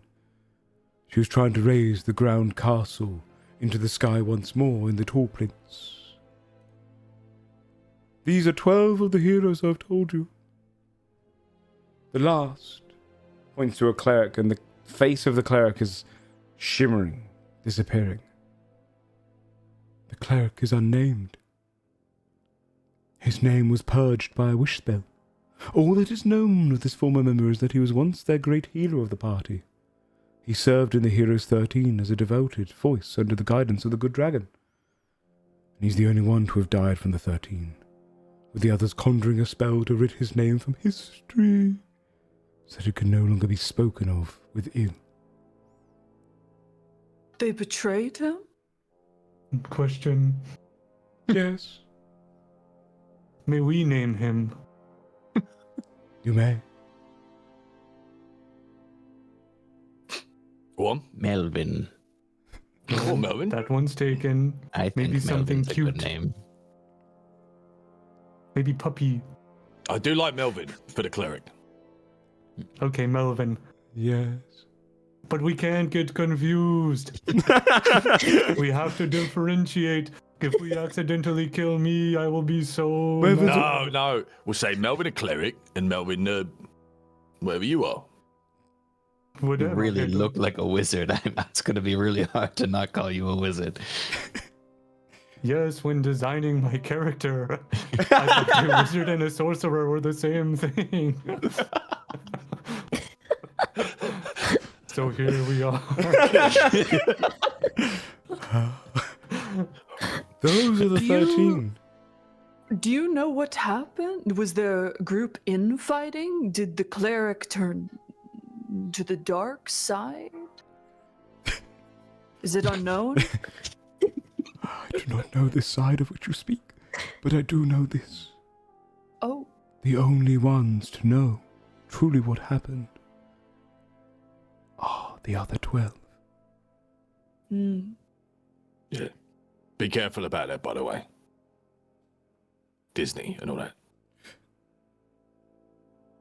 She was trying to raise the ground castle into the sky once more in the Tall Prince. These are 12 of the heroes I've told you. The last points to a cleric, and the face of the cleric is shimmering, disappearing. The cleric is unnamed. His name was purged by a wish spell. All that is known of this former member is that he was once their great healer of the party. He served in the Heroes 13 as a devoted voice under the guidance of the Good Dragon. And he's the only one to have died from the 13, with the others conjuring a spell to rid his name from history, so that it can no longer be spoken of with ill. They betrayed him? Question. Yes. May we name him? You may. Go on. Melvin. Go on, Melvin. That one's taken. I think Maybe something Melvin's a good cute. name. Maybe Puppy. I do like Melvin for the cleric. Okay, Melvin. Yes. But we can't get confused. We have to differentiate. If we accidentally kill me, I will be so mad. No. We'll say Melvin a cleric and Melvin whatever you are. You Whatever. really look like a wizard. It's going to be really hard to not call you a wizard. Yes, when designing my character, I thought a wizard and a sorcerer were the same thing. So here we are. Those are the Do you- 13. Do you know what happened? Was there group infighting? Did the cleric turn to the dark side? Is it unknown? I do not know this side of which you speak, but I do know this. Oh, The only ones to know truly what happened are the other 12. hmm. Yeah. Be careful about that, by the way. Disney and all that.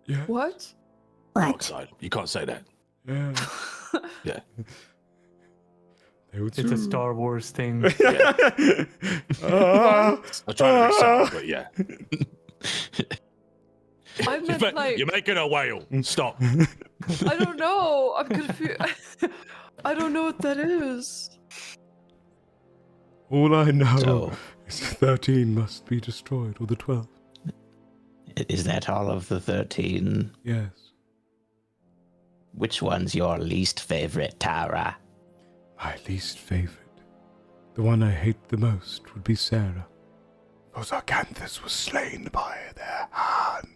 Yeah. What? Dark What? side. You can't say that. Yeah. Yeah. They would It's a sue. Star Wars thing. Yeah. Ah. I'm trying to be subtle, but yeah. I meant like You're making a whale. Stop. I don't know. I'm confused. I don't know what that is. All I know So, is the 13 must be destroyed, or the 12. is that all of the 13? Yes. Which one's your least favorite, Tara? My least favorite, the one I hate the most, would be Sarah. For Zarganthus was slain by their hand.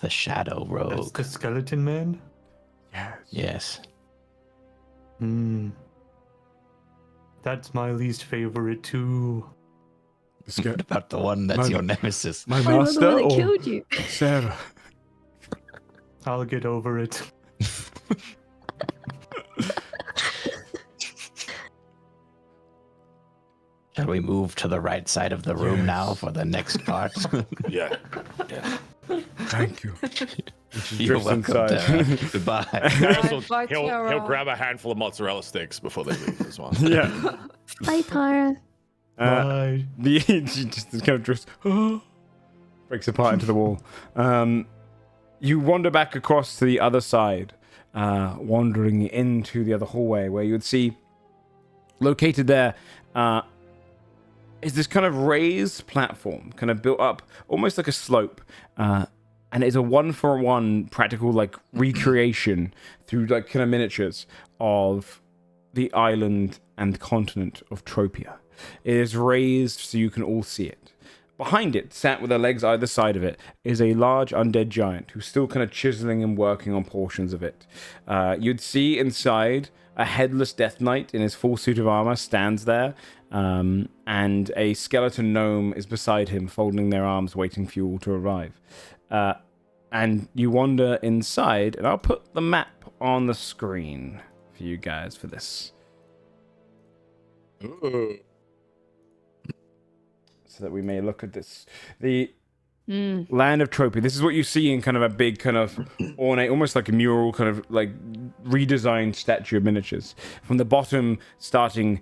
The Shadow That's Rogue. the skeleton man? Yes. Yes. Hmm. That's my least favorite too. What about the one that's My- your nemesis? My I'm the master one that or killed you. Sarah? I'll get over it. Shall we move to the right side of the room Yes. now for the next part? Yeah. Yeah. Thank you. You're Drifts welcome, inside. Tara. Goodbye. Garrus will- Bye, he'll Tara. grab a handful of mozzarella sticks before they leave as well. Yeah. Bye, Tara. Bye. The just kind of drifts, breaks apart into the wall. You wander back across to the other side, wandering into the other hallway, where you would see, located there, is this kind of raised platform, kind of built up almost like a slope, and it's a 1-for-1 practical like recreation through like kind of miniatures of the island and continent of Tropia. It is raised so you can all see it. Behind it, sat with their legs either side of it, is a large undead giant who's still kind of chiseling and working on portions of it. You'd see inside a headless death knight in his full suit of armor stands there, and a skeleton gnome is beside him, folding their arms, waiting for you all to arrive. And you wander inside, and I'll put the map on the screen for you guys for this. So that we may look at this. The land of Tropia. This is what you see in kind of a big kind of ornate, almost like a mural, kind of like redesigned statue of miniatures. From the bottom, starting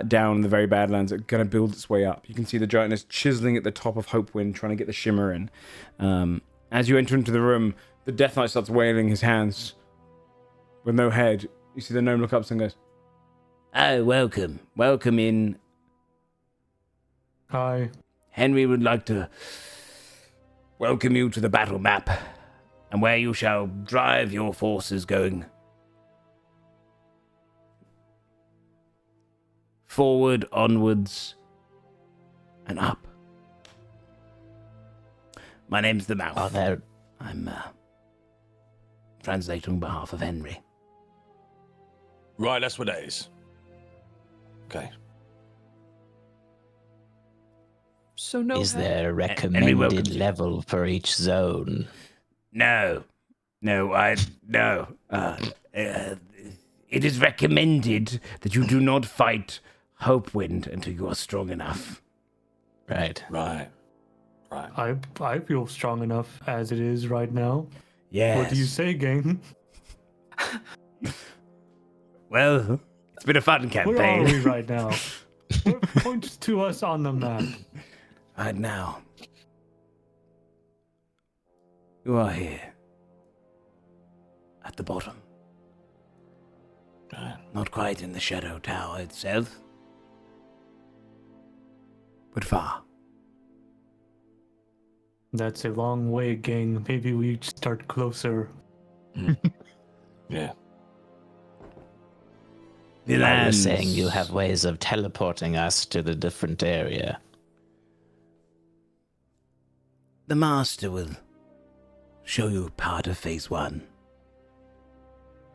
down the very Badlands, it kind of builds its way up. You can see the giant is chiseling at the top of Hopewind, trying to get the shimmer in. As you enter into the room, the Death Knight starts wailing his hands with no head. You see the gnome look up and goes, "Oh, welcome. Welcome in. Hi. Henry would like to welcome you to the battle map. and where you shall drive your forces going forward, onwards, and up. My name's the Mouth. Are there... I'm translating on behalf of Henry. Right, that's what that is. Okay. So no. Is there a welcome recommended to- level for each zone? No. It is recommended that you do not fight Hopewind until you are strong enough. Right. Right. I feel strong enough as it is right now. Yes. What do you say, gang? Well, it's been a fun Where are campaign. we right now? Point to us on the map. Right now. You are here. At the bottom. Not quite in the Shadow Tower itself. But far. That's a long way, gang. Maybe we start closer. Yeah. The I was lands. saying you have ways of teleporting us to the different area. The Master will show you part of Phase 1.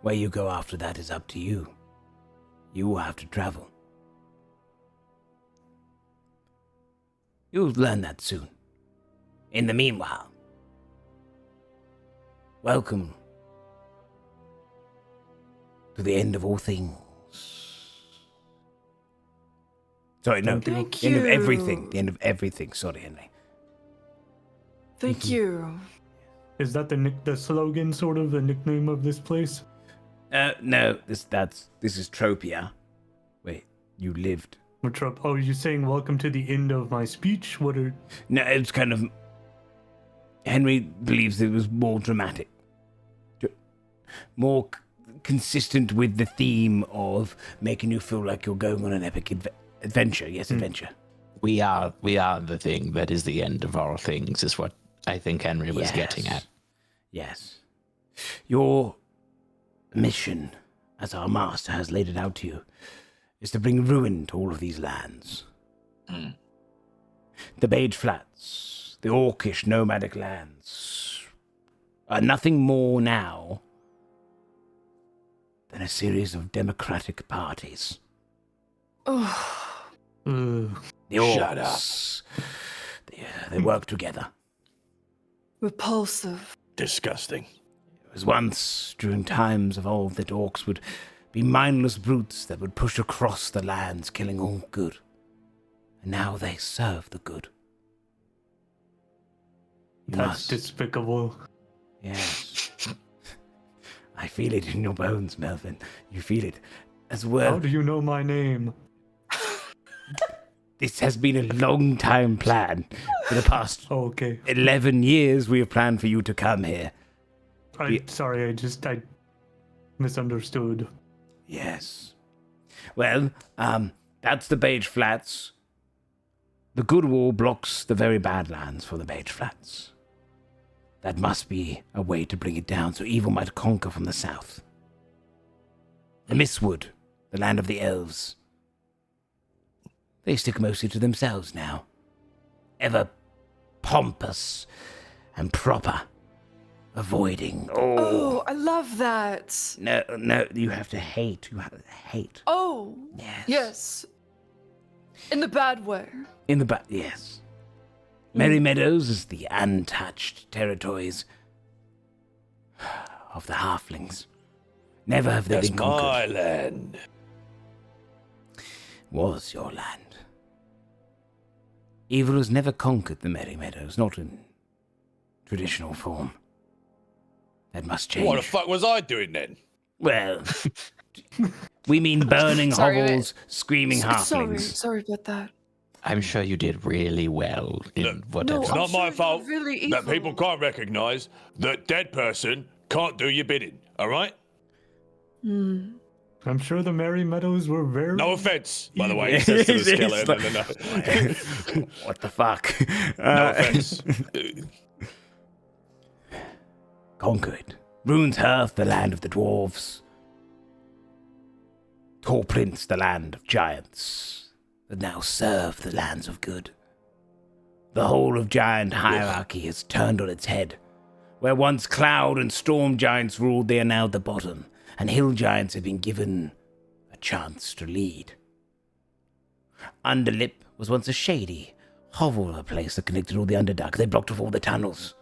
Where you go after that is up to you. You will have to travel. You'll learn that soon. In the meanwhile, welcome to the end of all things. Sorry, no. Thank the end of you. everything. The end of everything. Sorry, Henry. Thank you. Is that the slogan, sort of, the nickname of this place? No, this is Tropia. Wait, you lived. Oh, you're saying welcome to the end of my speech? What are... No, it's kind of... Henry believes it was more dramatic. More consistent with the theme of making you feel like you're going on an epic adventure. Yes, adventure. We are the thing that is the end of all things, is what I think Henry was getting at. Yes. Your mission, as our master has laid it out to you, is to bring ruin to all of these lands. The Beige Flats, the Orcish nomadic lands, are nothing more now than a series of democratic parties. Oh, The Orcs, Shut up. They work together. repulsive. Disgusting. It was once, during times of old, that orcs would be mindless brutes that would push across the lands, killing all good. And now they serve the good. You That's must. despicable. Yes. I feel it in your bones, Melvin. You feel it as well. How do you know my name? This has been a long time plan. For the past Oh, okay. 11 years, we have planned for you to come here. Sorry, I misunderstood. Yes. Well, that's the Beige Flats. The good wall blocks the very bad lands for the Beige Flats. That must be a way to bring it down so evil might conquer from the south. The Mistwood, the land of the elves. They stick mostly to themselves now. Ever pompous and proper. Avoiding. Oh, I love that. No, you have to hate. You have to hate. Oh, Yes. yes. In the bad way. In the back, yes. Merry Meadows is the untouched territories of the halflings. Never have they That's been conquered. my land. Was your land. Evil has never conquered the Merry Meadows, not in traditional form. That must change. What the fuck was I doing then? Well, we mean burning Sorry, hovels, screaming halflings. Sorry about that. I'm sure you did really well in Look, whatever. It's I'm not sure my you're fault really that evil. people can't recognize that dead person can't do your bidding, all right? I'm sure the Merry Meadows were very... No offense, by the way, he says to the skeleton. No. What the fuck? No offense. conquer it. Rune's Hearth, the land of the dwarves. Tall Prince, the land of giants, that now serve the lands of good. The whole of giant hierarchy has turned on its head. Where once cloud and storm giants ruled, they are now the bottom, and hill giants have been given a chance to lead. Underlip was once a shady hovel of a place that connected all the Underdark. They blocked off all the tunnels.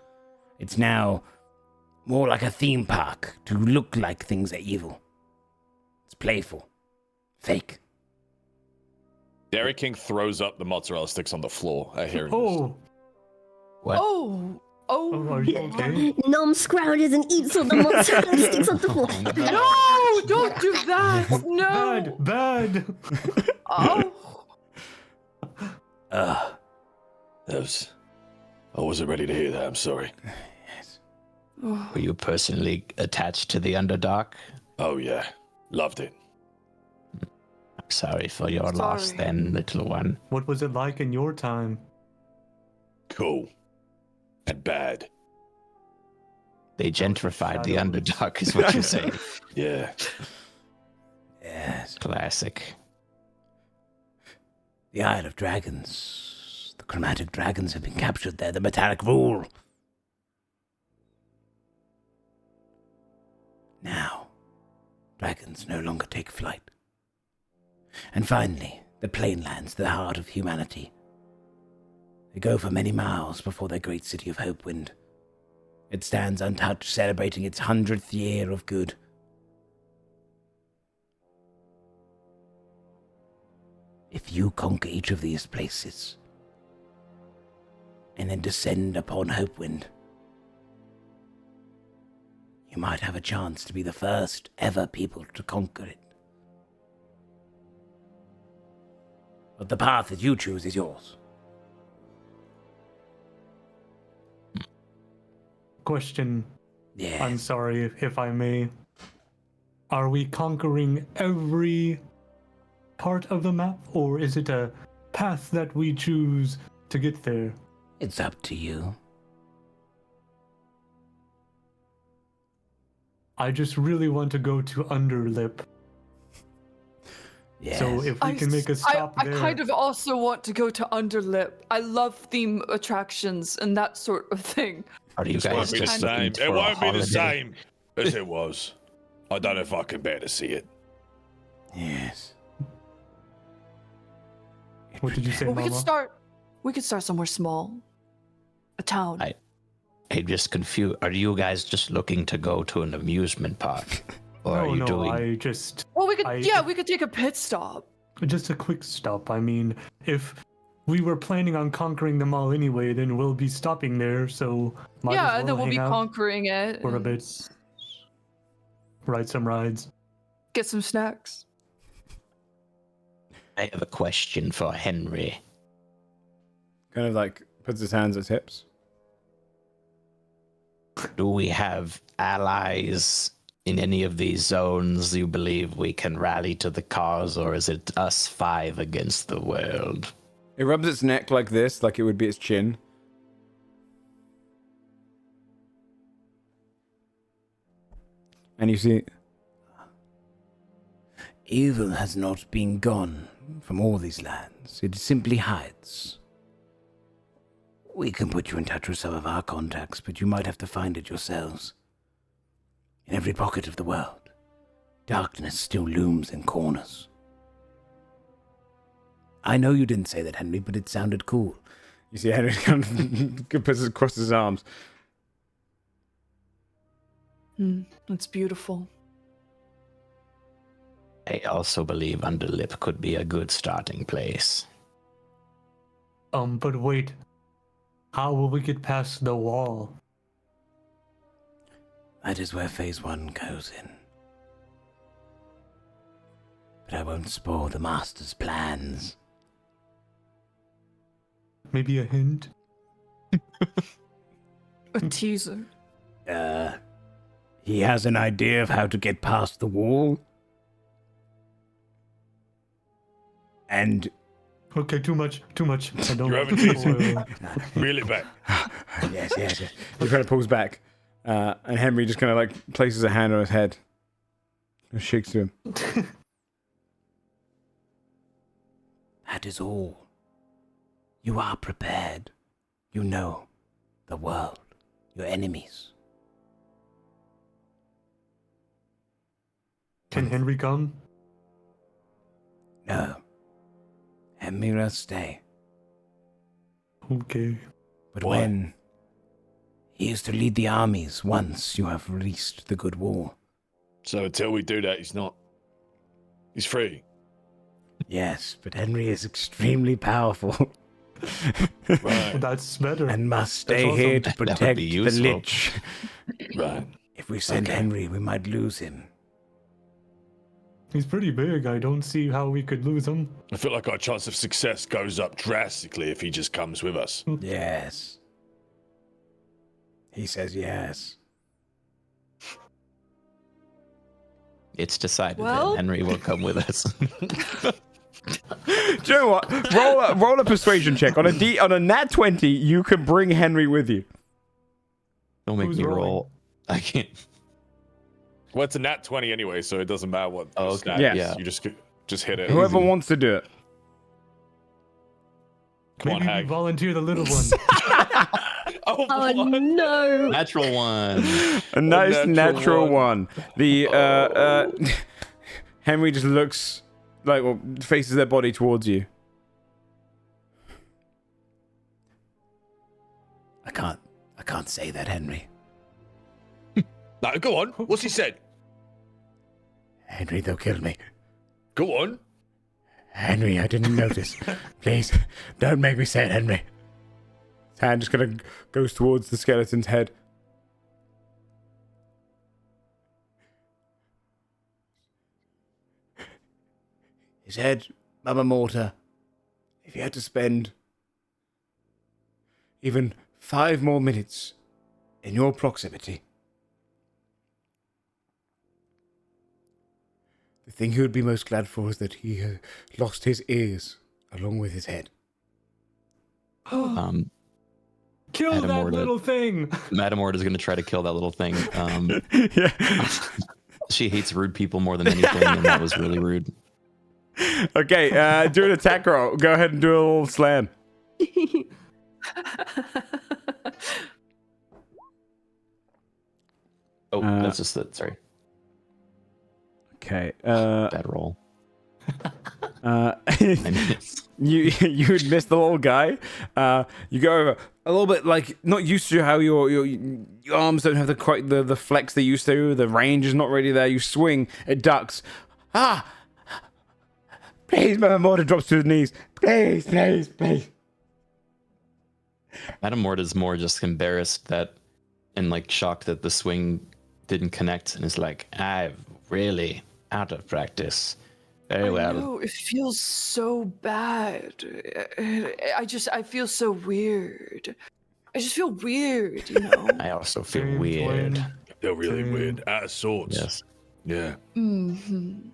It's now more like a theme park to look like things are evil. It's playful. Fake. Dairy King throws up the mozzarella sticks on the floor at hearing this. Oh, What? Oh, oh, are you okay? Nom scrouges and eats all the mozzarella sticks on the floor. no! Don't do that! No! Bad. Oh. I wasn't ready to hear that. I'm sorry. Were you personally attached to the Underdark? Oh yeah, loved it. I'm sorry for your loss Sorry. then, little one. What was it like in your time? Cool. And bad. They gentrified the Underdark, is what you're saying. Yeah. Yes. Classic. The Isle of Dragons. The chromatic dragons have been captured there. The metallic rule. Now, dragons no longer take flight. And finally, the plainlands, the heart of humanity. They go for many miles before their great city of Hopewind. It stands untouched, celebrating its 100th year of good. If you conquer each of these places, and then descend upon Hopewind, you might have a chance to be the first ever people to conquer it. But the path that you choose is yours. Question. Yes. I'm sorry if I may. Are we conquering every part of the map, or is it a path that we choose to get there? It's up to you. I just really want to go to Underlip. Yes. So if we can make a stop I there. kind of also want to go to Underlip. I love theme attractions and that sort of thing. Are you It won't guys be the just same. looking It for a won't be the holiday? same as it was. I don't know if I can bear to see it. Yes. What did you say, Well, Mama? we could start somewhere small. A town. I'm just confused. Are you guys just looking to go to an amusement park? Or are you no, doing... I just Well, we could take a pit stop. just a quick stop. I mean, if we were planning on conquering them all anyway, then we'll be stopping there. So might Yeah, as well then we'll hang be out conquering it. for a and bit, ride some rides. Get some snacks. I have a question for Henry. Kind of like puts his hands at hips. Do we have allies in any of these zones you believe we can rally to the cause, or is it us 5 against the world? It rubs its neck like this, like it would be its chin. And you see, evil has not been gone from all these lands. It simply hides. We can put you in touch with some of our contacts, but you might have to find it yourselves. In every pocket of the world, darkness still looms in corners. I know you didn't say that, Henry, but it sounded cool. You see Henry kind of puts it across his arms. That's beautiful. I also believe Underlip could be a good starting place. But wait. How will we get past the wall? That is where Phase 1 goes in. But I won't spoil the Master's plans. Maybe a hint? A teaser. He has an idea of how to get past the wall. And Okay, too much. I don't You're want over to teasing. spoil. Reel it back. yes. He kind of pulls back. And Henry just kind of like places a hand on his head and shakes to him. That is all. You are prepared. You know the world, your enemies. Can Henry come? No. Henry will stay. Okay. But when he is to lead the armies once you have released the good war. So until we do that, he's free. Yes, but Henry is extremely powerful. Right. That's better. And must stay That's here awesome. to That would protect be the useful. Lich. Right. If we send Okay. Henry, we might lose him. He's pretty big. I don't see how we could lose him. I feel like our chance of success goes up drastically if he just comes with us. Yes. He says yes. It's decided Well- that Henry will come with us. Do you know what? Roll a persuasion check on a nat 20. You can bring Henry with you. Don't make Who's me rolling? roll. I can't. Well, it's a nat 20 anyway, so it doesn't matter what. Oh, the okay. stat Yes. is. Yeah. You just hit it. Whoever Easy. wants to do it. Come on, Maybe we Hag. volunteer the little one. Oh, Oh what? no! Natural one. A nice natural natural one. The Henry just looks like, well, faces their body towards you. I can't say that, Henry. No, go on. What's he said? Henry, they'll kill me. Go on. Henry, I didn't notice. Please, don't make me say it, Henry. His hand just kind of goes towards the skeleton's head. His head, Mama Mortar. If you had to spend even 5 more minutes in your proximity, the thing he would be most glad for is that he lost his ears along with his head. Um, Kill Adam that Morta. little thing. Madam Ward is going to try to kill that little thing. Yeah. She hates rude people more than anything, and that was really rude. Okay, do an attack roll. Go ahead and do a little slam. Oh, that's just that. Sorry, Okay. bad roll. I miss. You would miss the little guy. You go over a little bit, like not used to how your arms don't have quite the flex they used to. The range is not really there. You swing, it ducks. Ah! Please, Mama Mortar drops to his knees. Please, please, please. Madam Mort is more just embarrassed that and like shocked that the swing didn't connect, and is like, I've really out of practice. Very I well. know, it feels so bad. I feel so weird. I just feel weird, you know? I also feel Same weird. twin. They're really Same. weird. Out of sorts. yes. Yeah. Mm-hmm.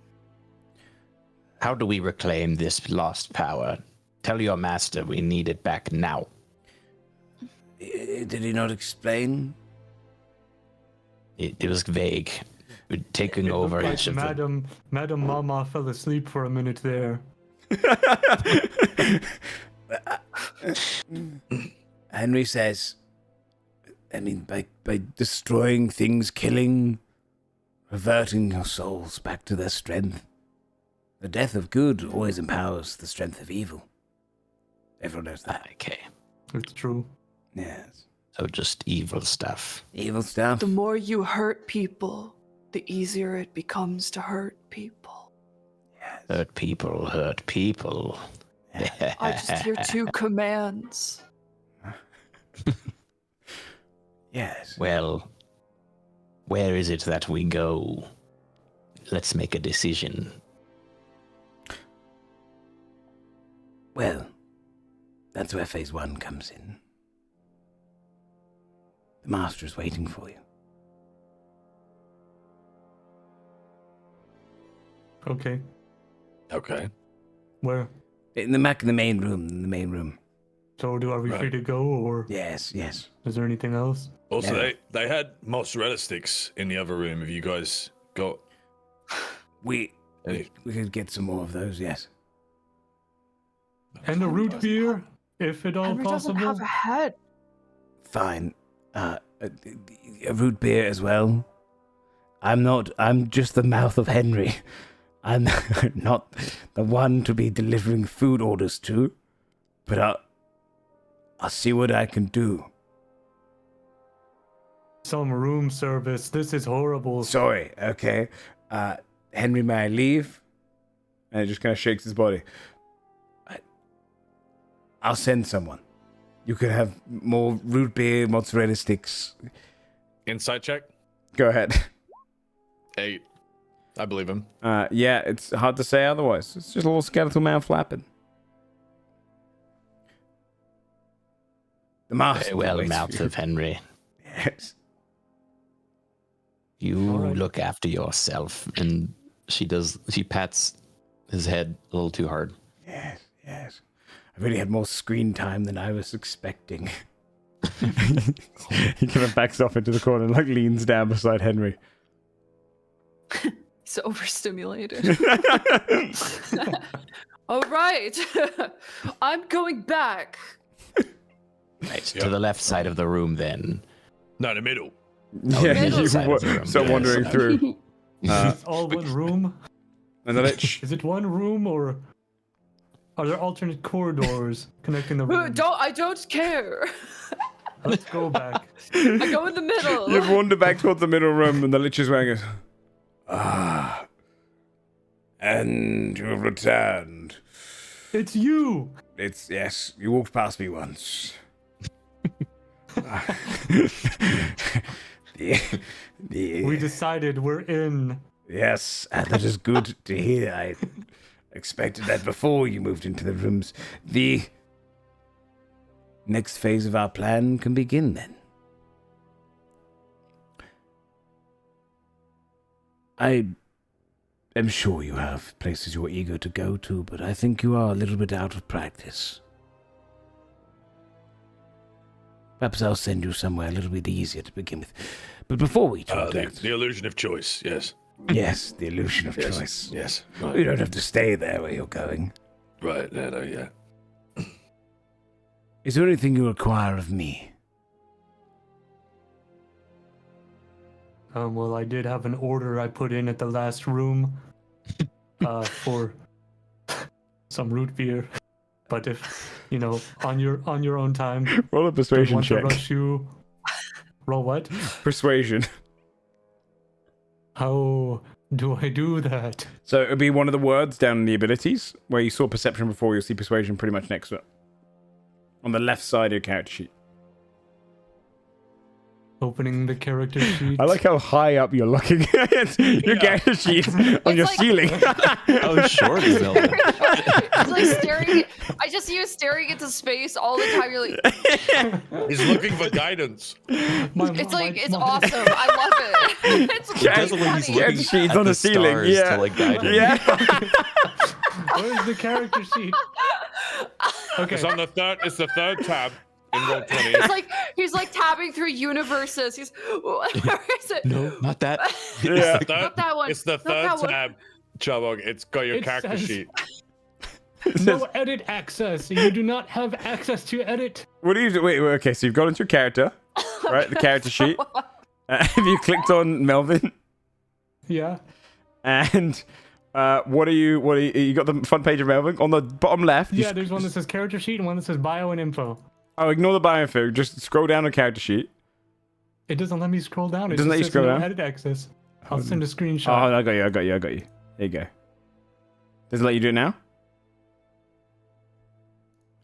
How do we reclaim this lost power? Tell your master we need it back now. Did he not explain? It was vague. We're taking It over looked like each of them. Madam Mama fell asleep for a minute there. Henry says, I mean, by destroying things, killing, reverting your souls back to their strength. The death of good always empowers the strength of evil. Everyone knows that. Okay. It's true. Yes. So just evil stuff. Evil stuff. The more you hurt people, the easier it becomes to hurt people. Hurt people, hurt people. I just hear two commands. Yes. Well, where is it that we go? Let's make a decision. Well, that's where phase 1 comes in. The master is waiting for you. Okay. Okay. Where? In the main room. So are we free to go, or Yes, yes. is there anything else? Also, Yeah. they had mozzarella sticks in the other room. Have you guys got? We Any? could get some more of those, yes. And a root beer, if at all Henry doesn't have possible. a head. Fine. A root beer as well. I'm just the mouth of Henry. I'm not the one to be delivering food orders to, but I'll see what I can do. Some room service. This is horrible. Sorry, okay. Henry, may I leave? And it just kind of shakes his body. I'll send someone. You could have more root beer, mozzarella sticks. Insight check. Go ahead. 8. I believe him. Yeah, it's hard to say otherwise. It's just a little skeletal man flapping. The master. Very well, waits for mouth you. of Henry. Yes. You Alright. look after yourself. And she pats his head a little too hard. Yes, yes. I really had more screen time than I was expecting. He kind of backs off into the corner and like leans down beside Henry. He's overstimulated. All right. I'm going back. Right, to the left side of the room then. No, the middle. Yeah, middle you side of the room, start yes. wandering through. Is this all one room? And the lich. Is it one room, or are there alternate corridors connecting the rooms? I don't care. Let's go back. I go in the middle. You wander back towards the middle room, and the lich is wearing it. Ah. And you have returned. It's you. It's, yes, you walked past me once. We decided we're in. Yes, that is good to hear. I expected that before you moved into the rooms. The next phase of our plan can begin then. I am sure you have places you're eager to go to, but I think you are a little bit out of practice. Perhaps I'll send you somewhere a little bit easier to begin with. But before we talk, The illusion of choice. Yes. yes, the illusion of Yes. choice. Yes. You don't have to stay there where you're going. Right. No, yeah. Is there anything you require of me? Well, I did have an order I put in at the last room for some root beer. But if, on your own time, Roll a don't persuasion want to check. rush you. Roll what? Persuasion. How do I do that? So it would be one of the words down in the abilities, where you saw perception before, you'll see persuasion pretty much next to it. On the left side of your character sheet. Opening the character sheet. I like how high up you're looking at your character sheet on your like- ceiling. How short is Zelda? It's like staring. I just see you staring into space all the time. You're like, He's looking for guidance. it's awesome. I love it. It's It does look like he's funny. looking Character sheet's at on the the ceiling, stars yeah. to like guide him. Yeah. Where's the character sheet? Okay. It's on the third. It's the third tab in Roll20. He's like tabbing through universes. He's where is it? No, not that. Yeah. Not that one. It's the Not third that one. tab, Chubog. It's got your It character says- sheet. No edit access. You do not have access to edit. What do you do? Wait, okay, so you've gone into your character, right? The character sheet. Have you clicked on Melvin? Yeah. And what are you got the front page of Melvin? On the bottom left. Yeah, there's one that says character sheet and one that says bio and info. Oh, ignore the bio info. Just scroll down the character sheet. It doesn't let me scroll down. It Doesn't just let you says scroll no down? edit access. I'll send a Oh, screenshot. I got you. There you go. Does it let you do it now?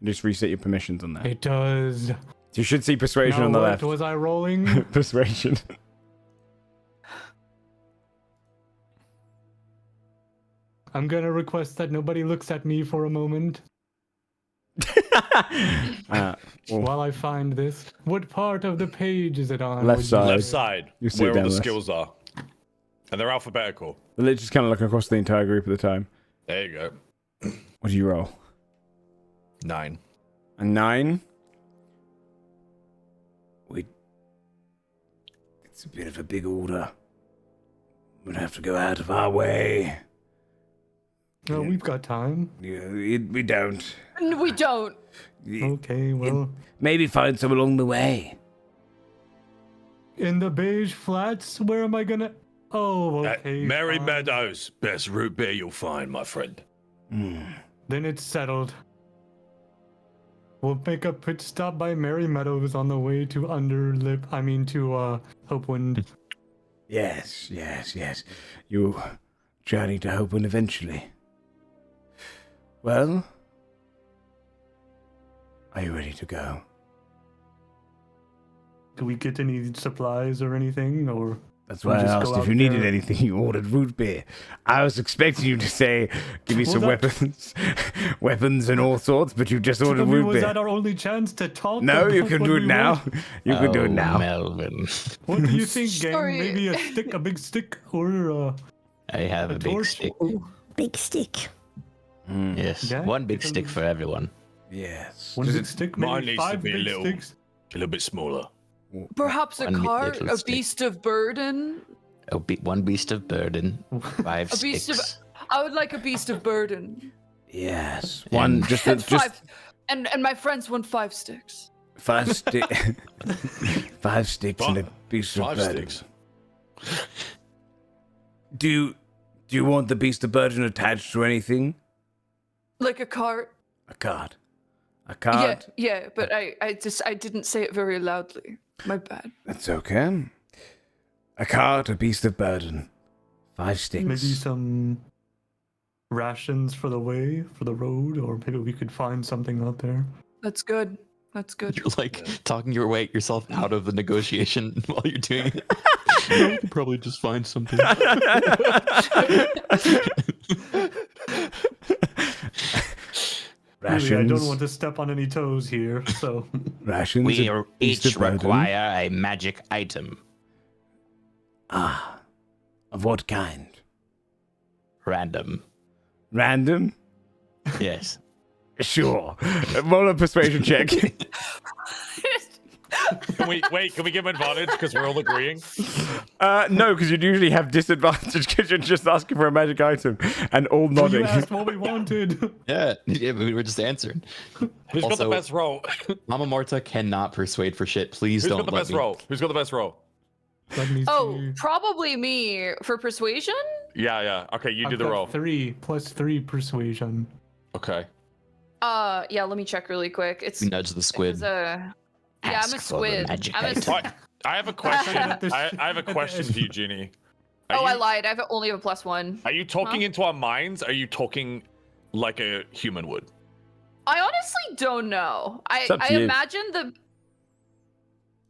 Just reset your permissions on there. It does. You should see persuasion Now on the what left. was I rolling? Persuasion. I'm gonna request that nobody looks at me for a moment Well, while I find this. What part of the page is it on? Left would you side. say? Left side, You see it where all down the left. skills are, and they're alphabetical. the lich is kind of looking across the entire group at the time. There you go. What do you roll? 9. A 9? It's a bit of a big order. We'd have to go out of our way. No, we've got time. Yeah, we don't. We don't. Okay, well, Maybe find some along the way. in the beige flats, where am I gonna? Oh, okay. Merry fine. Meadows, best root beer you'll find, my friend. Then it's settled. We'll make a pit stop by Merry Meadows on the way to Hopewind. Yes. You journey to Hopewind eventually. Well, are you ready to go? Do we get any supplies or anything, or? That's why I just asked go if you out needed there? anything. You ordered root beer. I was expecting you to say, "Give me Well, some that- weapons, weapons and all sorts," but you just I ordered mean, root was beer. that our only chance to talk? No, you about can what do it we now. want? You can do it now. Melvin. What do you think, gang? Sorry. Maybe a big stick, or I have a big torch? stick. Big stick. Yes, Yeah, one big you stick can- for everyone. Yes. One Does big it- stick, mine maybe needs to 5 be a big little- sticks. A little bit smaller. Perhaps a One cart, little a stick. beast of burden. One beast of burden, 5 A beast sticks. of. I would like a beast of burden. Yes. One. Just. And Just 5. And my friends want 5 sticks. 5 stick. 5 sticks and a beast of 5 burden. sticks. Do you want the beast of burden attached to anything? Like a cart. A card. A Yeah, card. yeah, but I didn't say it very loudly. My bad. That's okay. A card, a beast of burden. 5 sticks. Maybe some rations for the way, for the road, or maybe we could find something out there. That's good. That's good. You're like talking your way yourself out of the negotiation while you're doing it. No, we could probably just find something. Rations. Really, I don't want to step on any toes here, so Rations. We a beast each of burden. require a magic item. Ah. Of what kind? Random. Random? Yes. Sure. Roll a persuasion check. Can we give him advantage because we're all agreeing? No, because you'd usually have disadvantage because you're just asking for a magic item and all you nodding. asked what we wanted. Yeah, we were just answering. Who's got the Also- best roll? Mama Morta cannot persuade for shit. Please Who's don't got the let best me. roll? Who's got the best roll? Let me Oh, see. probably me for persuasion. Yeah. Okay, you do I've the got roll. 3 plus 3 persuasion. Okay. Yeah, let me check really quick. It's We nudge the squid. yeah, I'm a Ask for the squid. magic I'm a item. squid. I have a question. At the- I have a question for you, Ginny. Are Oh, I you- lied. I only have a +1. Are you talking Huh? into our minds? Are you talking like a human would? I honestly don't know. It's up to I you. imagine the.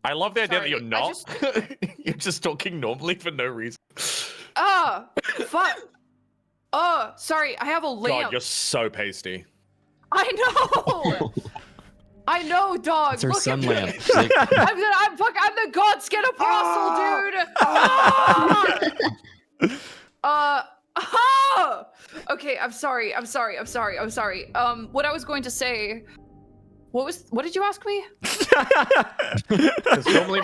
I love the idea that Sorry, you're I not. just- You're just talking normally for no reason. Fuck. Sorry. I have a lamp. God, you're so pasty. I know. I know, dog. It's our Look sun at me. lamp. She's like, I'm the Godskin Apostle, dude. Okay, I'm sorry. What I was going to say. What did you ask me? Because normally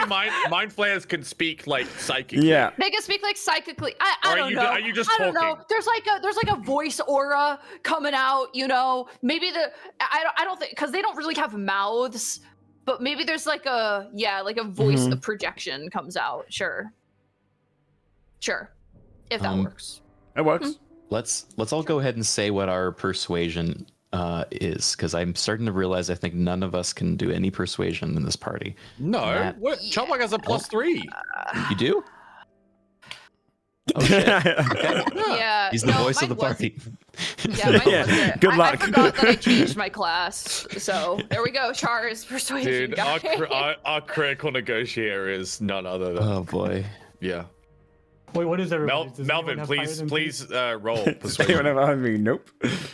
mind flayers can speak like psychic. Yeah. They can speak like psychically. I Or don't know. are you just I don't know. talking? There's like a voice aura coming out. You know, maybe I don't think because they don't really have mouths, but maybe there's like a voice Mhm. of projection comes out. Sure. If that works. It works. let's all go ahead and say what our persuasion is, because I'm starting to realize I think none of us can do any persuasion in this party. No, Matt. what? Chumlock has a +3. You do? Yeah. He's the no, voice of the mine party. Yeah, mine Yeah, wasn't. good I luck. forgot that I changed my class. So there we go. Char's persuasion Dude, guy. our critical negotiator is none other than Oh boy. yeah. Wait, what is everybody? Does anyone Melvin, have higher than please roll Anyone persuasion. ever heard me? Nope.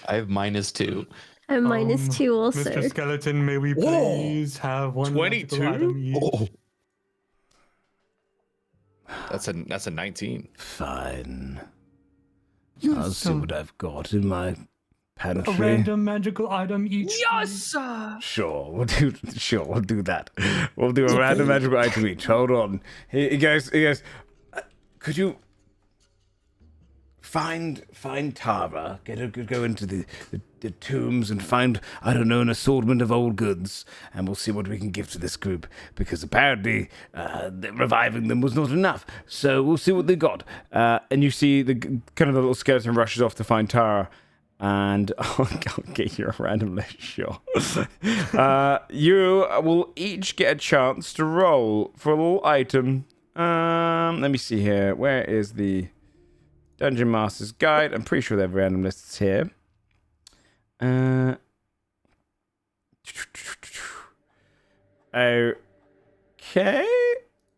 I have -2. I'm -2 also. Mr. Skeleton, may we please have one 22? magical item each? That's a 19. Fine. You I'll see so- what I've got in my A random magical item each. Yes! Sure, we'll do that. We'll do a random magical item each. Hold on. He goes, could you find Tara, go into the tombs and find, I don't know, an assortment of old goods, and we'll see what we can give to this group, because apparently reviving them was not enough, so we'll see what they got. And you see the little skeleton rushes off to find Tara, and I'll get you a random list, sure. You will each get a chance to roll for a little item. Let me see here. Where is the Dungeon Master's Guide? I'm pretty sure they have random lists here. Okay.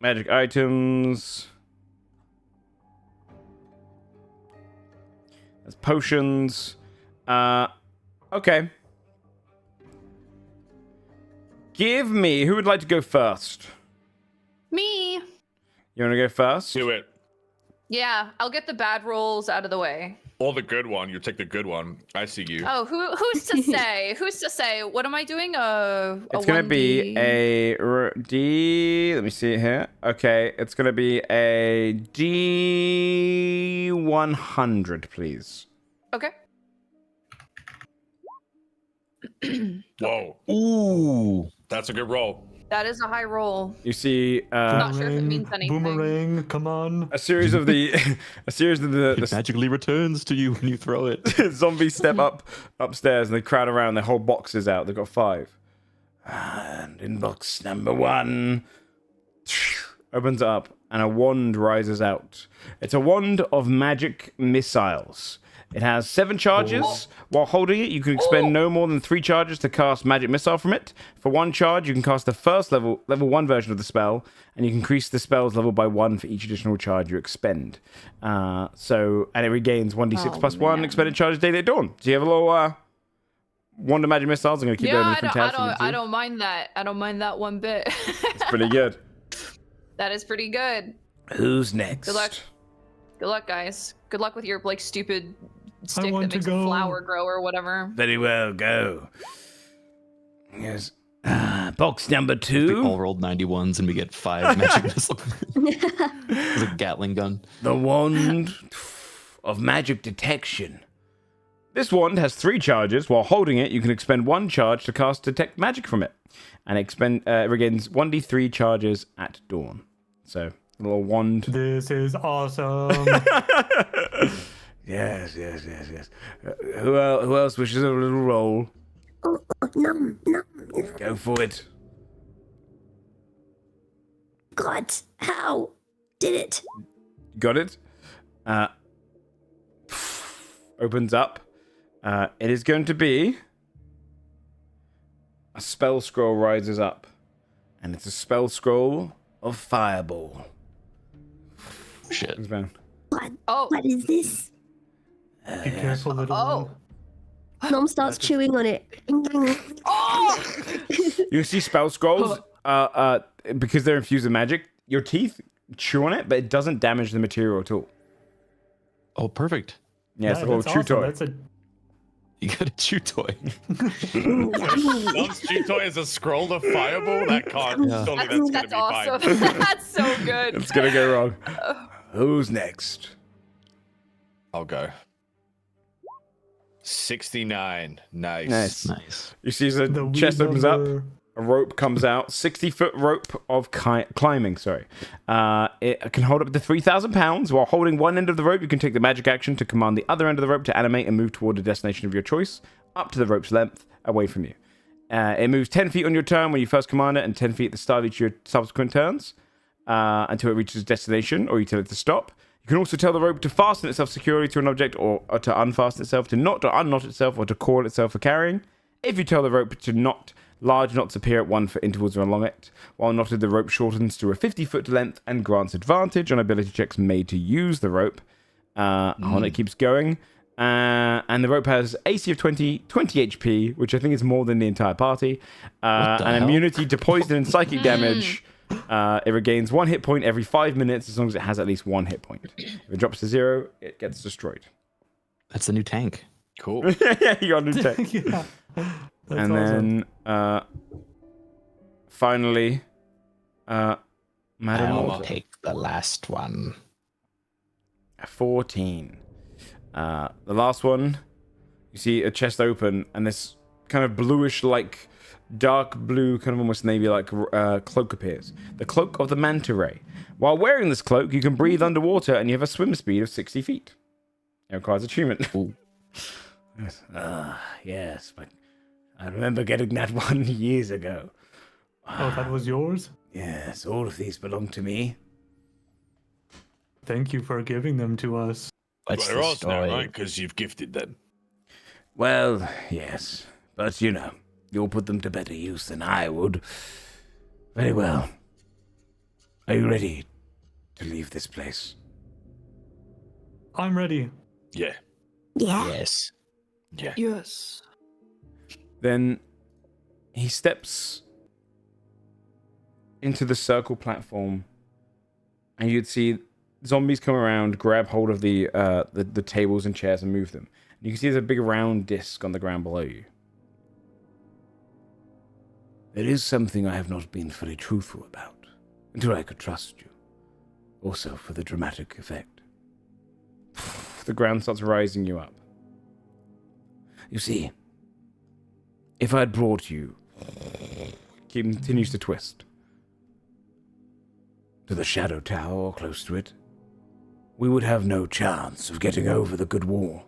Magic items. That's potions. Okay. Give me. Who would like to go first? Me. You want to go first? Do it. Yeah, I'll get the bad rolls out of the way. Or the good one. You take the good one. I see you. Oh, who's to say? Who's to say? What am I doing? It's going to be a D. Let me see it here. Okay, it's going to be a D100, please. Okay. Whoa. Ooh. That's a good roll. That is a high roll. You see, Not sure if it means anything. Boomerang, come on. a series of the It magically returns to you when you throw it. zombies step upstairs and they crowd around. They hold boxes out. They've got 5. And in box number 1, opens up and a wand rises out. It's a wand of magic missiles. It has 7 charges. While holding it, you can expend no more than 3 charges to cast magic missile from it. For 1 charge, you can cast the first level 1 version of the spell, and you can increase the spell's level by 1 for each additional charge you expend. And it regains 1d6 plus 1 expended charges daily at dawn. So you have a little wand of magic missiles. I'm going to keep going with fantastic. I don't mind that. I don't mind that one bit. It's pretty good. That is pretty good. Who's next? Good luck. Good luck, guys. Good luck with your stupid stick want that makes to a go. flower grow or whatever. Very well, go. Yes. Box number We 2. all rolled 91s and we get 5 magic missiles. It's a Gatling gun. The wand of magic detection. This wand has 3 charges. While holding it, you can expend 1 charge to cast detect magic from it, and it regains 1d3 charges at dawn. So, a little wand. This is awesome. Yes. Who else wishes a little roll? Nom. Go for it. God, how did it? Got it? Opens up. It is going to be a spell scroll rises up, and it's a spell scroll of fireball. Shit. Comes down. What is this? Be careful, little one. Nom starts chewing on it. You see spell scrolls, because they're infused with magic, your teeth chew on it, but it doesn't damage the material at all. Oh, perfect. Yeah, it's a little that's chew awesome. toy. That's a You got a chew toy. Dom's chew toy is a scroll of fireball? That can't. Yeah. Surely that's going to That's be awesome. fine. That's so good. It's gonna go wrong. Who's next? I'll go. 69. Nice. Nice. You see the the chest wee opens up, number. a rope comes out, 60-foot rope of climbing, sorry. It can hold up to 3,000 pounds. While holding one end of the rope, you can take the magic action to command the other end of the rope to animate and move toward a destination of your choice, up to the rope's length, away from you. It moves 10 feet on your turn when you first command it, and 10 feet at the start of each of your subsequent turns, until it reaches destination, or you tell it to stop. You can also tell the rope to fasten itself securely to an object, or to unfasten itself, to knot or unknot itself, or to coil itself for carrying. If you tell the rope to knot, large knots appear at 1 foot intervals along it. While knotted, the rope shortens to a 50-foot length and grants advantage on ability checks made to use the rope. On it keeps going. And the rope has AC of 20 HP, which I think is more than the entire party. What the and hell? immunity to poison and psychic damage. It regains 1 hit point every 5 minutes as long as it has at least 1 hit point. If it drops to 0, it gets destroyed. That's the new tank. Cool. Yeah, you got a new tech. Yeah. That's And awesome. then finally, Madam I'll Walter. take the last one. 14. The last one, you see a chest open, and this kind of bluish, like dark blue, kind of almost navy-like cloak appears. The cloak of the manta ray. While wearing this cloak, you can breathe underwater, and you have a swim speed of 60 feet. It requires achievement. Yes. Yes, but I remember getting that one years ago. Oh, that was yours? Yes, all of these belong to me. Thank you for giving them to us. What's They're the ours now, story? right? Because you've gifted them. Well, yes, but you know, you'll put them to better use than I would. Very well. Are you ready to leave this place? I'm ready. Yeah. Yeah. Yes. Yeah. Yes. Then he steps into the circle platform, and you'd see zombies come around, grab hold of the tables and chairs and move them. And you can see there's a big round disc on the ground below you. There is something I have not been fully truthful about, until I could trust you. Also for the dramatic effect. The ground starts rising you up. You see, if I had brought you Continues to twist. to the Shadow Tower or close to it, we would have no chance of getting over the good wall.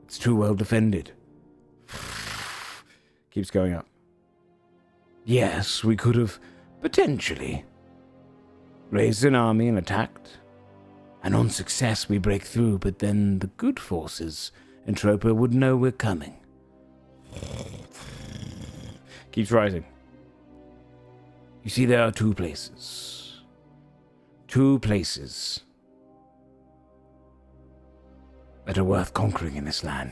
It's too well defended. Keeps going up. Yes, we could have potentially raised an army and attacked. And on success we break through, but then the good forces in Tropa would know we're coming. Keeps rising. You see, there are two places. Two places that are worth conquering in this land.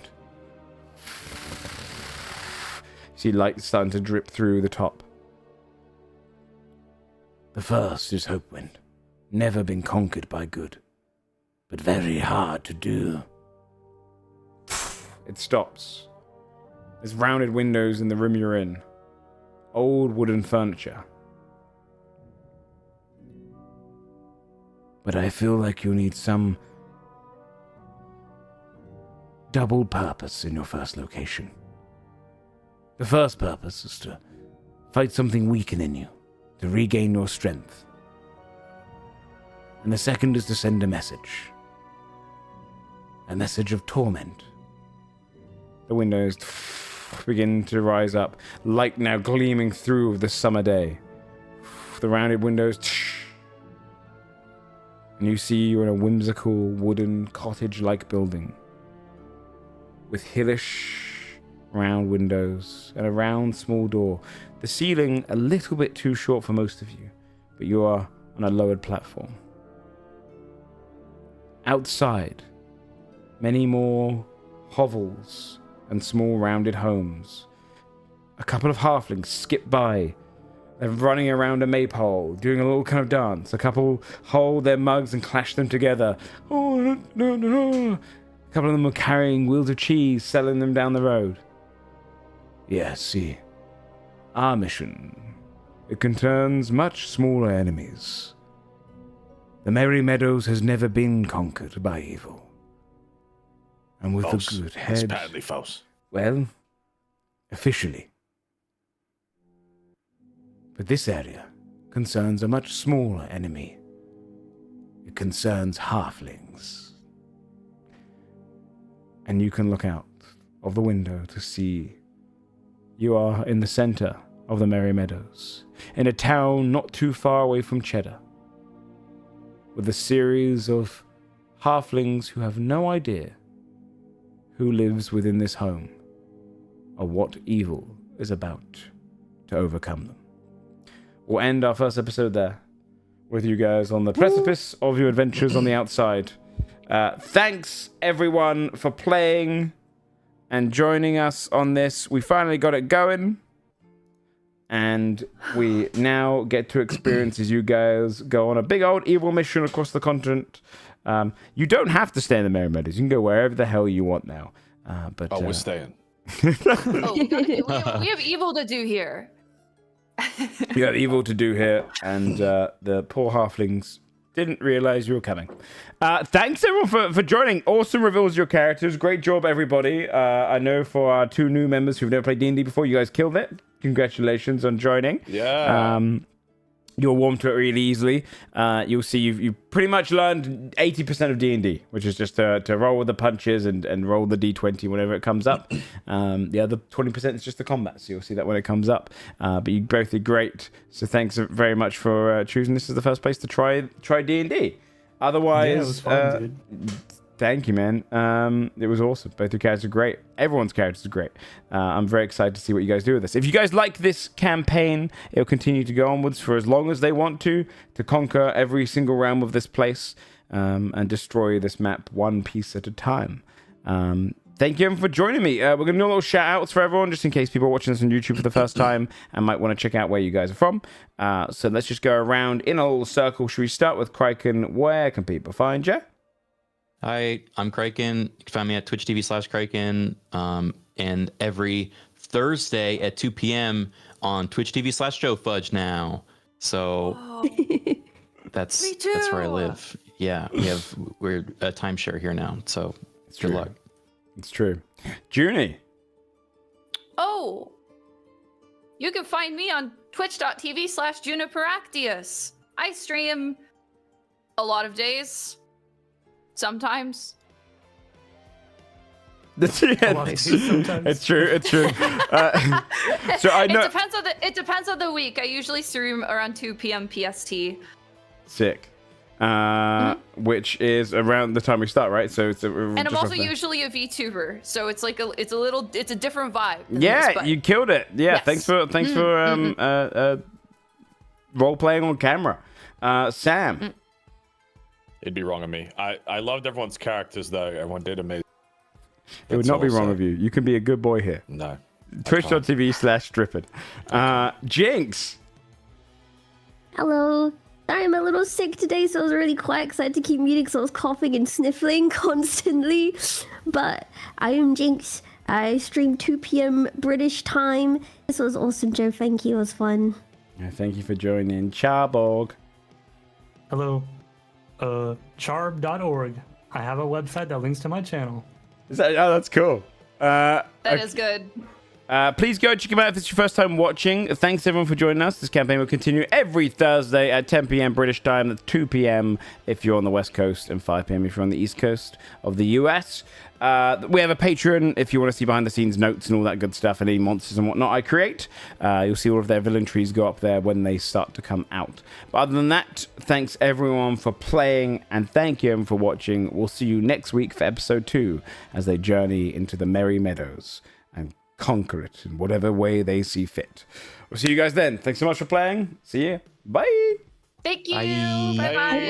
See light starting to drip through the top. The first is Hopewind. Never been conquered by good, but very hard to do. It stops. There's rounded windows in the room you're in. Old wooden furniture. But I feel like you need some double purpose in your first location. The first purpose is to fight something weakening you, to regain your strength. And the second is to send a message. A message of torment. The windows begin to rise up, light now gleaming through the summer day. The rounded windows, and you see you're in a whimsical wooden cottage-like building with hillish round windows and a round small door. The ceiling a little bit too short for most of you, but you are on a lowered platform. Outside, many more hovels and small rounded homes. A couple of halflings skip by. They're running around a maypole, doing a little kind of dance. A couple hold their mugs and clash them together. Oh, no, no, no. A couple of them are carrying wheels of cheese, selling them down the road. Yes, see, our mission, it concerns much smaller enemies. The Merry Meadows has never been conquered by evil. And with False. the good It's head, patently false. well, officially. But this area concerns a much smaller enemy. It concerns halflings. And you can look out of the window to see you are in the center of the Merry Meadows, in a town not too far away from Cheddar, with a series of halflings who have no idea who lives within this home or what evil is about to overcome them. We'll end our first episode there with you guys on the precipice of your adventures on the outside. Thanks everyone for playing and joining us on this. We finally got it going, and we now get to experience as you guys go on a big old evil mission across the continent. You don't have to stay in the Merry Meadows. You can go wherever the hell you want now. But we're staying. Oh, we have evil to do here. you have evil to do here, and the poor halflings didn't realize you were coming. Thanks everyone for joining. Awesome reveals of your characters. Great job, everybody. I know for our 2 new members who've never played D&D before, you guys killed it. Congratulations on joining. Yeah. You'll warm to it really easily. You'll see you've pretty much learned 80% of D&D, which is just to roll with the punches and roll the D20 whenever it comes up. The other 20% is just the combat, so you'll see that when it comes up. But you both did great, so thanks very much for choosing this as the first place to try D&D. Otherwise, yeah, it was fun, dude. Thank you, man. It was awesome. Both your characters are great. Everyone's characters are great. I'm very excited to see what you guys do with this. If you guys like this campaign, it'll continue to go onwards for as long as they want to conquer every single realm of this place and destroy this map one piece at a time. Thank you everyone for joining me. We're going to do a little shout outs for everyone, just in case people are watching this on YouTube for the first time and might want to check out where you guys are from. So let's just go around in a little circle. Should we start with Kraken? Where can people find you? Hi, I'm Kraken. You can find me at Twitch TV/Kraken. And every Thursday at 2 p.m. on Twitch TV/Joe Fudge now. So that's where I live. Yeah, we're a timeshare here now. So good luck. It's true. Junie. Oh, you can find me on twitch.tv/JuniperActius. I stream a lot of days. Sometimes. It's true. It's true. So I know it depends on the week. I usually stream around 2 p.m. PST. Sick. Which is around the time we start, right? So it's and I'm also usually a VTuber, so it's like it's a different vibe. Yeah, this, you killed it. Yeah, yes. thanks for role playing on camera. Sam. It'd be wrong of me. I loved everyone's characters though. Everyone did amazing. It would not be wrong of you. You can be a good boy here. No. Twitch.tv/Drippin. Jinx. Hello. Sorry, I'm a little sick today, so I was really quiet because I had to keep muting because I was coughing and sniffling constantly. But I am Jinx. I stream 2 p.m. British time. This was awesome, Joe. Thank you. It was fun. Yeah, thank you for joining. Charborg. Hello. Charb.org. I have a website that links to my channel. That's cool. That is good. Please go check them out if it's your first time watching. Thanks everyone for joining us. This campaign will continue every Thursday at 10 p.m. British time. That's 2 p.m. if you're on the West Coast and 5 p.m. if you're on the East Coast of the US. We have a Patreon if you want to see behind the scenes notes and all that good stuff, any monsters and whatnot I create. You'll see all of their villain trees go up there when they start to come out. But other than that, thanks everyone for playing and thank you everyone for watching. We'll see you next week for episode 2 as they journey into the Merry Meadows and conquer it in whatever way they see fit. We'll see you guys then. Thanks so much for playing. See you. Bye. Thank you. Bye. Bye-bye.